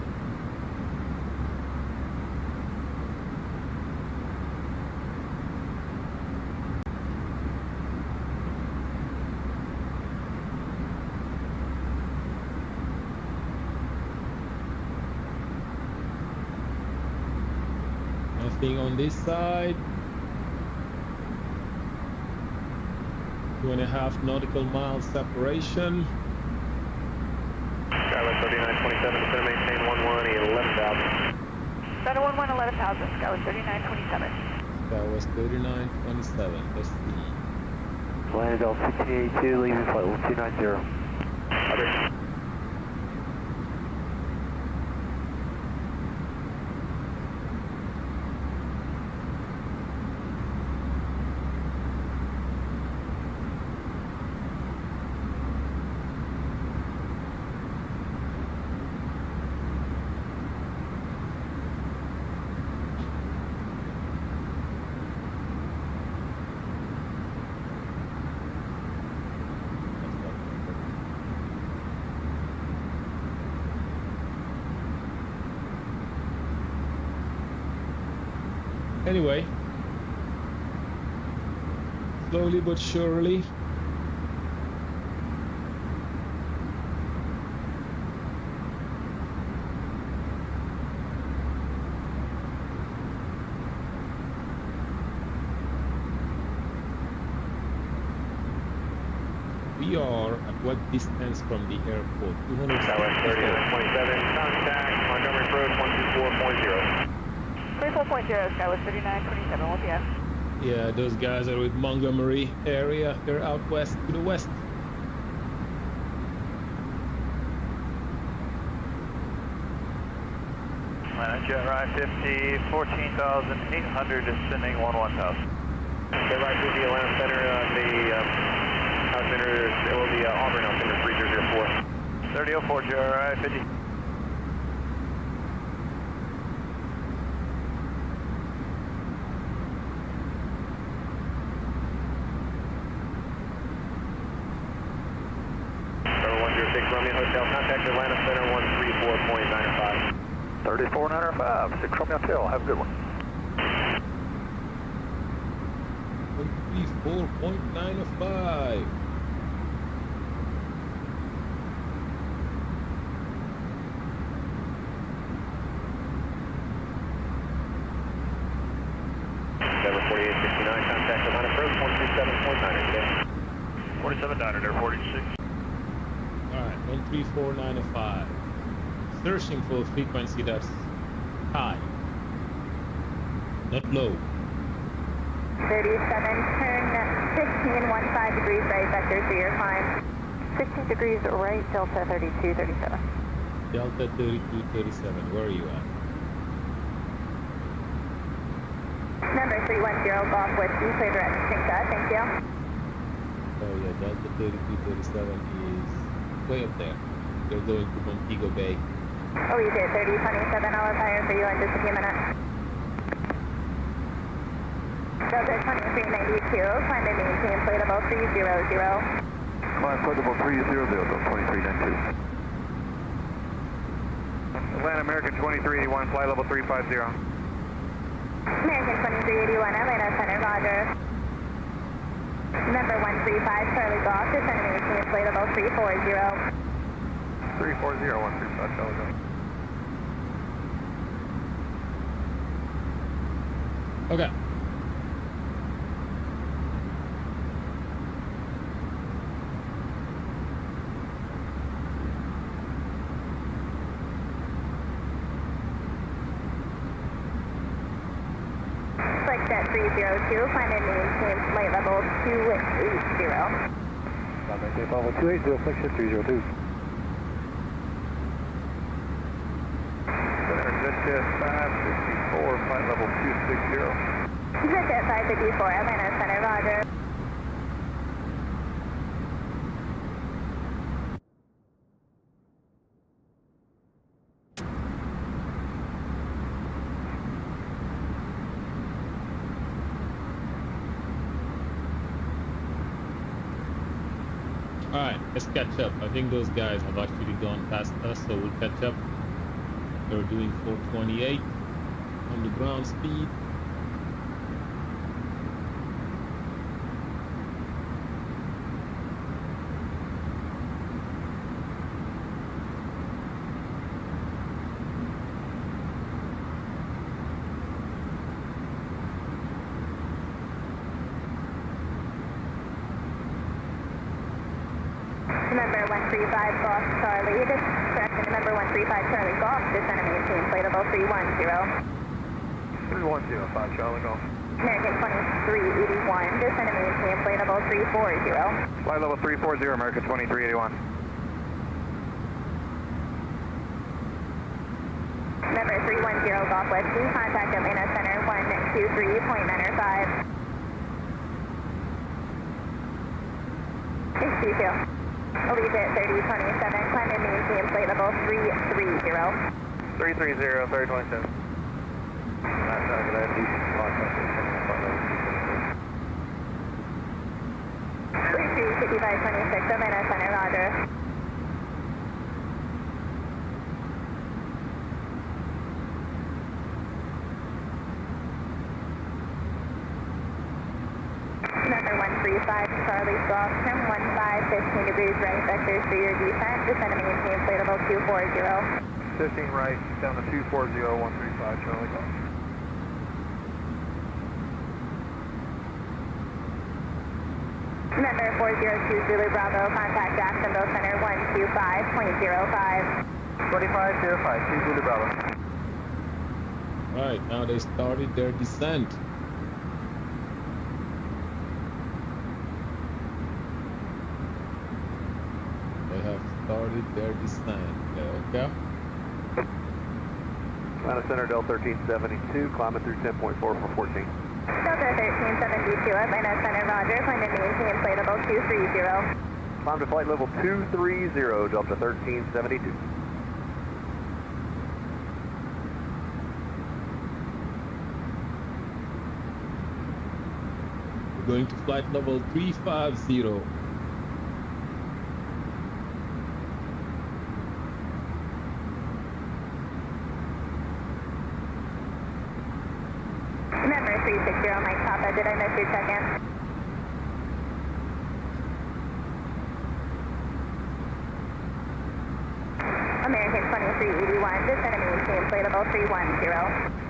Nothing on this side. 2.5 nautical miles separation. Skyline 3927, center maintain 11,000. Center 11,000, Skyline 3927. That was 3927. Let's see. Landed LCTA2, leaving flight level 290. Other. Anyway, slowly but surely. We are at what distance from the airport? 200. Skyline 3927, contact Montgomery Road 124.0. 34.0, Skyline 3927, what's the Yeah, those guys are with Montgomery area. They're out west to the west. Jet ride 50, 14,800, descending 11,000. Jet ride 50, Atlanta Center, the altimeter, it will be Auburn altimeter 3004. 3004, jet ride 50. Romeo Hotel, contact Atlanta Center 134.95. 3495, 6 Romeo Hotel, have a good one. 134.95. Denver 4869, contact Atlanta approach 127.9. 47 there, 46. Alright, 134.95. Searching for a frequency that's high. not low. 37, turn 15, 15 degrees right, vector 3, your climb. 16 degrees right, Delta 3237. Delta 3237, where are you at? Number 310, Golf Whiskey, clear direct Cinca, thank you. Oh yeah, Delta 3237 is way up there. They're going to Montego Bay. Oh, you did 3027, I'll retire for you in just a few minutes. Delta 2392, climb and maintain inflatable 300. Climb inflatable 300, Delta 2392. Atlanta American 2381, flight level 350. American 2381, Atlanta Center, roger. Number 135, Charlie Golf, descend and maintain inflatable 340. 340, 135, Charlie Golf. Okay. Flight set 302, climb and maintain flight level 280. Maintain level 280, flight set 302. Jet 554, flight level 260. Jet 554, Atlanta Center, roger. Alright, let's catch up. I think those guys have actually gone past us, so we'll catch up. They're doing 428 on the ground speed. Number 135, Golf Charlie, correction, number 135, Charlie Golf, descend and maintain inflatable 310. 3105, Charlie Golf. American 2381, descend and maintain inflatable 340. Flight level 340, American 2381. Number 310, Golf Whiskey, contact Atlanta Center 123.905. Excuse you. Allegiant 3027, climb and maintain inflatable 330. 330, 3027. That's not going to have decent contact. 5526, Atlanta Center, roger. Number 135, Charlie Golf, trim 15 degrees right, vector 3 your descent, descend and maintain inflatable 240. 15 right, down to 240, 135, Charlie Golf. Number 402, Zulu Bravo, contact Jacksonville Center 125.05. 2505, Zulu Bravo. Alright, now they started their descent. They have started their descent. Okay. Atlanta Center, Delta 1372, climbing through 10.4 for 14. Delta 1372, Atlanta Center, roger, climb and maintain inflatable 230. Climb to flight level 230, Delta 1372. We're going to flight level 350. Number 360, Mike Papa, did I miss your check-in? American 2381, descend and maintain inflatable 310.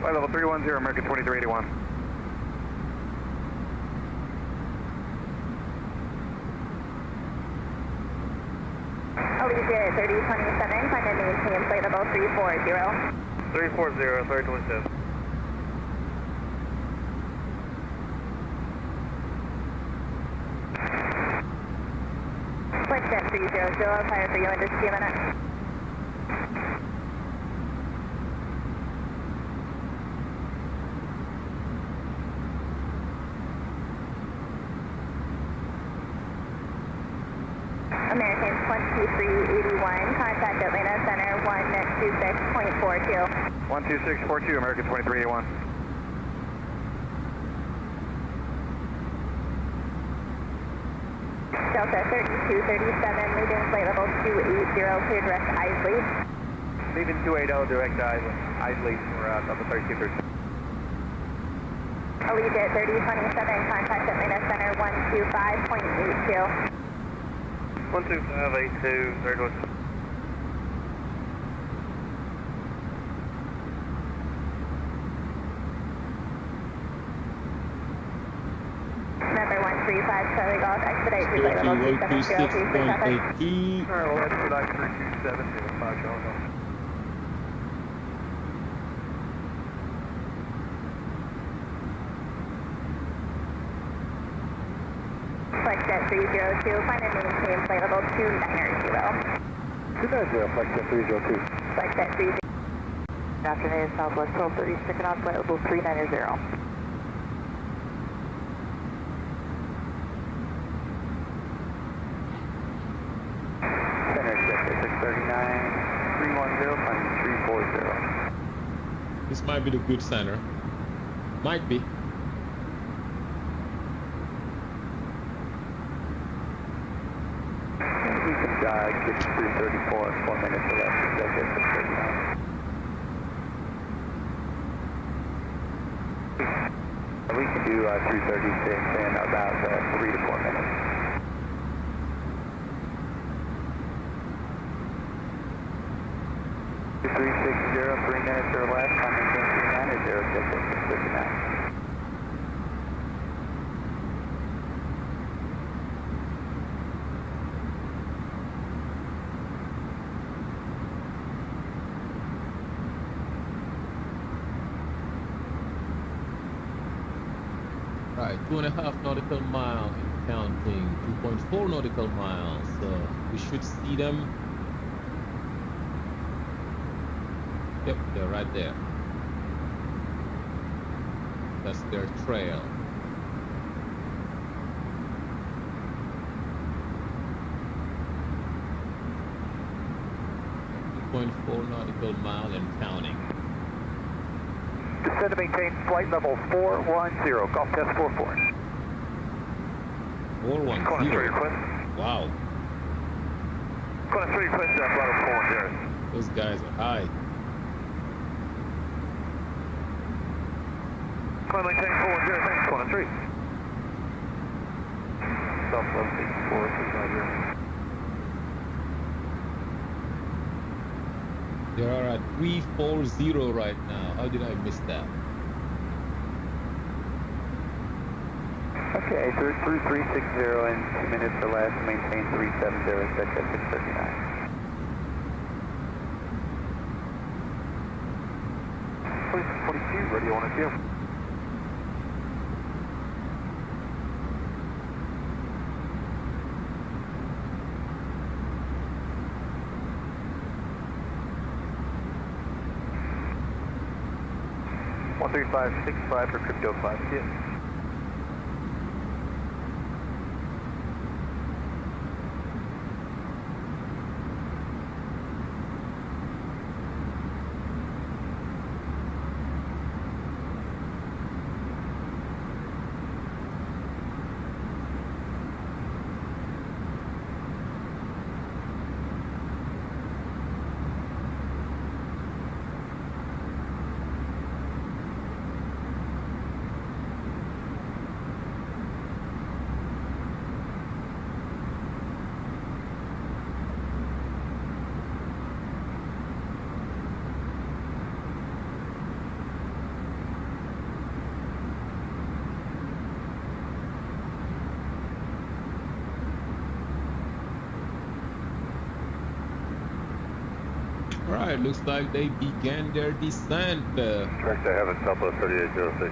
Flight level 310, American 2381. Allegiant 3027, climb and maintain inflatable 340. 340, 3027. 302, I'll fire for you in just a few minutes. American 2381, contact Atlanta Center 126.42. 12642, American 2381. Delta 3237, leaving flight level 280, clear direct Isley. Leaving 280, direct Isley for Delta 3237. Allegiant 3027, contact Atlanta Center 125.82. 12582, very good. Number 135, Charlie Golf, expedite to flight level 270, please for traffic. 126.82. Alright, well, that's for like 327, 05, Charlie Golf. Flexjet 302, find and maintain flight level 290. 290, Flexjet 302. Flexjet 302. Good afternoon, Southwest 1230, sticking on flight level 390. Center Sector 639, 310, climbing 340. This might be the good center. Might be. We can get 334 in 4 minutes or less. Sector 639. We can do 336 in about 3 to 4 minutes. Three 360, 3 minutes or less, climbing 390, sector 659. Right, 2.5 nautical mile and counting. 2.4 nautical miles. We should see them. Yep, they're right there. That's their trail. .4 nautical mile and counting. Descend to maintain flight level 410, Golf Test 44. 410. Wow. Corner 3, request flight level 410. Those guys are high. Climb maintain 410, thanks, corner 3. Southwest 64, 690. They are at 340 right now. How did I miss that? Okay, through 360 in 2 minutes or less, maintain 370, set at 639. Police 42, radio on you. One 3565 for crypto class, yes. Alright, looks like they began their descent. Correct, I have it, Southwest 3806.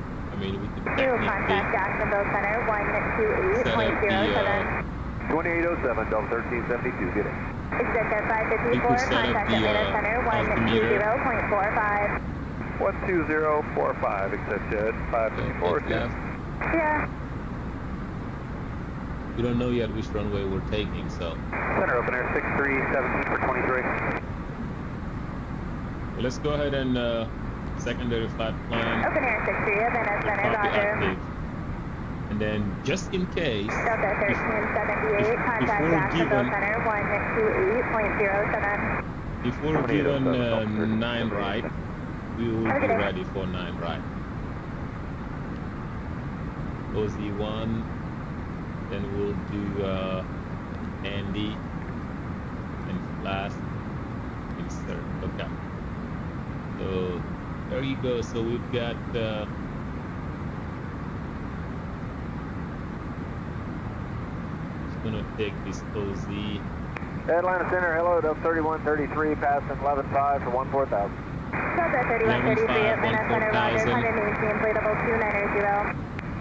mean, we could You contact Jacksonville Center 128.07. 2807, Delta 1372, get it. Executive We 554, could set up contact the, Atlanta Center altimeter. 120.45. 12045, accept jet, 554. That's left. Yeah. We don't know yet which runway we're taking, so. Center open air 6317 for 23. Well, let's go ahead and secondary flight plan. Open air 63, Atlanta Center, Copy Roger. active. And then just in case, Delta 1378, contact before Jacksonville given- Center 128.07. before given 9 right, we will be ready for 9 right. OZ1, then we'll do Andy and Flash insert. Okay. So there you go. So we've got just gonna take this OZ. Atlanta Center, hello, Delta 3133, passing 11.5 for 14,000. Delta 3133, Atlanta Center, Roger. 118, inflatable 290.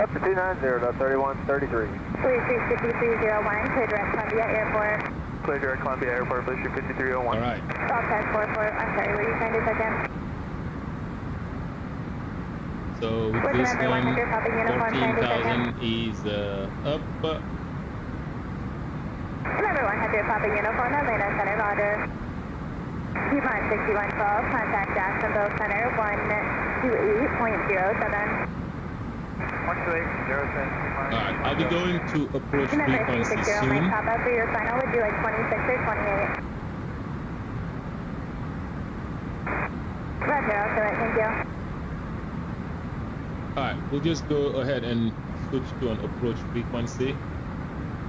Up to 290, Delta 3133. Please reach 5301, clear direct Columbia Airport. Clear direct Columbia Airport, Booster 5301. All right. Delta 44, I'm sorry, were you trying to check in? So with What's this the number, one, 100 Papa Uniform, trying to check in? 14,000 is up. Remember 100 Papa Uniform, Atlanta Center, Roger. Coupon 6112, contact Jacksonville Center 128.07. 128.07. Alright, I'll be going to approach Remember frequency 360 soon. Mike Papa, for your final, would you like 26 or 28? Roger, I'll show it, thank you. Alright, we'll just go ahead and switch to an approach frequency.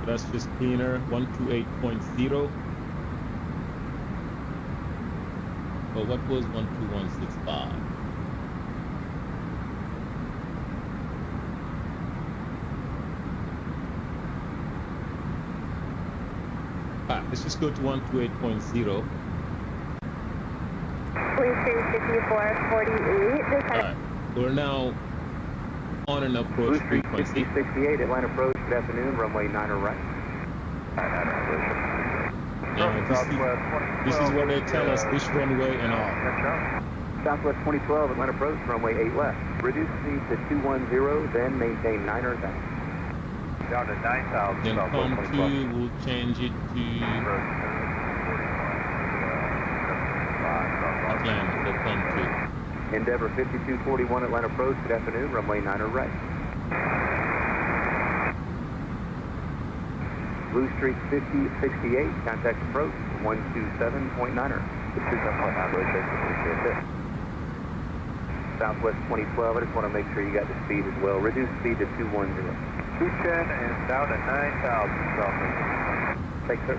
That's just cleaner, 128.0. Well, what was 12165? Alright, let's just go to 128.0. Please 35448. Alright, we're now on an approach frequency. 68, Atlanta approach, good afternoon, runway 9 right. Now, this is where they tell us which runway and all. Southwest 2012, Atlanta approach, runway 8 left. Reduce speed to 210, then maintain 9 down. Down to 9,000. Then come to, we'll change it to Atlanta, so come to. Endeavor 5241, Atlanta approach, good afternoon, runway 9 right. Blue Street 5068, contact approach 127.9er. Southwest 2012, I just want to make sure you got the speed as well. Reduce speed to 210. 210 and down to 9,000 Southwest. Thanks, sir.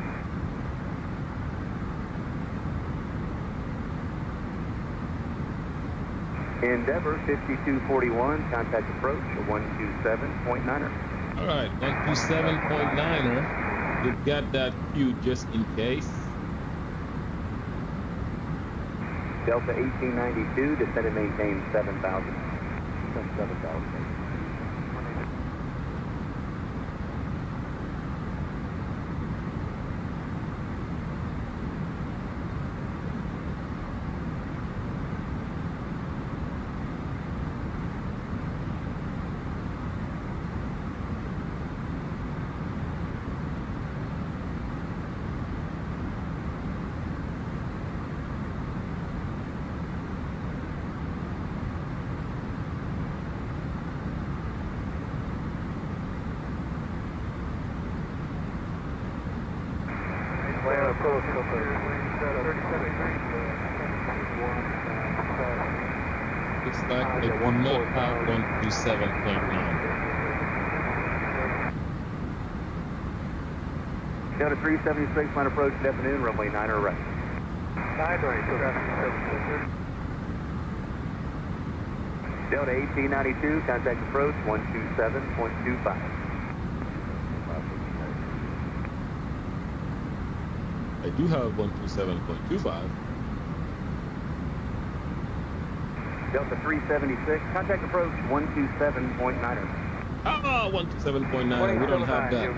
Endeavor 5241, contact approach 127.9er. All right, 127.9er. We've got that queued just in case. Delta 1892, descend and maintain 7,000. 7,000. Looks like I do not have 127.9. Delta 376, line approach, good afternoon, runway 9 right. 9 right, Delta 1892, contact approach 127.25. I do have 127.25. Delta 376, contact approach 127.9er. Ah, 127.9. We don't have that.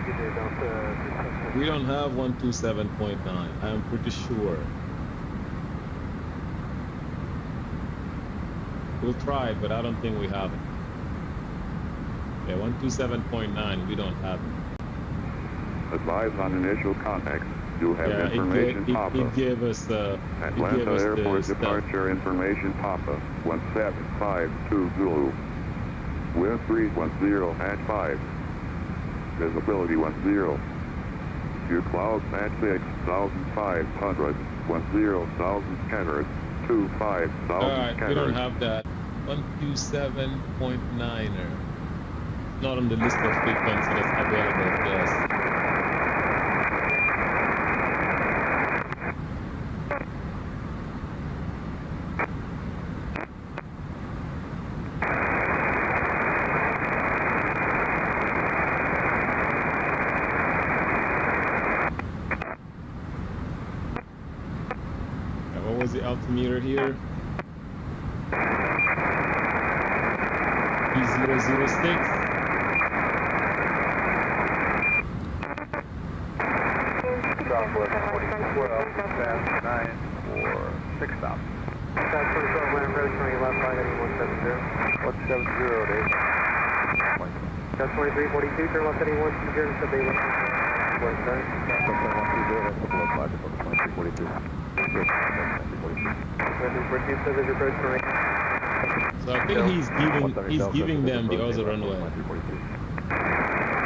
We don't have 127.9. I am pretty sure. We'll try it, but I don't think we have it. Yeah, 127.9. We don't have it. Advise on initial contact. You have information pop-up. It gave us Atlanta Airport departure information pop-up 17520. Wind 310 at 5. Visibility 10. View clouds at 6,500. 10,000 scattered. 25,000 Alright, scattered. we don't have that. 127.9er. Not on the list of frequency that's available to us. What was the altimeter here? E006. Southwest 2012, fast 9 for 6 stops. South 2012, land approach 20 left, line heading 170. 170, Dave. South 2342, turn left heading 120, and sub-A 120. South 120, that's the below 5, that's 2342. So I think he's giving them the other runway.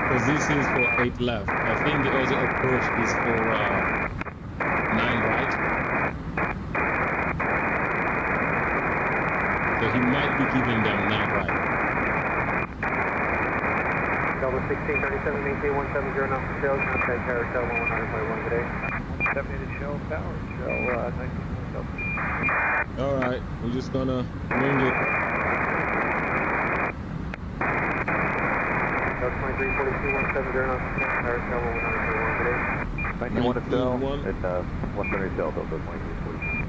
Because this is for 8 left. I think the other approach is for 9 right. So he might be giving them 9 right. Delta 1637, maintain 170 knots to Shell, contact tower Shell 119.1 today. 78 Shell tower, Shell 19. Alright, we're just gonna wing it. Delta 2342, 170 knots to tower Shell 119.1 today. 91 to Shell, and 170 Shell, Delta 2342.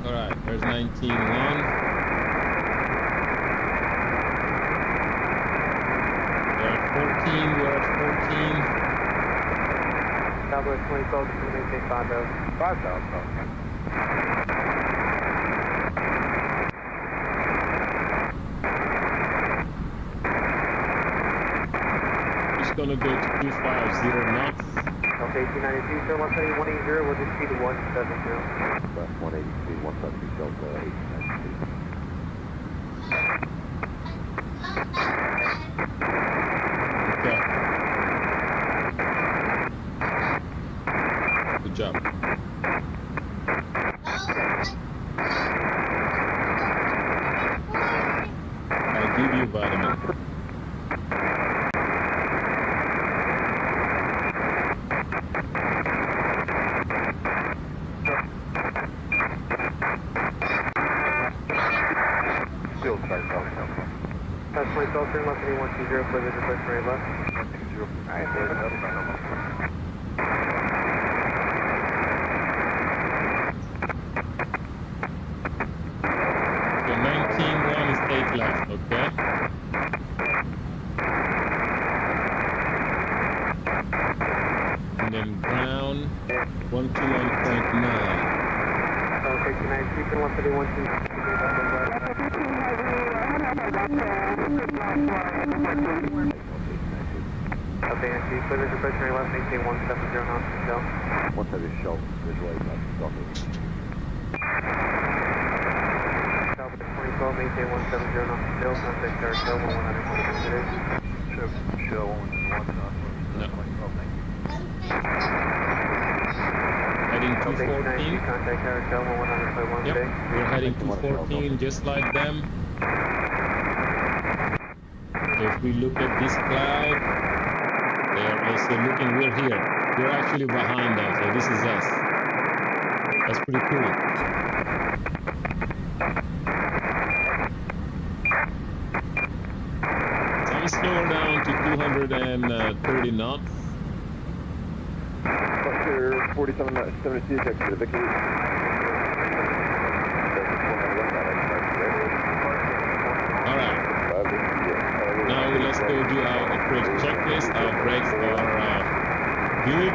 Alright, there's 19.1. We're at 14. Southwest 2012, just going to maintain 5,000. 5,000, Just gonna go to 250 knots. Okay, 292, turn left heading 180, we'll just speed to 170. Left 180, 170, Delta 1892. Okay. Good job. I'll give you vitamin. Still start calling up. That's 2012, turn left heading 120, further departure right left. 120. Alright, there's another number. So 19.1 is 8 left, okay? And then ground 121.9. Okay, 292, turn left heading 120. Okay, and see, further departure right left, maintain 170 knots to Shell. 170 Shell, visualize that. Southwest 2012, maintain 170 knots to Shell, contact tower Shell 120 today. Shell 1 knots. No. 2012, thank you. Heading Okay, 292, 214. contact tower Shell 120.1 Yep, today. we're heading 214 just like them. If we look at this cloud, they are also looking, we're here. We're actually behind them, so this is us. That's pretty cool. So I'm slower down to 200 230 knots. Cluster 4772, check to the victory. Alright. Now let's go do our approach checklist. Our brakes are good.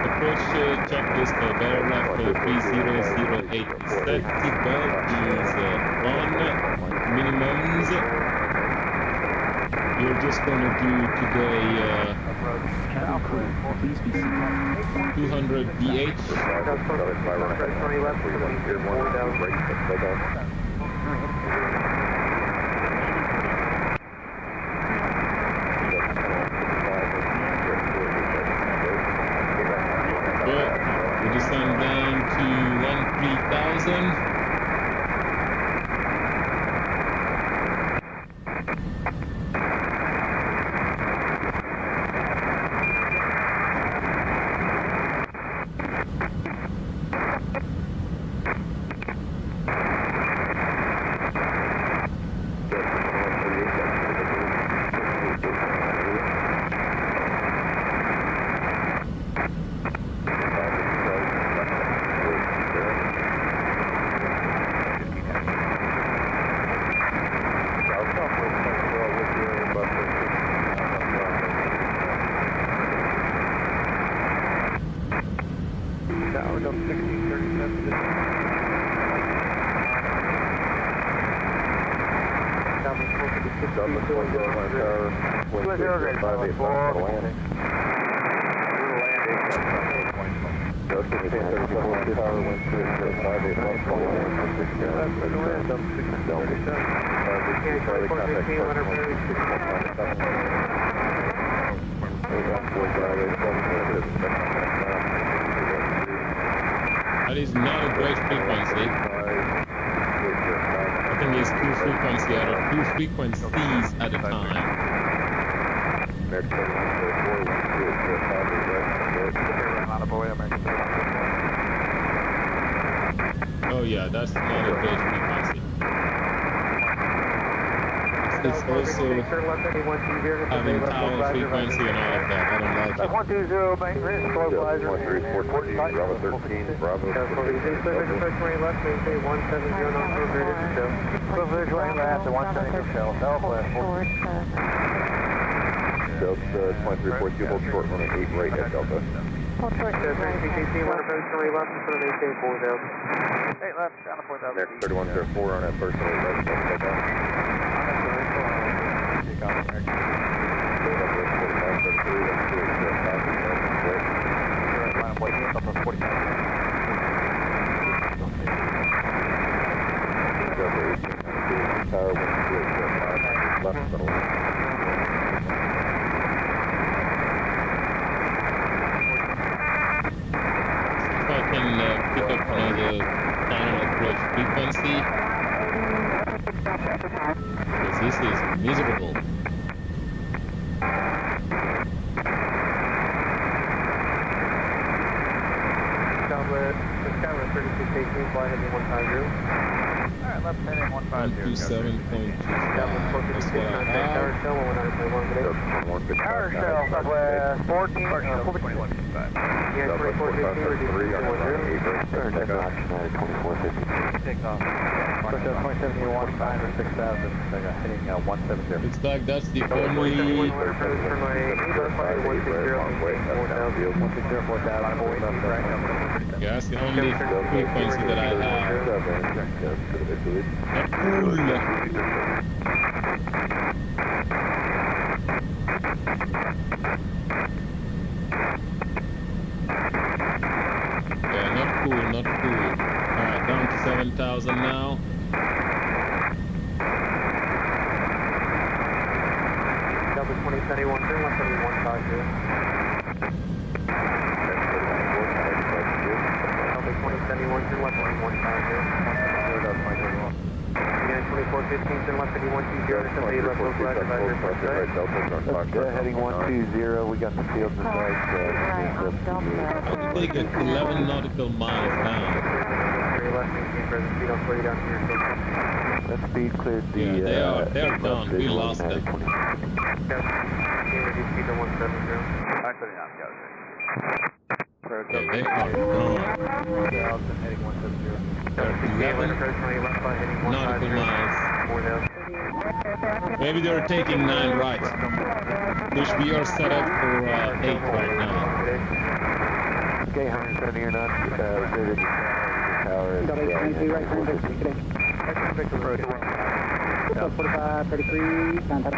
Approach checklist, barrel raft 3008 is set. Seatbelt is on. Minimums. We're just gonna do today 200 BH. We descend down to 13,000. That is not a great frequency. I think it's two frequencies out of two frequencies at a time. Oh yeah, that's not a great frequency. It's also having tower frequency and all of that. I don't like it. 120, maintenance, stabilizer. 13, Bravo 13, Bravo 13. Left, maintain 170 knots over here to show. Privilege right left at 170 shell. Southwest. Delta 2342, hold short running 8 right at Delta. CTC, 1 approach 20 left, and so maintain 4,000. 8 left, down to 4,000. Next 3104 on that first 8 right, Delta. If I can pick up another final approach frequency, because this is miserable. Skyline 3618, fly heavy 150. Alright, left heading 150. 127.25. That's what I have. Tower shell, 100.1. Tower shell, southwest 14, 21. Yeah, 2415, reduce to 210. Turn left, 2450. Take off. Push up 2071, 5 or 6,000. Heading 170. Looks like that's the only yeah, that's the only frequency that I have. Yeah, not cool, not cool. Alright, down to 7,000 now. Delta 2071, turn left heading 150. Delta 2071, turn left heading 150. Again, 2415, turn left heading 120, somebody left over right advisor for Heading 120, we got the field to right. How did they get 11 nautical miles now? left, maintain present speed, I'll slow you down to your station. That speed cleared the... Yeah, they're gone. We lost them. Okay, reduce speed to 170. Actually, I'm got it. Yeah, they are gone. Heading 170. They're 11 nautical miles. Maybe they're taking 9 right. Which we are set up for 8 right now. Okay, 170 or not, cleared the tower. Got 892 right turn, today. 45, 33, contact.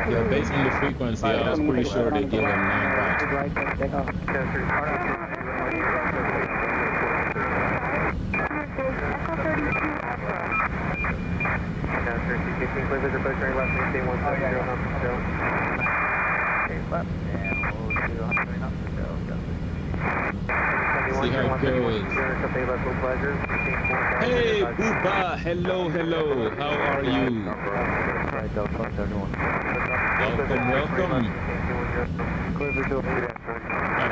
Yeah, based on the frequency, I was pretty sure they gave them 9 right. Take off. Please visit approach very left, maintain 170 knots per show. Okay, left, and we'll do 120 knots per show. See how it goes. Hey, Booba! Hello, hello. How are you? Welcome.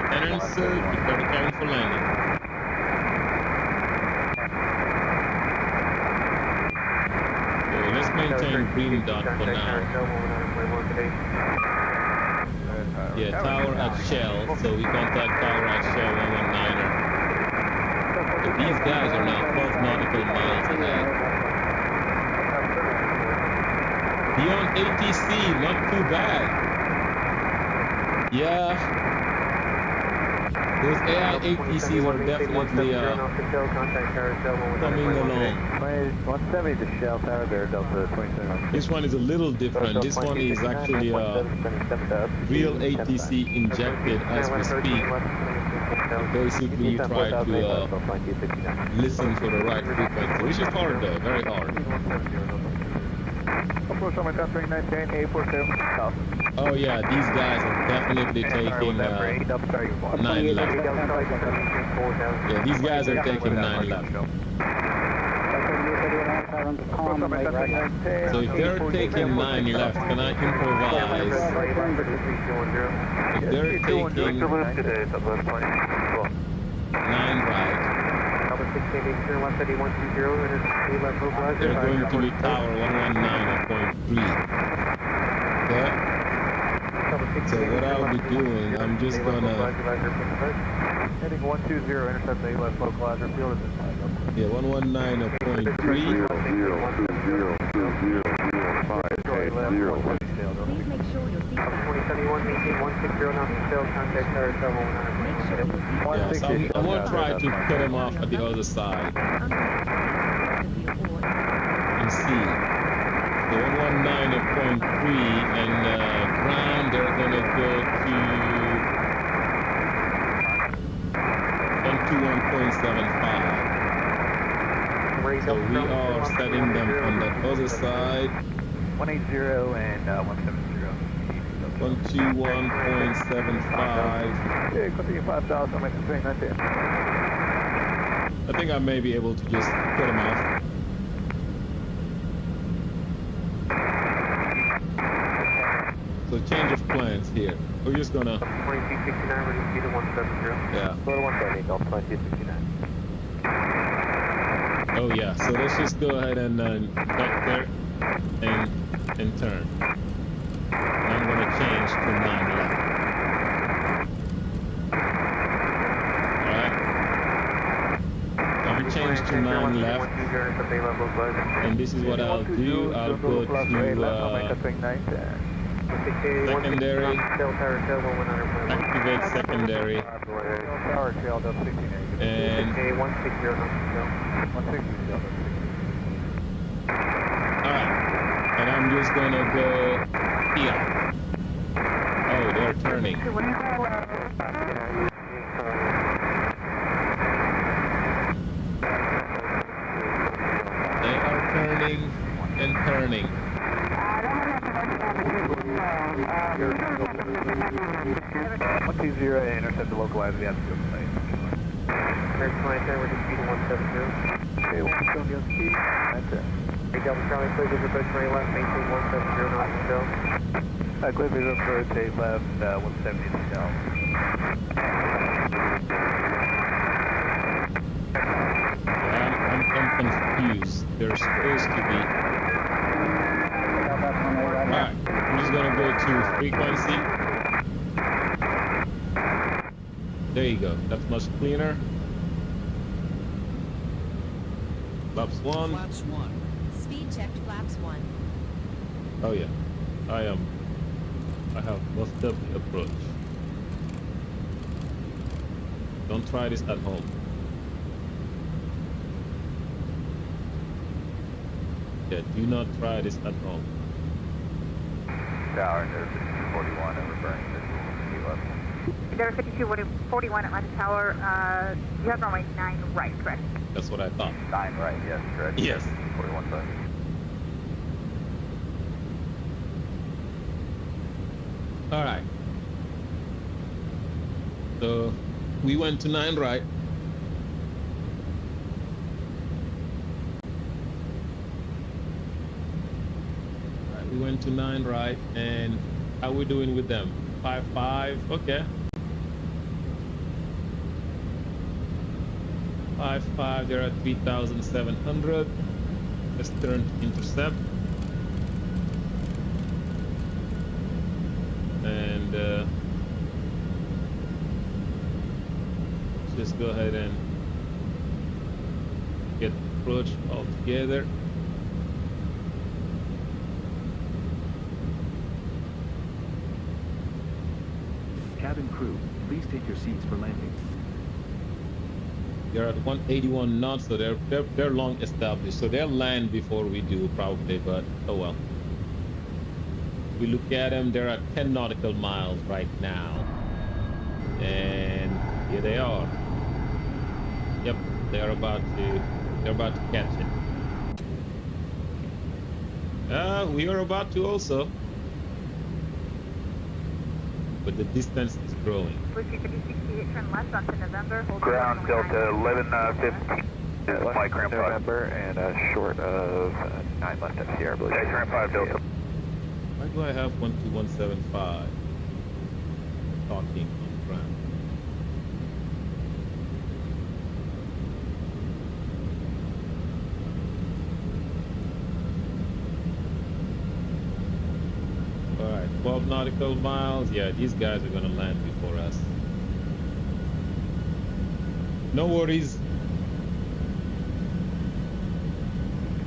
Lieutenants, prepare the cabin for landing. So let's maintain green dot for now. Yeah, tower at Shell, so we contact tower at Shell 119er. But these guys are now 12 nautical miles ahead. Beyond ATC, not too bad. Yeah. Those AI ATCs are definitely coming along. 170 to Shell Tower Bear Delta 27. This one is a little different. This one is actually real ATC injected as we speak. Basically, you try to listen for the right frequency, which is hard though, very hard. Oh yeah, these guys are definitely taking 9 left. Yeah, these guys are taking 9 left. So if they're taking 9 left, can I improvise? If they're taking 9 right, they're going to be tower 119.3. Okay? So what I'll be doing, I'm just gonna... Heading 120, intercept the left localizer, field is in. Yeah, 119.3. Please make sure your seatbelt. 2071, maintain 160 knots per show, contact tower 719. Make sure your seatbelt. Yeah, so I'm gonna try to cut them off at the other side and see. So 119.3 and ground, they're gonna go to 121.75. So we are setting them on that other side. 180 and 170. 121.75. Okay, continue 5,000, make the swing 19. I think I may be able to just cut them off. So change of plans here. We're just gonna... 2269, reduce speed to 170. Yeah. Go to 170, Delta 2269. Oh yeah, so let's just go ahead and cut there and turn. And I'm gonna change to 9 left. Alright. So I'm gonna change to 9 left. And this is what I'll do. I'll go to secondary. Activate secondary. And alright, and I'm just gonna go here. Oh, they're turning. They are turning and turning. 120, intercept the localizer, the altitude site. Next flight, reduce speed to 170. Okay, 170 on speed, 910. Hey, Delta Charlie, please approach very left, maintain 170 knots per show. Clear visual approach, 8 left, 170 to Shell. confused. They're supposed to be. Alright, I'm just gonna go to frequency. There you go. That's much cleaner. Flaps 1. Flaps 1. Speed checked flaps 1. Oh yeah. I have muffed up the approach. Don't try this at home. Yeah, do not try this at home. Tower, there's 41 and we're burning visual level. There 5241 Atlanta Tower, you have runway 9 right, correct? That's what I thought. 9 right, yes, correct. Yes. 41 left. All right. So we went to 9 right. All right, we went to 9 right, and how we doing with them? 5-5, okay. 5-5, they're at 3,700. Let's turn to intercept. And just go ahead and get the approach all together. Cabin crew, please take your seats for landing. They're at 181 knots, so they're long established. So they'll land before we do probably, but oh well. We look at them, they're at 10 nautical miles right now. And here they are. Yep, they're about to catch it. We are about to also. But the distance is growing. Lucy 5068, turn left onto November, hold Ground Delta 1115. Flight Grand November and short of 9 left of Sierra, I believe. Okay, Grand 5 Delta. Why do I have 12175 talking on ground? Alright, 12 nautical miles. Yeah, these guys are gonna land before us. No worries.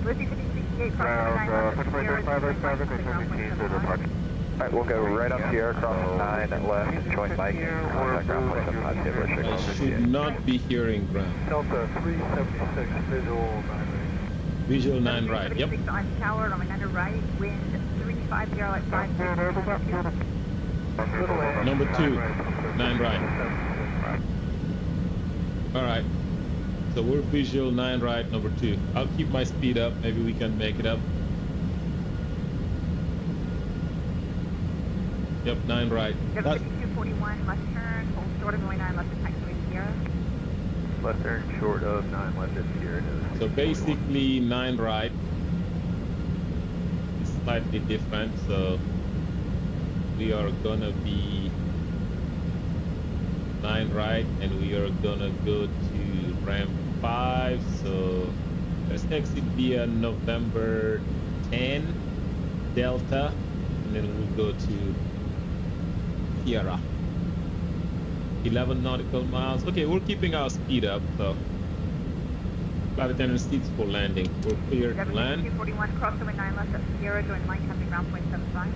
Lucy 5068, cross 9 left of Sierra, Alright, we'll go right up Sierra, cross 9 left, join Mike, contact ground point 75, I should not be hearing ground. Delta 376, visual 9 right. Visual 9 right, yep. On tower, on another right, wind 350 at 5. Number 2, 9 right. Alright. So we're visual 9 right, number 2. I'll keep my speed up, maybe we can make it up. Yep, 9 right. That's 5241, left turn, hold short of runway 9 left of taxiway Sierra. Left turn short of 9 left of Sierra. so basically 9 right. It's slightly different, so we are gonna be 9 right and we are gonna go to ramp 5, so let's exit via November 10 Delta and then we'll go to Sierra. 11 nautical miles. Okay, we're keeping our speed up, so flight attendant seats for landing. We're clear to land. 241, cross runway 9 left at Sierra, join Mike, having ground point 75.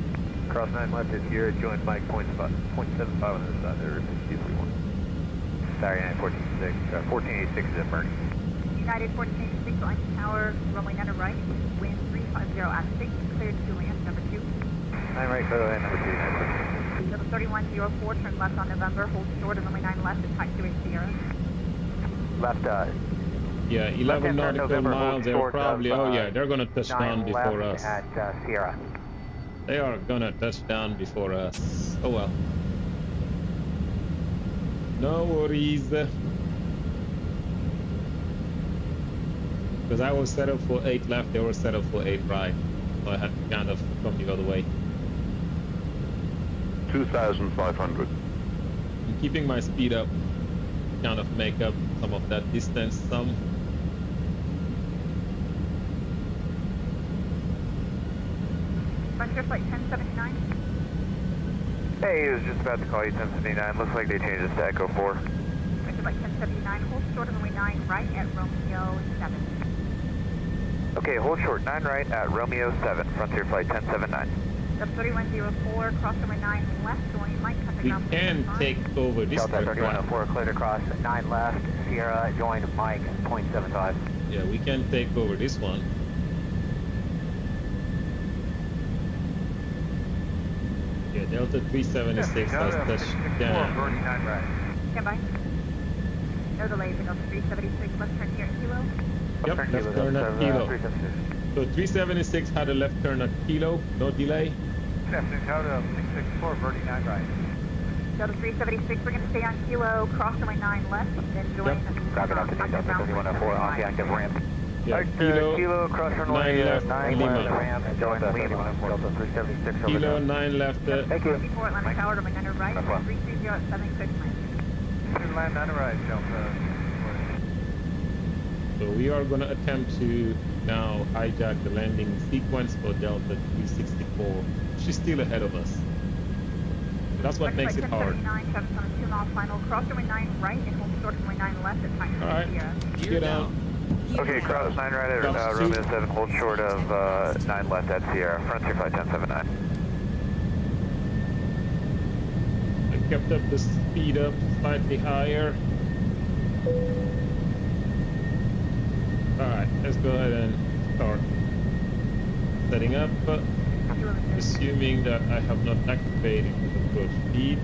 Cross 9 left is Sierra, join Mike, point 75 on the other side, there is 241. Saturday night 1486 is at Bernie. United 1486, line to tower, runway 9 right, wind 350 at 6, cleared to land, number 2. 9 right, go ahead, number 2, 9 Level 3104, turn left on November, hold short of runway 9 left at taxiway Sierra. Left, yeah, 11 nautical miles. They're probably, oh yeah, they're gonna touch down before us. At Sierra. They are gonna touch down before us. Oh well. No worries. Because I was set up for 8 left, they were set up for 8 right. So I had to kind of come the other way. 2,500. I'm keeping my speed up, kind of make up some of that distance some. Frontier Flight 1079. Hey, he was just about to call you 1079. Looks like they changed it to Echo 4. Frontier Flight 1079, hold short of runway 9 right at Romeo 7. Okay, hold short 9 right at Romeo 7, Frontier Flight 1079. Sub 3104, cross runway 9 left, going might cut the We ground. can take over this Delta aircraft. 3104, cleared across 9 left, Sierra, join Mike, 0.75. Yeah, we can take over this one. Yeah, Delta 376 has touched down. 49 right. Stand by. No delay for Delta 376, left turn here at Kilo. Yep, left turn at Kilo. So 376 had a left turn at Kilo, no delay. Delta 664, Birdie 9 right. Delta 376, we're going to stay on Kilo, cross runway 9 left, then join Yep. Copy, Delta 3104, off the active ramp. Yeah, Kilo, Kilo, cross 9 runway left, 9 Lima. left, ramp, join Delta 376 over Kilo, there. 9 left. Thank you. 54 Atlanta Tower, runway 9 right, That's fine. 330 at 76 miles. Land 9 right, Delta. So we are going to attempt to now hijack the landing sequence for Delta 364. She's still ahead of us. That's what makes it hard. 1079, on a 2 mile final, cross runway 9 right and hold short runway 9 left at Pine All right, Sierra. get down. Okay, cross 9 right at Cross Romeo two. 7, hold short of 9 left at Sierra, Frontier Flight 1079. I kept up the speed up slightly higher. Alright, let's go ahead and start setting up. Assuming that I have not activated the approach speed.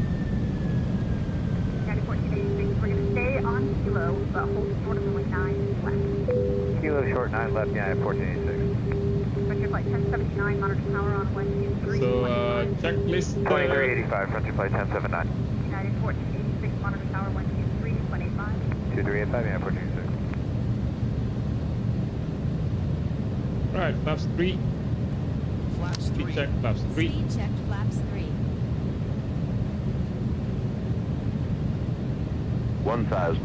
County 1486, we're going to stay on Kilo, but hold short of runway 9 left. Kilo short 9 left, United 1486. Frontier Flight 1079, monitor power on 123. So, checklist. 2385, Frontier Flight 1079. United 1486, monitor power 123, 185. 2385, United 1486. Alright, flaps 3. Flaps Speed 3. check, flaps 3. Speed check flaps 3. 1,000.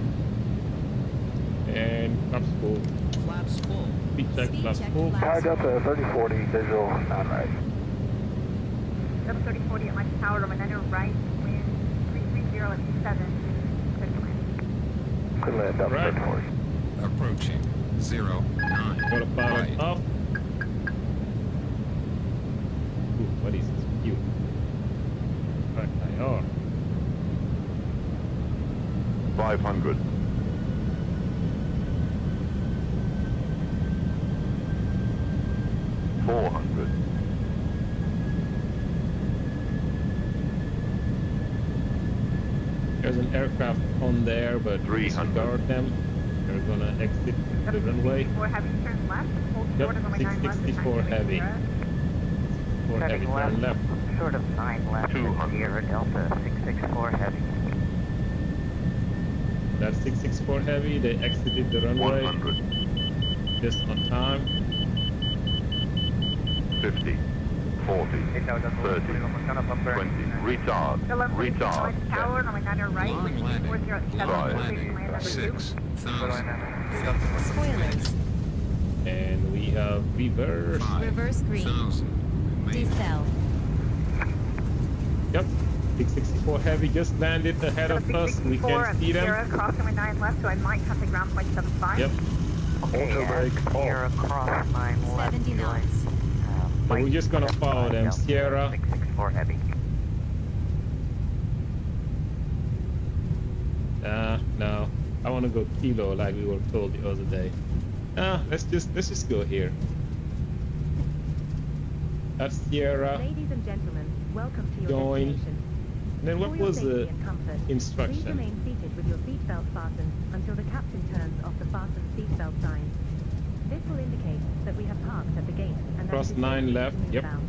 And flaps full. Flaps full. Speed check, Speed flaps check full. flaps Delta 3040, visual 9 right. Delta 3040 at Atlanta Tower, runway 9 right, wind 330 at 7, clear to land. Could land Delta Right. 3040. Approaching 09. Got a pilot right. off. Ooh, what is this? You. Right, I are. 500. $400. There's an aircraft on there, but 300. disregard them. They're gonna exit the runway. 664 heavy, turn left, hold Yep, short of runway 9 left. at 664 Pine heavy. Sierra. For heavy, turn left. Short of 9 left, 200. Sierra, Delta 664 heavy. That's 664 heavy. They exited the runway 100. just on time. 50. 40. 30. 20. Retard. Retard. Atlanta Tower, runway 9 right, Long wind landing. 40 at 7, Right. clear to land number 2. 6,000. Spoilers. And we have reverse. Reverse green. 5,000. Decel. Yep. 664 heavy just landed ahead of us. We 664 can at see Sierra, them. cross runway 9 left, so I might cut the ground flight 75. Yep. Sierra, cross 9 left, 70 join. knots. So we're just gonna follow them. Sierra. 664 heavy. No. I want to go Kilo like we were told the other day. Let's just go here. That's Sierra. Ladies and gentlemen, welcome to your Join. destination. And then what For your was safety the and comfort, please instruction? remain seated with your seatbelt fastened until the captain turns off the fasten seatbelt sign. This will indicate that we have parked at the gate and that Cross it is 9 safe to left, move yep. about.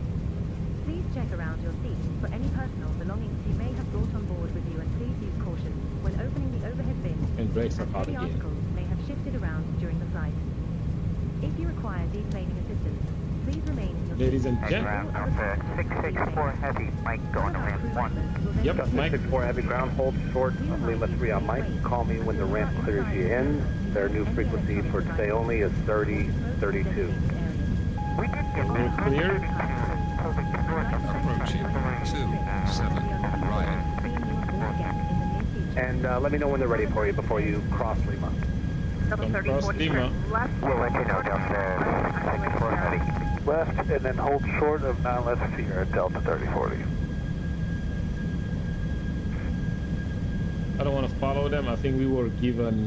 Please check around your seat for any personal belongings you may have brought on board with you, and please use caution when opening the overhead bin. And brakes are as hot heavy again. articles may have shifted around during the flight. If you require deplaning assistance, please remain in your Ladies seat. and gentlemen. All other 664 heavy, Mike, going to ramp 1. Yep, Mike. 664 heavy ground, hold short of Lima 3 on Mike. Call me when the ramp clears you in. Their new frequency for today only is 3032. We did get We're clear. Approaching 27 right. And let me know when they're ready for you before you cross Lima. Double Don't 30, cross 40 Lima. left. We'll let you know, Delta 64 heading left, and then hold short of 9 left Sierra, Delta 3040. I don't want to follow them. I think we were given.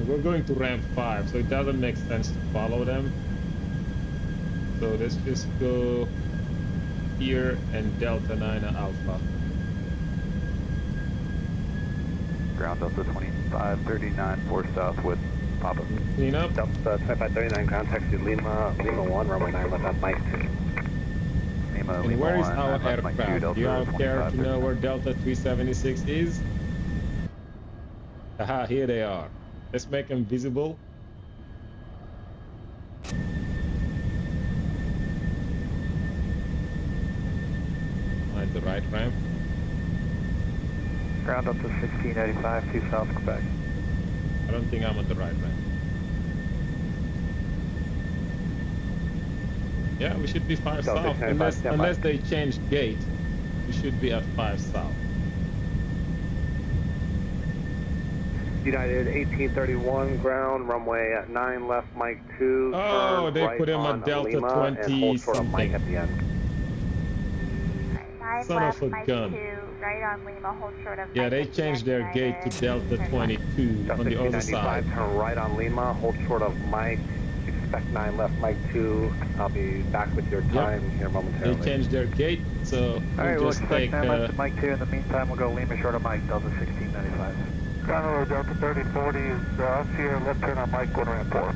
We're going to ramp 5, so it doesn't make sense to follow them. So let's just go here and Delta 9 Alpha. Ground Delta 2539, 4 south with Papa. Clean up. Delta 2539, ground taxi Lima 1, runway 9 left at Mike 2. Lima, And Lima where is 1, our left Mike 2, aircraft? Delta Do you all care to know where 2539. Delta 376 is? Haha, here they are. Let's make them visible. Find the right ramp. Ground up to 1685, 2 south Quebec. I don't think I'm on the right ramp. Yeah, we should be 5 Delta south, 695, unless they change gate. We should be at 5 south. United 1831, ground, runway at 9 left, Mike 2. Oh, turn they right put him on at Delta Lima 20 and hold short of Mike something. at the end. 9 Son left, of a Mike gun. 2, right on Lima, hold short of Yeah, Mike they at the changed end, their gate to United. Delta Turn 22 Delta on the other 1695, side. turn right on Lima, hold short of Mike. Expect 9 left, Mike 2. I'll be back with your time here They momentarily. changed their gate, so Alright, we'll we'll just expect take 9 left to Mike 2. In the meantime, we'll go Lima short of Mike, Delta 1695. Ground Delta 3040 is Sierra, left turn on Mike, 1 ramp 4.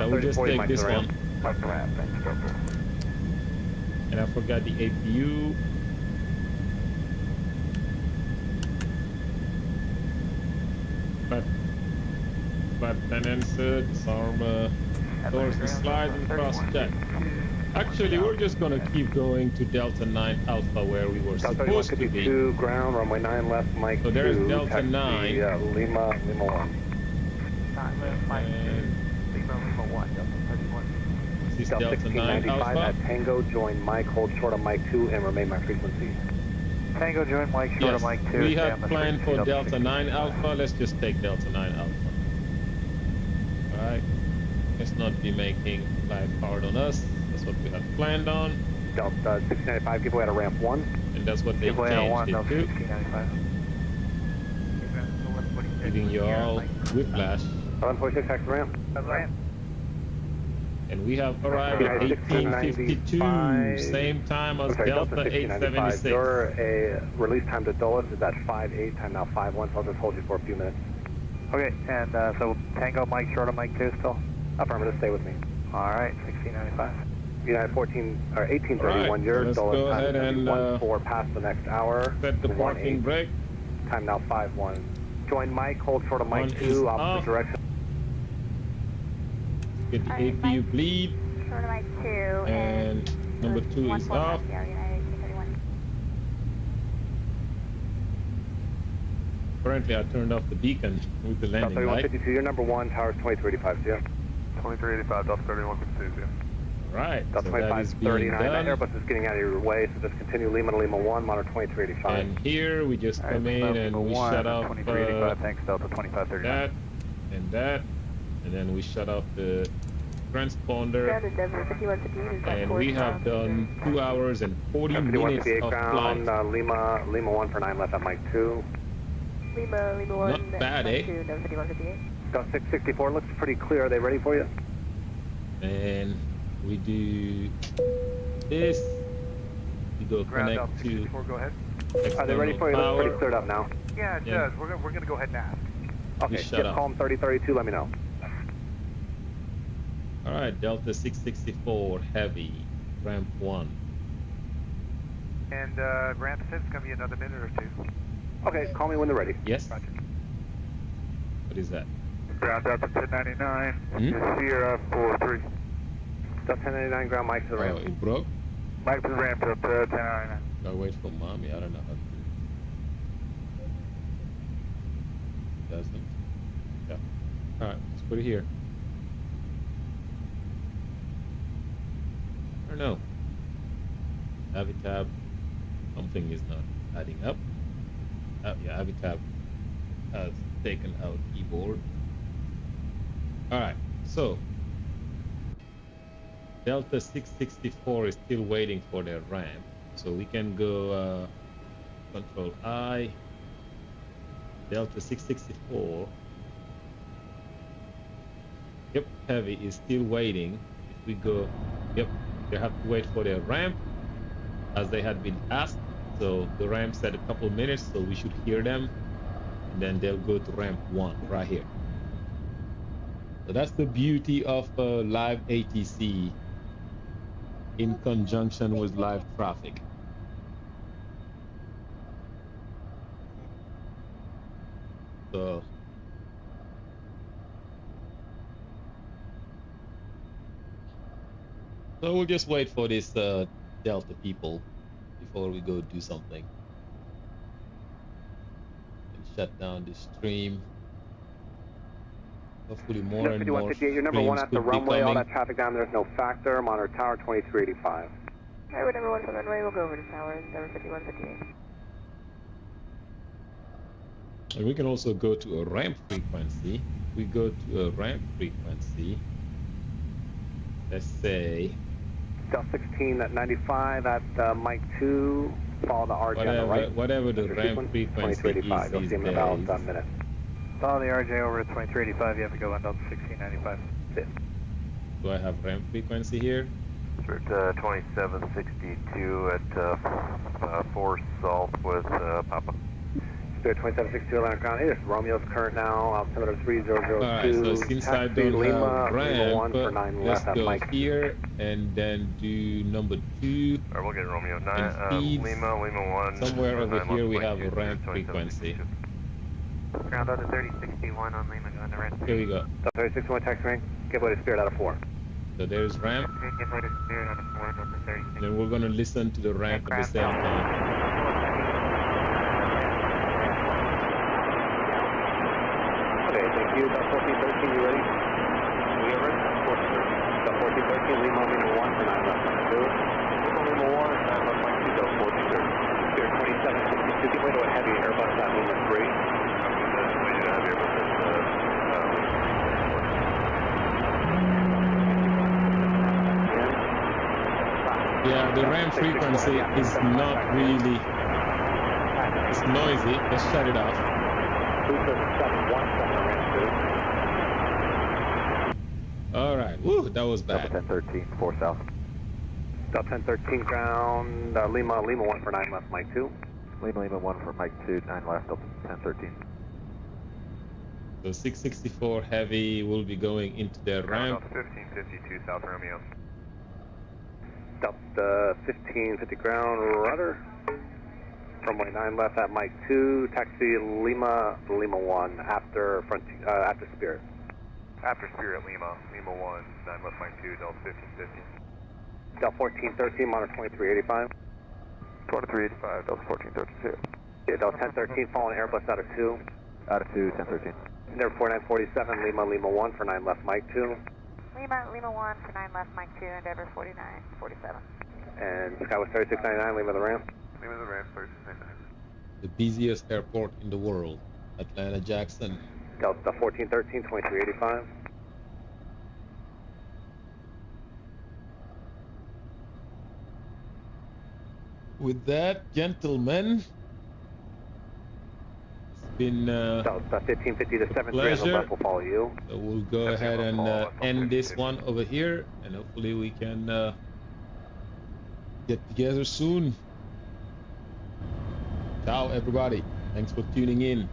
we'll just 3040, take Mike this to the one. ramp. Mike to ramp, thanks, Delta. And I forgot the APU. But tenants, disarm doors and slides and cross check. Actually, we're just gonna keep going to Delta 9 Alpha where we were Delta supposed to be. 3152, ground, runway 9 left, Mike 2. So there's Delta taxi, 9. Lima 1. 9 left, Mike 2. And Lima 1, Delta 31. this is Delta Delta 9 1695 Alpha. at Tango, join Mike, hold short of Mike 2 and remain my frequency. Tango join Mike short of Yes, Mike 2. we stay had on the planned for frequency, Delta 9 Alpha. Let's just take Delta 9 Alpha. Alright. Let's not be making life hard on us. That's what we had planned on. Delta 1695, give way at a ramp 1. And that's what they Give way on 1, changed it Delta to. 1695. Giving you all whiplash. 1146, taxi ramp. And we have arrived at 1852, same time as I'm sorry, Delta 1695. 876. Your release time to Dulles is at 5-8, time now 5-1, so I'll just hold you for a few minutes. Okay, and so Tango Mike short of Mike 2 still? Affirmative, stay with me. Alright, 1695. United 1831, Alright, yours, let's Dulles go time ahead is and 1-4 past the next hour. set the parking 1-8, brake. time now 5-1. Join Mike, hold short of Mike One is 2, off. opposite direction. Get the Alright, APU Mike. bleed. Short of Mike 2, And number 2 is 1-4 off. Sierra, United 1831. Currently, I turned off the beacon with the Delta landing light. 3152, you're number 1, towers 2385, yeah. 2385, Delta 3152, yeah. Right, so Delta that is being 2539, that done. Airbus is getting out of your way, so just continue Lima to Lima 1, monitor 2385. And here we just come in and we shut off 2385, thanks, Delta 2539. that and that, and then we shut off the transponder. Grounded Denver 5158 is And we have done 2 hours and 40 minutes 5158 of ground, flight. Lima 1 for 9 left at Mike 2. Lima 1. Not bad, eh? Denver 5158. Delta 664 looks pretty clear. Are they ready for you? And we do this. We go Ground connect Delta to 64, go ahead. Are they ready external for you? Looks pretty power. cleared up now. Yeah, it Yeah. does. We're gonna go ahead and ask. Okay, shut ship off. calm 3032, let me know. All right, Delta 664 heavy, ramp 1. And ramp 6 gonna be another minute or 2. Okay, call me when they're ready. Yes. Roger. What is that? Ground Delta 1099, Hmm? Sierra 43. Delta 1099 ground, Mike to the Oh, ramp. it broke. Mike to the ramp, Delta 1099. I'll wait for mommy. I don't know how to do it. Doesn't. Yeah. All right, let's put it here. don't know. Avitab, something is not adding up. Yeah, Avitab has taken out keyboard. All right, so Delta 664 is still waiting for their ramp, so we can go Control I, Delta 664. Yep, heavy is still waiting. If we go, yep, they have to wait for their ramp as they had been asked. So the ramp said a couple minutes, so we should hear them, and then they'll go to ramp 1 right here. So that's the beauty of live ATC in conjunction with LiveTraffic. So we'll just wait for this Delta people before we go do something. And shut down the stream. Hopefully more and more you're number 1 streams at the could be runway. All coming. that traffic down there is no factor. Monitor tower 2385. Alright, we're number 1 for the runway. We'll go over to tower, number 5158. And we can also go to a ramp frequency. We go to a ramp frequency. Let's say Delta 16 at 95 at Mike 2. Follow the RJ on the right. Whatever the ramp frequency is You'll see him in about a minute. Follow the RJ over to 2385. You have to go on Delta 1695. Do I have ramp frequency here? We're at 2762 at 4 Salt with Papa. Spirit 2762 Atlanta ground. Hey, this is Romeo's current now. Altimeter 3002. Alright, so since I don't have ramp, let's go here and then do number 2. Alright, we'll get Romeo. Lima 1. Somewhere over here we have a ramp frequency. Ground out to 3061 on Lima, going to red. Here we go. 3061 taxi rank. Give away to Spirit out of 4. So there's ramp. Give way to Spirit out of 4, Delta 36. Then we're going to listen to the ramp at the same time. Okay, thank you. Delta 1413, you ready? We are ready. Delta 1413, Lima 1 for 9 left on 2. Lima 1, 9 left on 2, Delta 1413. Spirit 2762, give way to a heavy Airbus at Lima 3. Yeah, the ramp frequency is not really, it's noisy. Let's shut it off. All right, woo, that was bad. Delta 1013, 4 south. Delta 1013 ground, Lima 1 for 9 left, Mike 2. Lima 1 for Mike 2, 9 left, Delta 1013. So 664 heavy will be going into the ramp. 1552 South Romeo. Delta 1550 ground, rudder. Runway 9 left at Mike 2, taxi Lima 1 after Spirit. After Spirit, Lima 1, 9 left Mike 2, Delta 1550. Delta 1413, monitor 2385. 2385, Delta 1432. Yeah, Delta 1013, following Airbus out of 2. Out of 2, 1013. Number 4947, Lima 1 for 9 left Mike 2. Lima 1 for 9 left, Mike 2, Endeavor 4947. And Skywest 3699, Lima the ramp. Lima the ramp, 3699. The busiest airport in the world, Atlanta Jackson. Delta 1413, 2385. With that, gentlemen, it's been Delta 1550 to 7 pleasure. left will follow you. So we'll go ahead and end this one over here, and hopefully we can get together soon. Ciao, everybody. Thanks for tuning in.